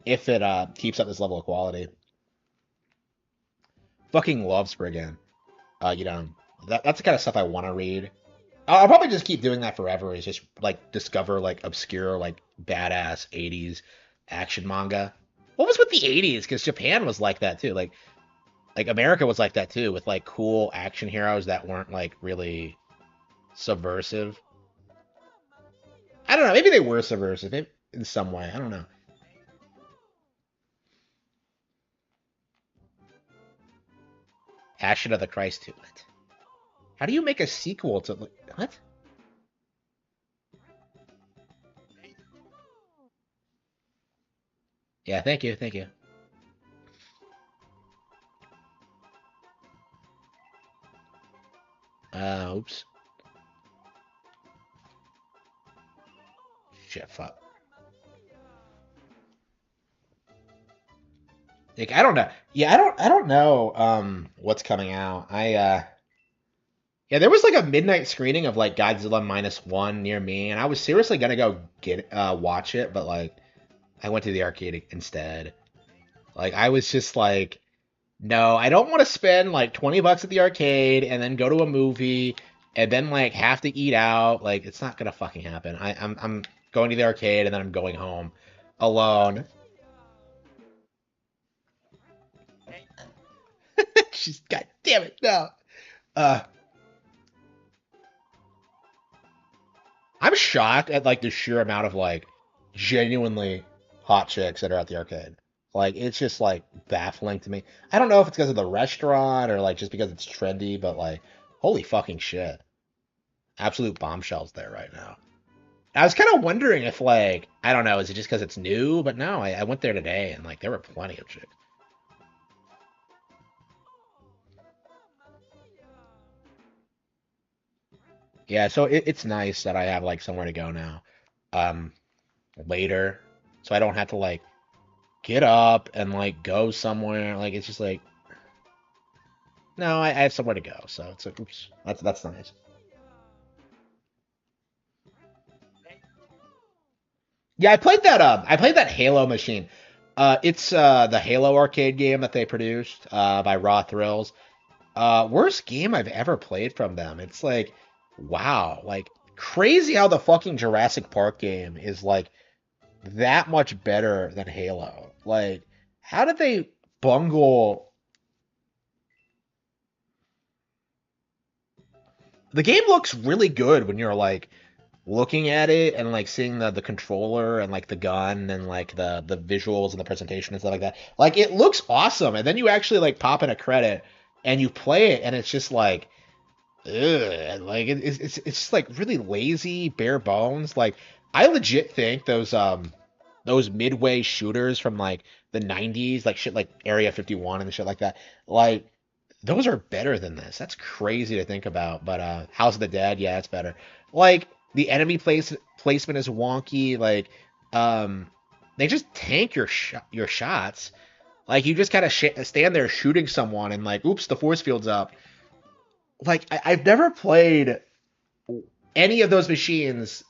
if it keeps up this level of quality. Fucking love Spriggan. You know, that's the kind of stuff I want to read. I'll probably just keep doing that forever. Is just like discover like obscure like badass 80s action manga. What was with the 80s? Because Japan was like that too. Like America was like that too, with like cool action heroes that weren't like really subversive. I don't know. Maybe they were subversive in some way. I don't know. Passion of the Christ to it. How do you make a sequel to what? Yeah, thank you, thank you. Oops. Shit, fuck. Like, I don't know. Yeah, I don't know what's coming out. Yeah, there was like a midnight screening of like Godzilla minus one near me, and I was seriously gonna go get watch it, but like I went to the arcade instead. Like I was just like, no, I don't want to spend like $20 at the arcade and then go to a movie and then like have to eat out. Like it's not gonna fucking happen. I'm going to the arcade and then I'm going home alone. She's god damn it, no. Uh I'm shocked at like the sheer amount of like genuinely hot chicks that are at the arcade. Like it's just like baffling to me. I don't know if it's because of the restaurant or like just because it's trendy, but like holy fucking shit. Absolute bombshells there right now. I was kind of wondering if like I don't know, is it just because it's new? But no, I went there today and like there were plenty of chicks. Yeah, so it's nice that I have like somewhere to go now. Um, later, so I don't have to like get up and like go somewhere. Like it's just like no, I have somewhere to go, so it's like oops, that's nice. Yeah, I played that Halo machine. It's the Halo arcade game that they produced by Raw Thrills. Worst game I've ever played from them. It's like wow, like crazy how the fucking Jurassic Park game is like that much better than Halo. Like how did they bungle the game looks really good when you're like looking at it and like seeing the controller and like the gun and like the visuals and the presentation and stuff like that. Like it looks awesome, and then you actually like pop in a credit and you play it, and it's just like, ugh, like it's just like really lazy, bare bones. Like I legit think those midway shooters from like the 90s, like shit like Area 51 and shit like that, like those are better than this. That's crazy to think about. But House of the Dead, yeah, it's better. Like the enemy placement is wonky. Like um, they just tank your shots. Like you just kind of stand there shooting someone and like, oops, the force field's up. Like I've never played any of those machines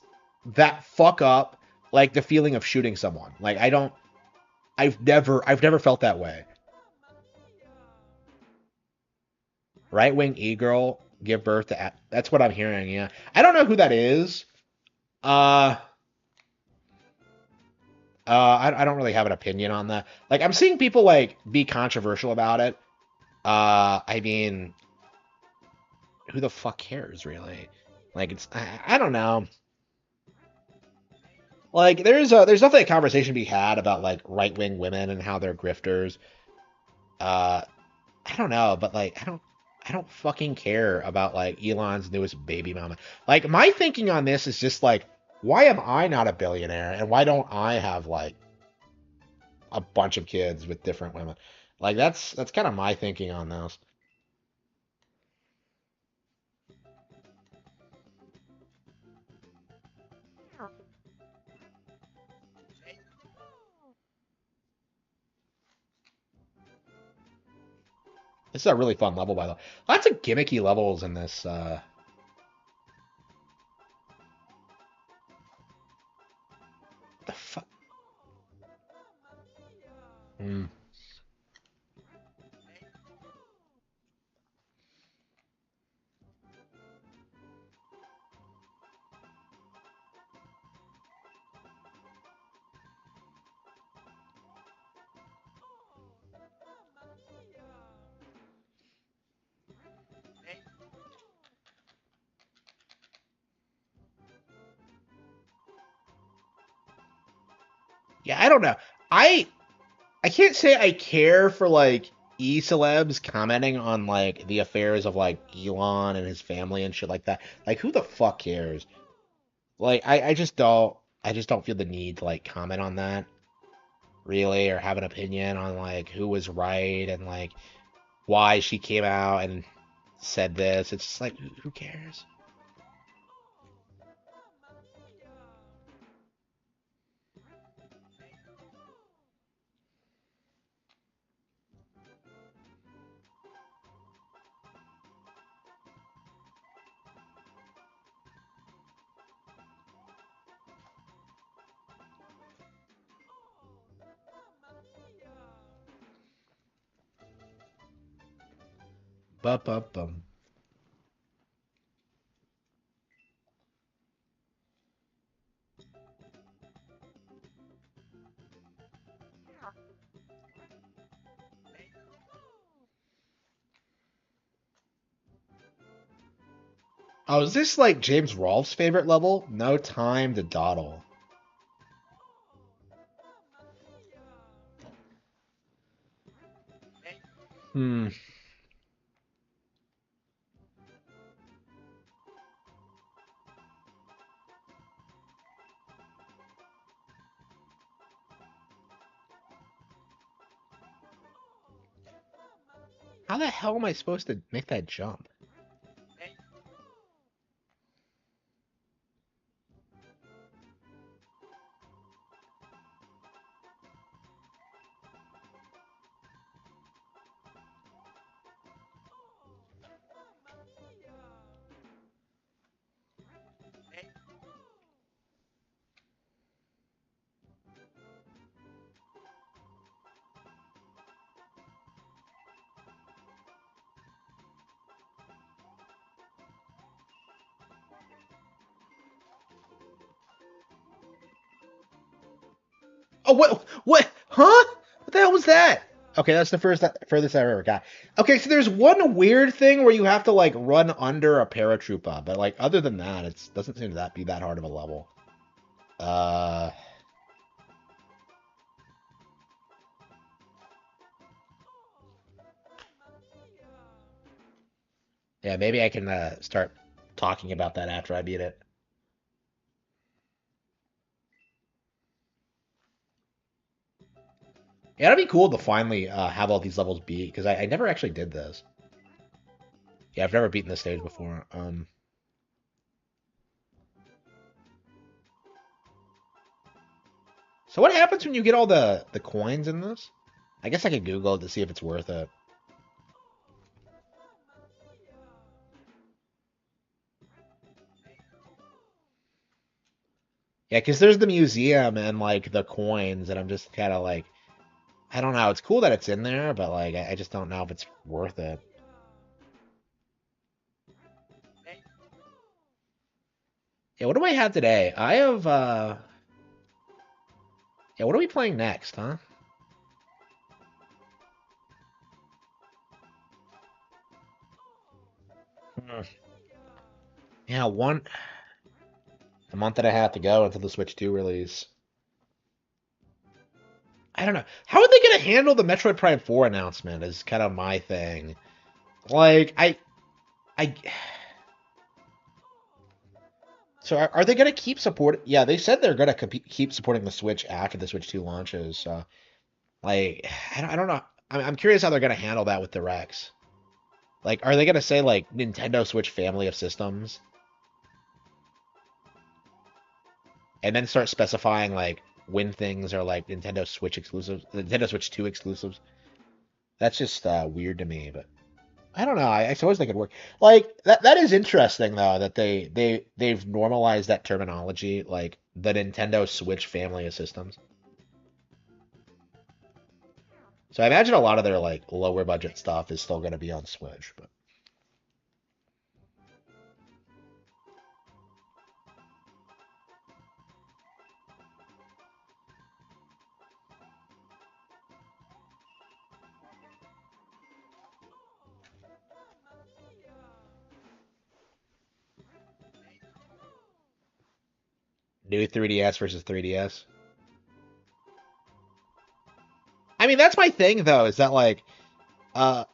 that fuck up like the feeling of shooting someone. Like I don't. I've never felt that way. Right wing e girl give birth to. That's what I'm hearing. Yeah, I don't know who that is. Uh, I don't really have an opinion on that. Like, I'm seeing people like be controversial about it. I mean, who the fuck cares, really? Like, I don't know. Like, there's definitely a conversation to be had about like right wing women and how they're grifters. Uh, I don't know, but like, I don't fucking care about like Elon's newest baby mama. Like, my thinking on this is just like, why am I not a billionaire, and why don't I have like a bunch of kids with different women? Like, that's kind of my thinking on this. This is a really fun level, by the way. Lots of gimmicky levels in this. The fuck? Hmm. Yeah, I don't know. I can't say I care for like e-celebs commenting on like the affairs of like Elon and his family and shit like that. Like who the fuck cares? Like I just don't feel the need to like comment on that really or have an opinion on like who was right and like why she came out and said this. It's just like who cares? Bum. Oh, is this like James Rolfe's favorite level? No time to dawdle. Hmm. How the hell am I supposed to make that jump? Oh, what? What? Huh? What the hell was that? Okay, that's the furthest I've ever got. Okay, so there's one weird thing where you have to like run under a paratrooper, but like other than that, it doesn't seem to be that hard of a level. Uh, yeah, maybe I can start talking about that after I beat it. Yeah, it'd be cool to finally have all these levels beat because I never actually did this. Yeah, I've never beaten this stage before. So what happens when you get all the coins in this? I guess I could Google it to see if it's worth it. Yeah, because there's the museum and like the coins, and I'm just kind of like, I don't know. It's cool that it's in there, but like, I just don't know if it's worth it. Yeah, what do I have today? I have, yeah, what are we playing next, huh? Hmm. Yeah, a month and a half to go until the Switch 2 release. I don't know. How are they going to handle the Metroid Prime 4 announcement is kind of my thing. Like, I, so are they going to keep support? Yeah, they said they're going to keep supporting the Switch after the Switch 2 launches. So, like, I don't know. I'm curious how they're going to handle that with the Rex. Like, are they going to say, like, Nintendo Switch family of systems? And then start specifying, like, when things are, like, Nintendo Switch exclusives, Nintendo Switch 2 exclusives? That's just weird to me, but I don't know. I always think it'd work. Like that is interesting though that they've normalized that terminology, like the Nintendo Switch family of systems. So I imagine a lot of their like lower budget stuff is still going to be on Switch, but new 3DS versus 3DS. I mean, that's my thing though, is that like uh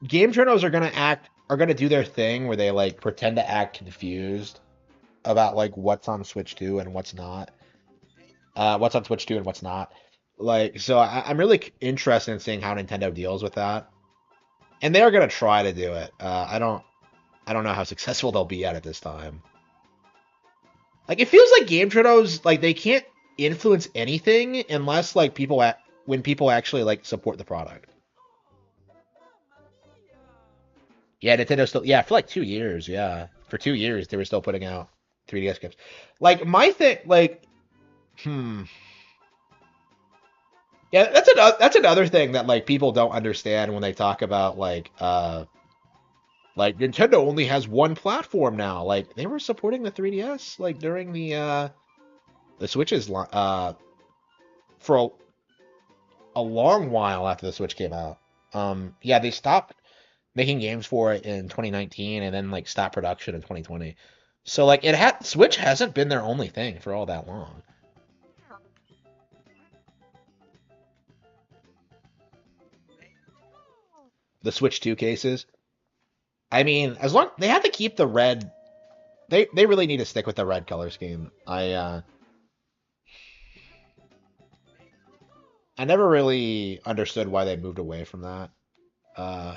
game journals are gonna do their thing where they like pretend to act confused about like what's on Switch 2 and what's not. What's on Switch 2 and what's not. Like, so I'm really interested in seeing how Nintendo deals with that. And they're gonna try to do it. I don't know how successful they'll be at it this time. Like it feels like game journals like they can't influence anything unless like when people actually like support the product. Yeah, Nintendo still for like 2 years, yeah. For 2 years they were still putting out 3DS games. Like my thing hmm. Yeah, that's another thing that like people don't understand when they talk about like Nintendo only has one platform now. Like they were supporting the 3DS like during the Switch's for a long while after the Switch came out. Yeah, they stopped making games for it in 2019 and then like stopped production in 2020. So like Switch hasn't been their only thing for all that long. The Switch 2 cases. I mean, as long they have to keep the red. They really need to stick with the red color scheme. I never really understood why they moved away from that. Uh,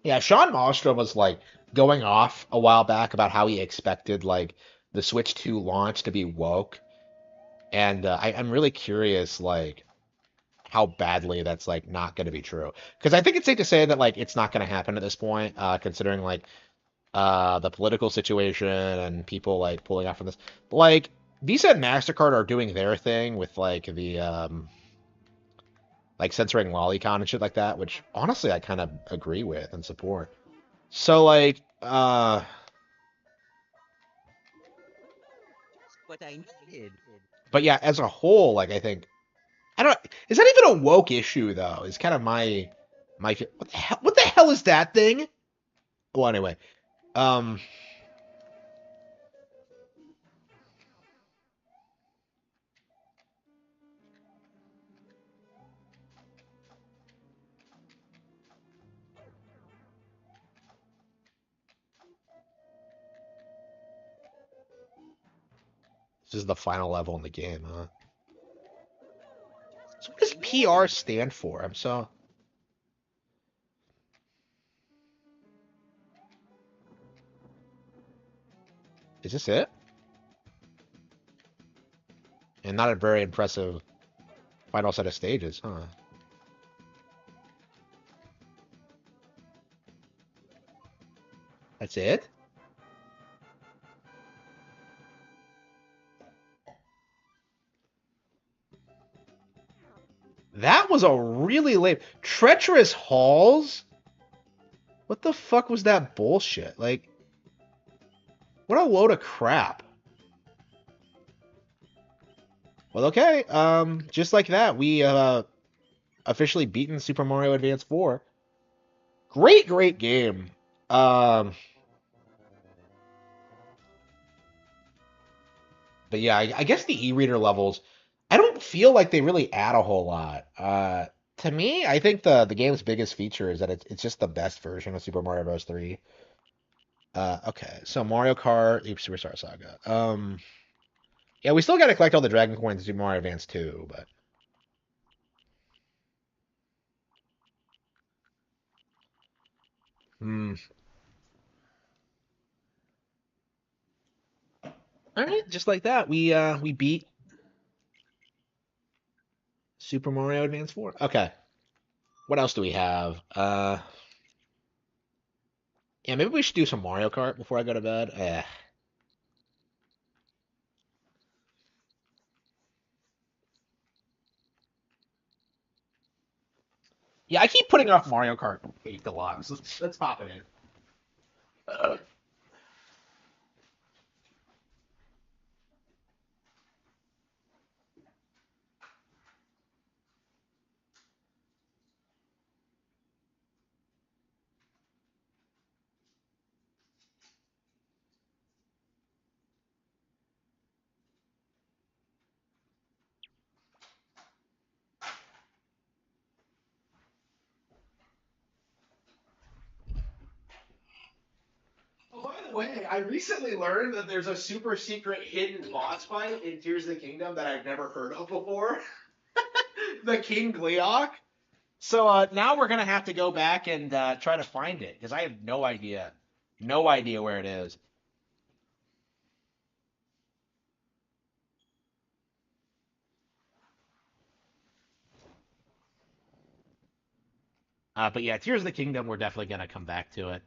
yeah, Sean Malmstrom was like going off a while back about how he expected like the Switch 2 launch to be woke, and I'm really curious like how badly that's like not going to be true. Because I think it's safe to say that like it's not going to happen at this point, considering like the political situation and people like pulling out from this. Like Visa and Mastercard are doing their thing with like the like censoring lolicon and shit like that, which honestly I kind of agree with and support. So like What I needed. but yeah, as a whole, like I think I don't is that even a woke issue though? Is kind of my what the hell is that thing? Well, anyway, um this is the final level in the game, huh? So what does PR stand for? I'm so is this it? And not a very impressive final set of stages, huh? That's it? That was a really lame treacherous halls? What the fuck was that bullshit? Like what a load of crap. Well, okay. Just like that, we officially beaten Super Mario Advance 4. Great game. Um, but yeah, I guess the e-reader levels, I don't feel like they really add a whole lot. To me, I think the game's biggest feature is that it's just the best version of Super Mario Bros. 3. Okay, so Mario Kart, Oops, Superstar Saga. Yeah, we still got to collect all the Dragon Coins in Super Mario Advance 2, but hmm. All right, just like that, we beat Super Mario Advance 4. Okay, what else do we have? Yeah, maybe we should do some Mario Kart before I go to bed. Yeah, I keep putting off Mario Kart 8 Deluxe. Let's pop it in. Oh, by the way, I recently learned that there's a super secret hidden boss fight in Tears of the Kingdom that I've never heard of before. The King Gleeok. So now we're gonna have to go back and try to find it because I have no idea, no idea where it is. But yeah, Tears of the Kingdom, we're definitely gonna come back to it.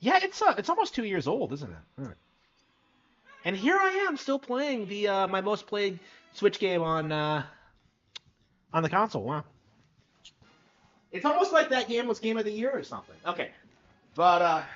Yeah, it's almost 2 years old, isn't it? And here I am still playing the my most played Switch game on the console. Wow. It's almost like that game was Game of the Year or something. Okay. But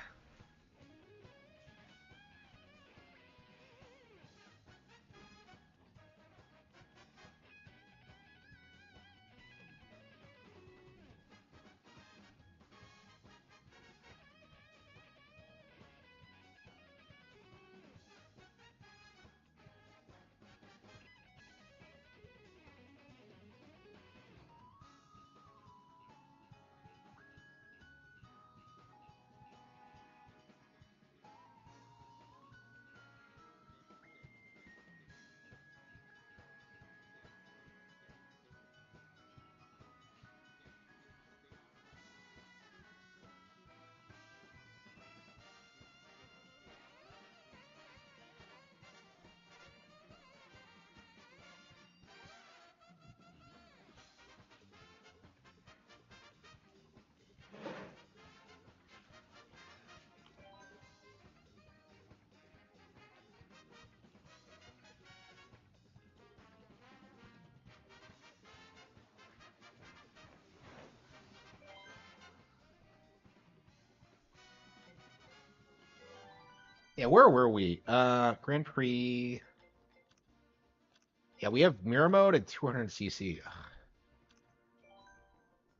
yeah, where were we? Grand Prix. Yeah, we have mirror mode and 200cc.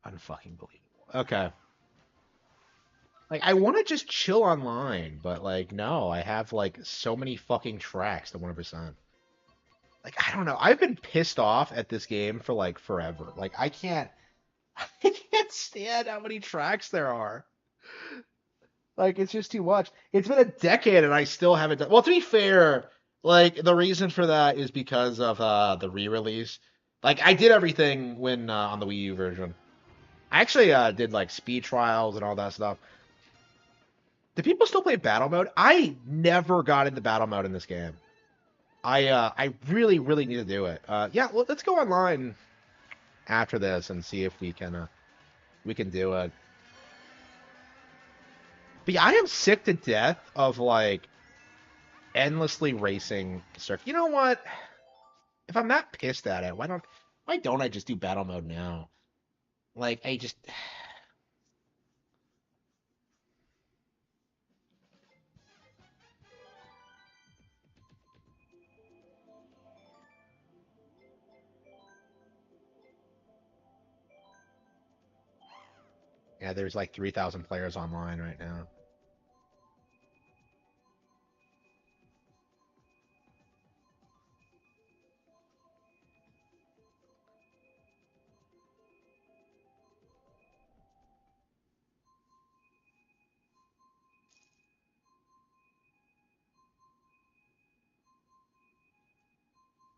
Unfucking believable. Okay. Like I want to just chill online, but like no, I have like so many fucking tracks to 100%. Like I don't know. I've been pissed off at this game for like forever. Like I can't I can't stand how many tracks there are. Like it's just too much. It's been a decade and I still haven't done. Well, to be fair, like the reason for that is because of the re-release. Like I did everything when on the Wii U version. I actually did like speed trials and all that stuff. Do people still play battle mode? I never got into battle mode in this game. I really really need to do it. Yeah, well, let's go online after this and see if we can do it. But yeah, I am sick to death of like endlessly racing circuit. You know what? If I'm that pissed at it, why don't I just do battle mode now? Like I just yeah, there's like 3,000 players online right now.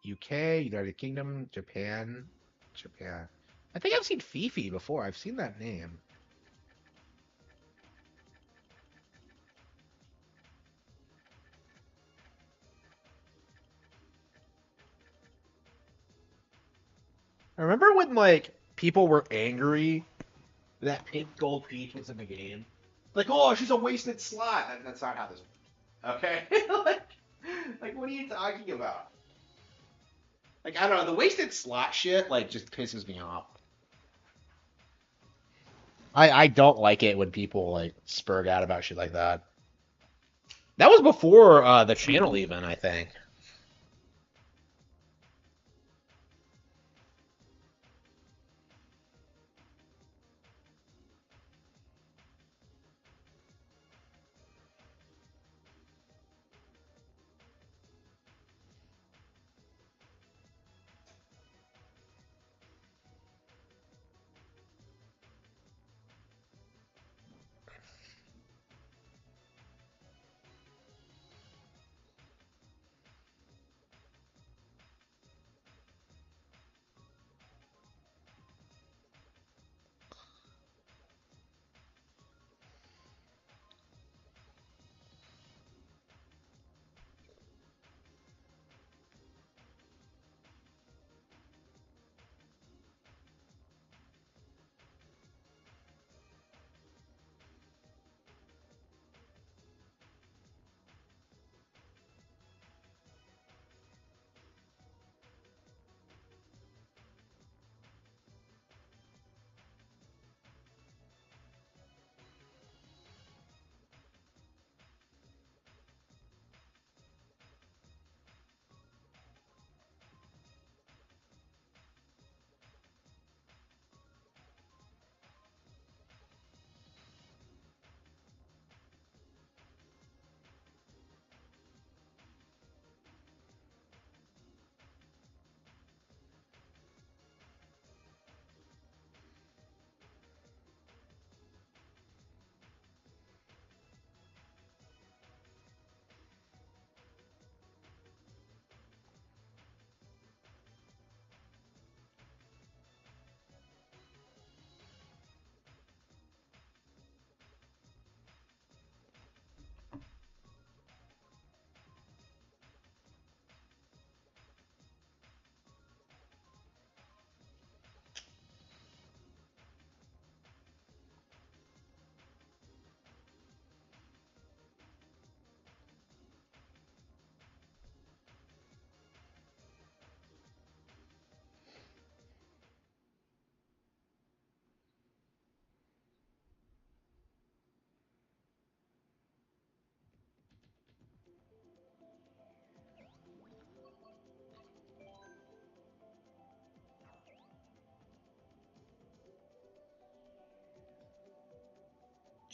UK, United Kingdom, Japan, Japan. I think I've seen Fifi before. I've seen that name. Remember when like people were angry that Pink Gold Peach was in the game? Like, oh, she's a wasted slot. That's not how this works. Okay? like, what are you talking about? Like, I don't know. The wasted slot shit, like, just pisses me off. I don't like it when people, like, spurg out about shit like that. That was before the channel, even, I think.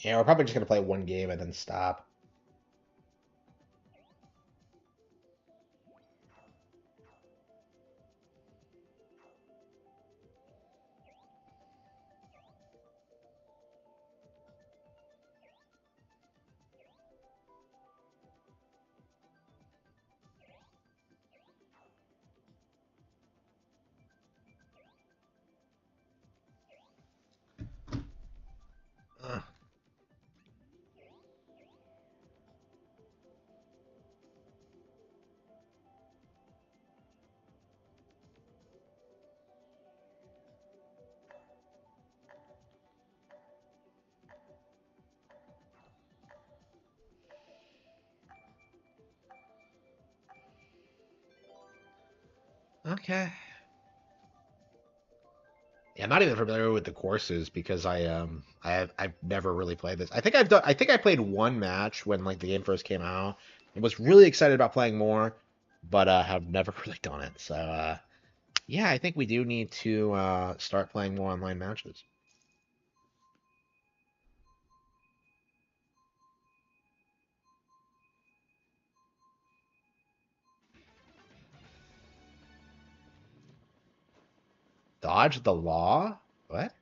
Yeah, we're probably just gonna play one game and then stop. Ugh. Okay. Yeah, I'm not even familiar with the courses because I've never really played this. I think I played one match when like the game first came out and was really excited about playing more, but have never really done it. So yeah, I think we do need to start playing more online matches. Dodge the law? What?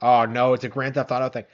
Oh no, it's a Grand Theft Auto thing.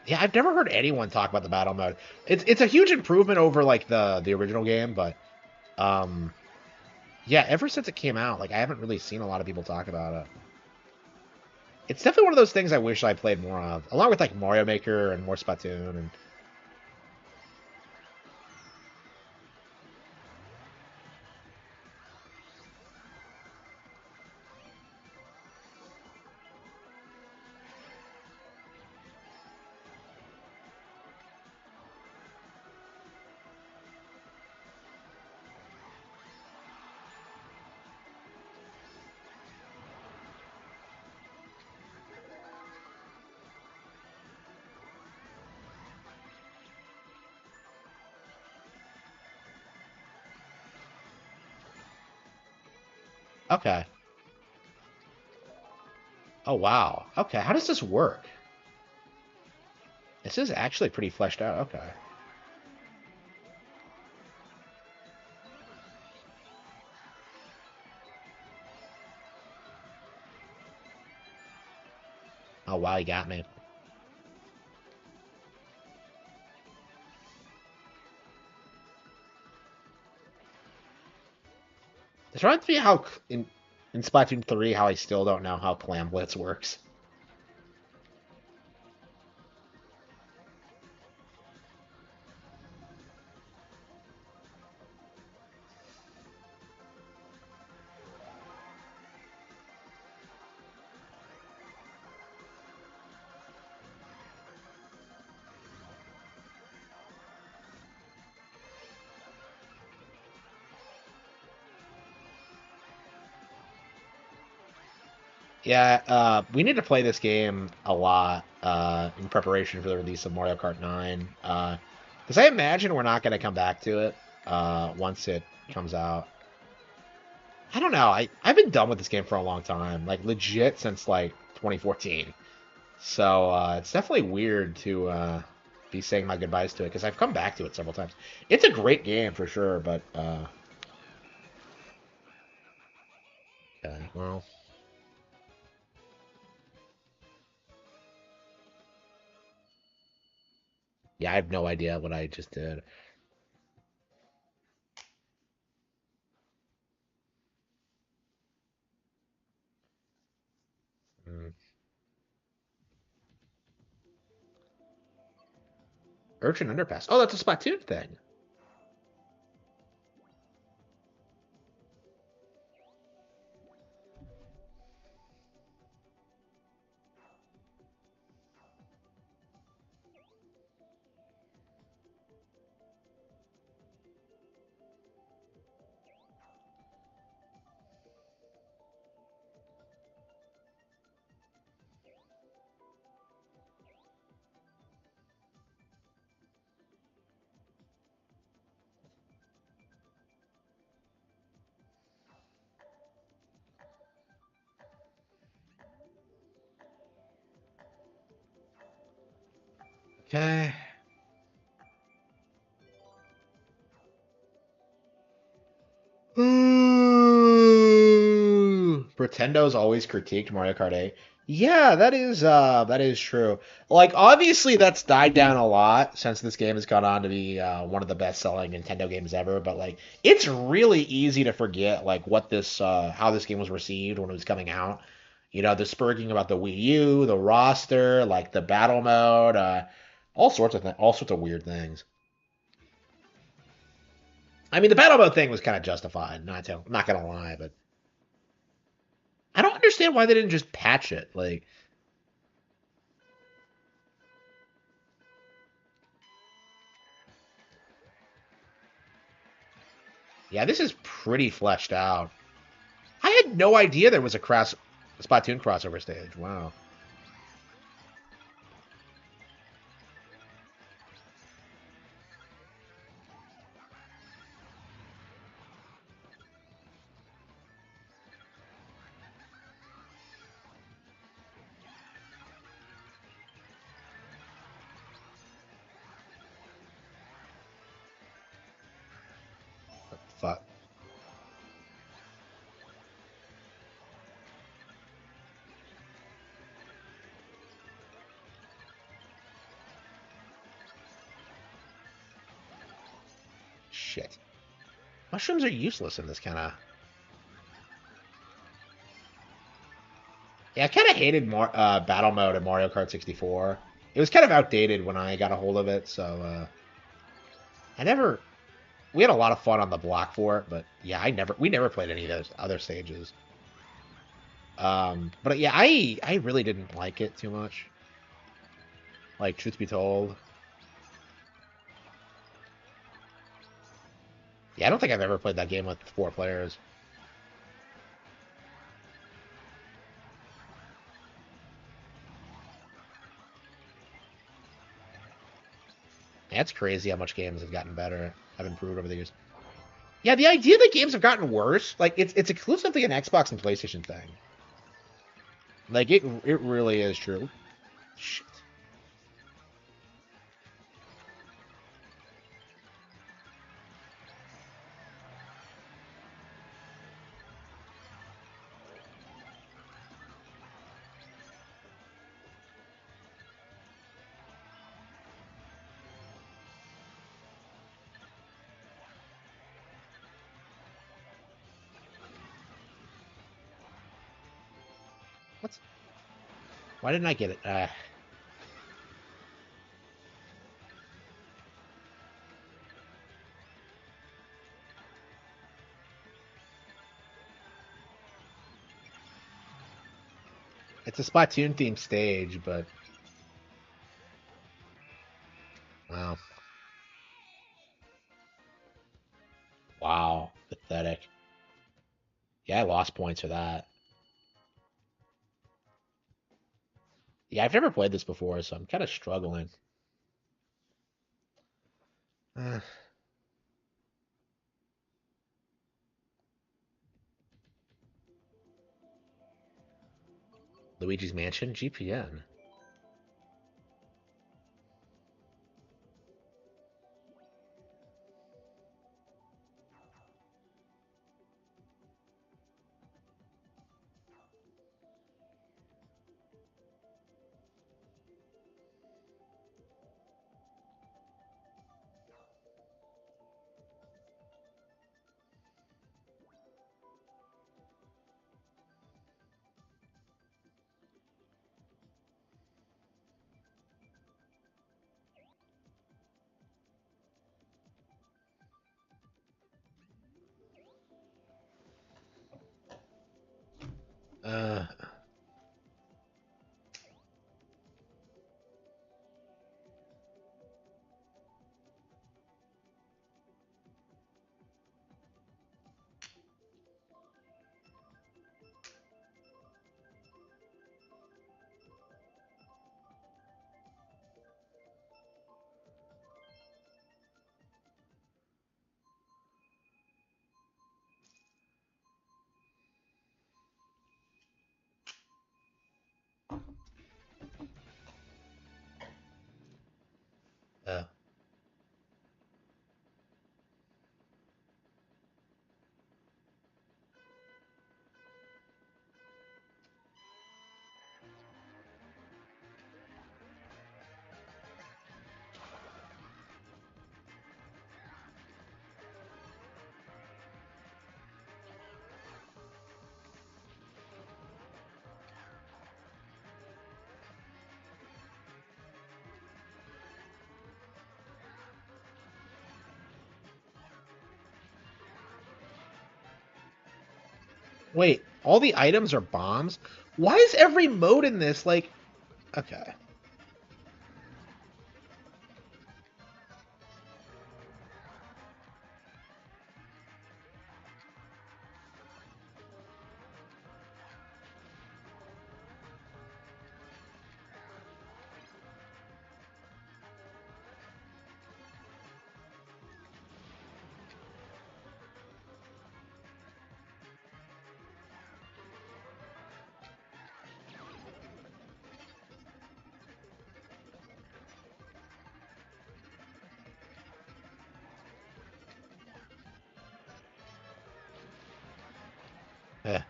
Yeah, I've never heard anyone talk about the battle mode. It's a huge improvement over like the original game, but um, yeah, ever since it came out, like I haven't really seen a lot of people talk about it. It's definitely one of those things I wish I played more of, along with like Mario Maker and more Splatoon and. Okay. Oh wow. Okay, how does this work? This is actually pretty fleshed out. Okay. Oh wow, you got me. This reminds me how in Splatoon 3 how I still don't know how Clam Blitz works. Yeah, we need to play this game a lot in preparation for the release of Mario Kart 9. Because I imagine we're not going to come back to it once it comes out. I don't know. I've been done with this game for a long time, like legit since like 2014. So it's definitely weird to be saying my goodbyes to it because I've come back to it several times. It's a great game for sure, but okay, well. Yeah, I have no idea what I just did. Mm. Urchin Underpass. Oh, that's a Splatoon thing. Okay. Pretendo's always critiqued Mario Kart 8. Yeah, that is true. Like obviously that's died down a lot since this game has gone on to be one of the best-selling Nintendo games ever, but like it's really easy to forget like what this how this game was received when it was coming out. You know, the spurging about the Wii U, the roster, like the battle mode, all sorts of weird things. I mean, the battle mode thing was kind of justified, not gonna lie, but I don't understand why they didn't just patch it. Like, yeah, this is pretty fleshed out. I had no idea there was a Splatoon crossover stage. Wow. Fuck. shit. Mushrooms are useless in this kind of... Yeah, I kind of hated battle mode in Mario Kart 64. It was kind of outdated when I got a hold of it, so we had a lot of fun on the block for it, but yeah, we never played any of those other stages. But yeah, I really didn't like it too much. Like, truth be told. Yeah, I don't think I've ever played that game with 4 players. Yeah, it's crazy how much games have gotten better, have improved over the years. Yeah, the idea that games have gotten worse, like, it's exclusively an Xbox and PlayStation thing. Like, it really is true. Shit. What's... Why didn't I get it? It's a Splatoon-themed stage, but... Wow. Wow. Pathetic. Yeah, I lost points for that. Yeah, I've never played this before, so I'm kind of struggling. Luigi's Mansion? GPN. Uh... Uh... Wait, all the items are bombs? Why is every mode in this, like... Okay. Eh.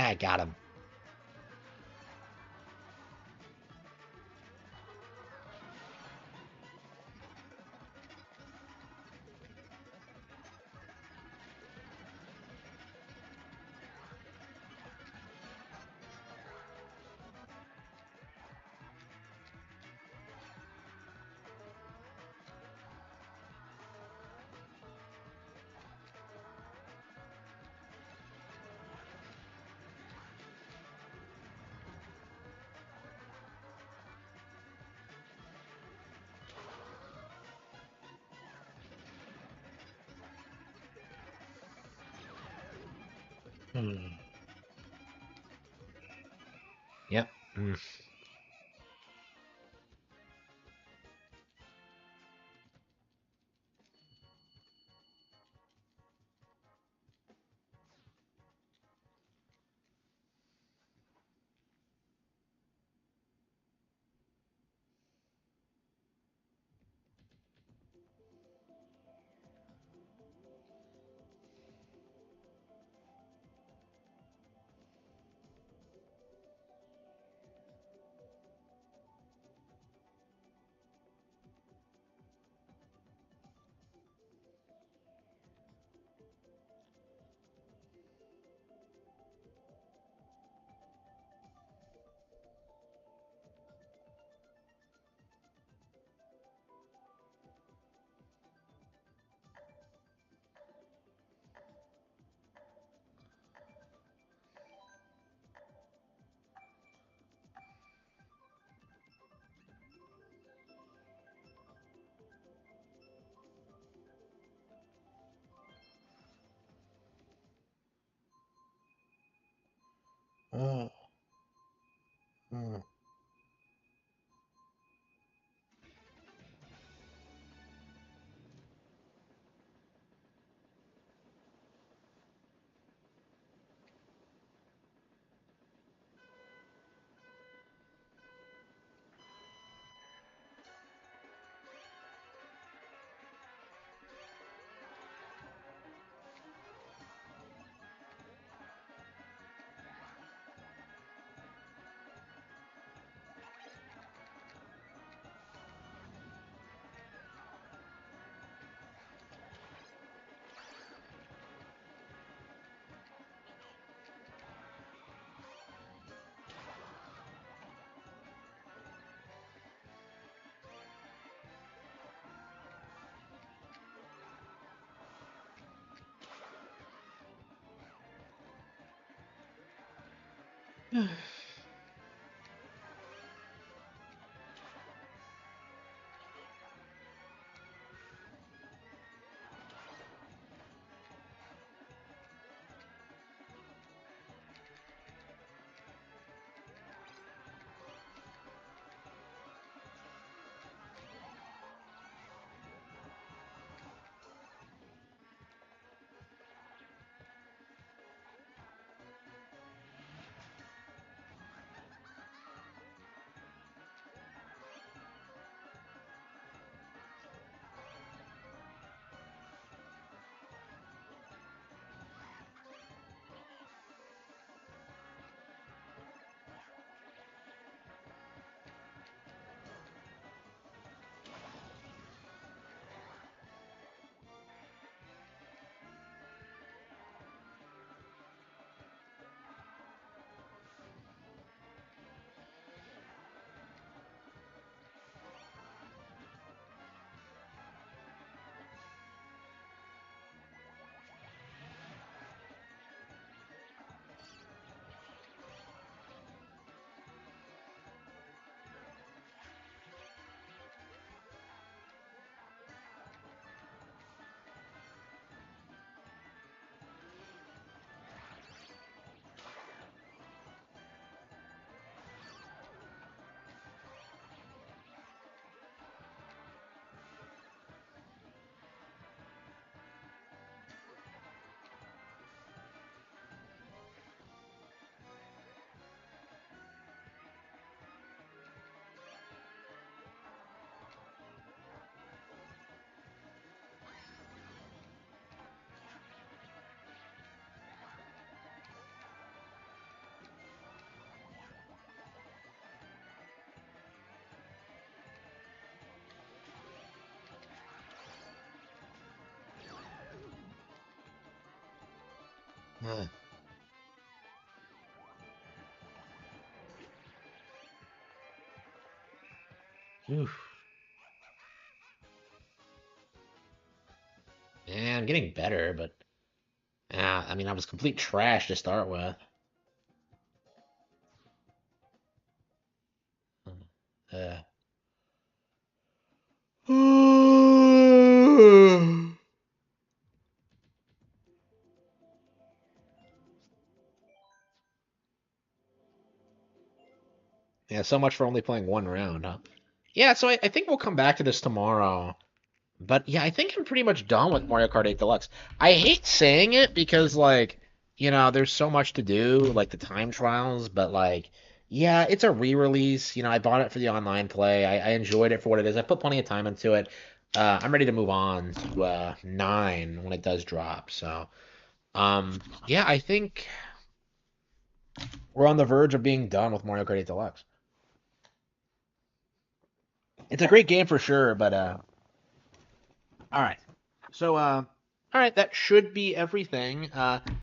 I got him. Yep. Oh. Huh. Oof. Yeah, I'm getting better, but I mean, I was complete trash to start with. Uh. Yeah, so much for only playing one round, huh? Yeah, so I think we'll come back to this tomorrow. But yeah, I think I'm pretty much done with Mario Kart 8 Deluxe. I hate saying it because, like, there's so much to do, like the time trials, but, like, yeah, it's a re-release. I bought it for the online play. I enjoyed it for what it is. I put plenty of time into it. I'm ready to move on to 9 when it does drop. So, yeah, I think we're on the verge of being done with Mario Kart 8 Deluxe. It's a great game for sure, but all right. So all right, that should be everything.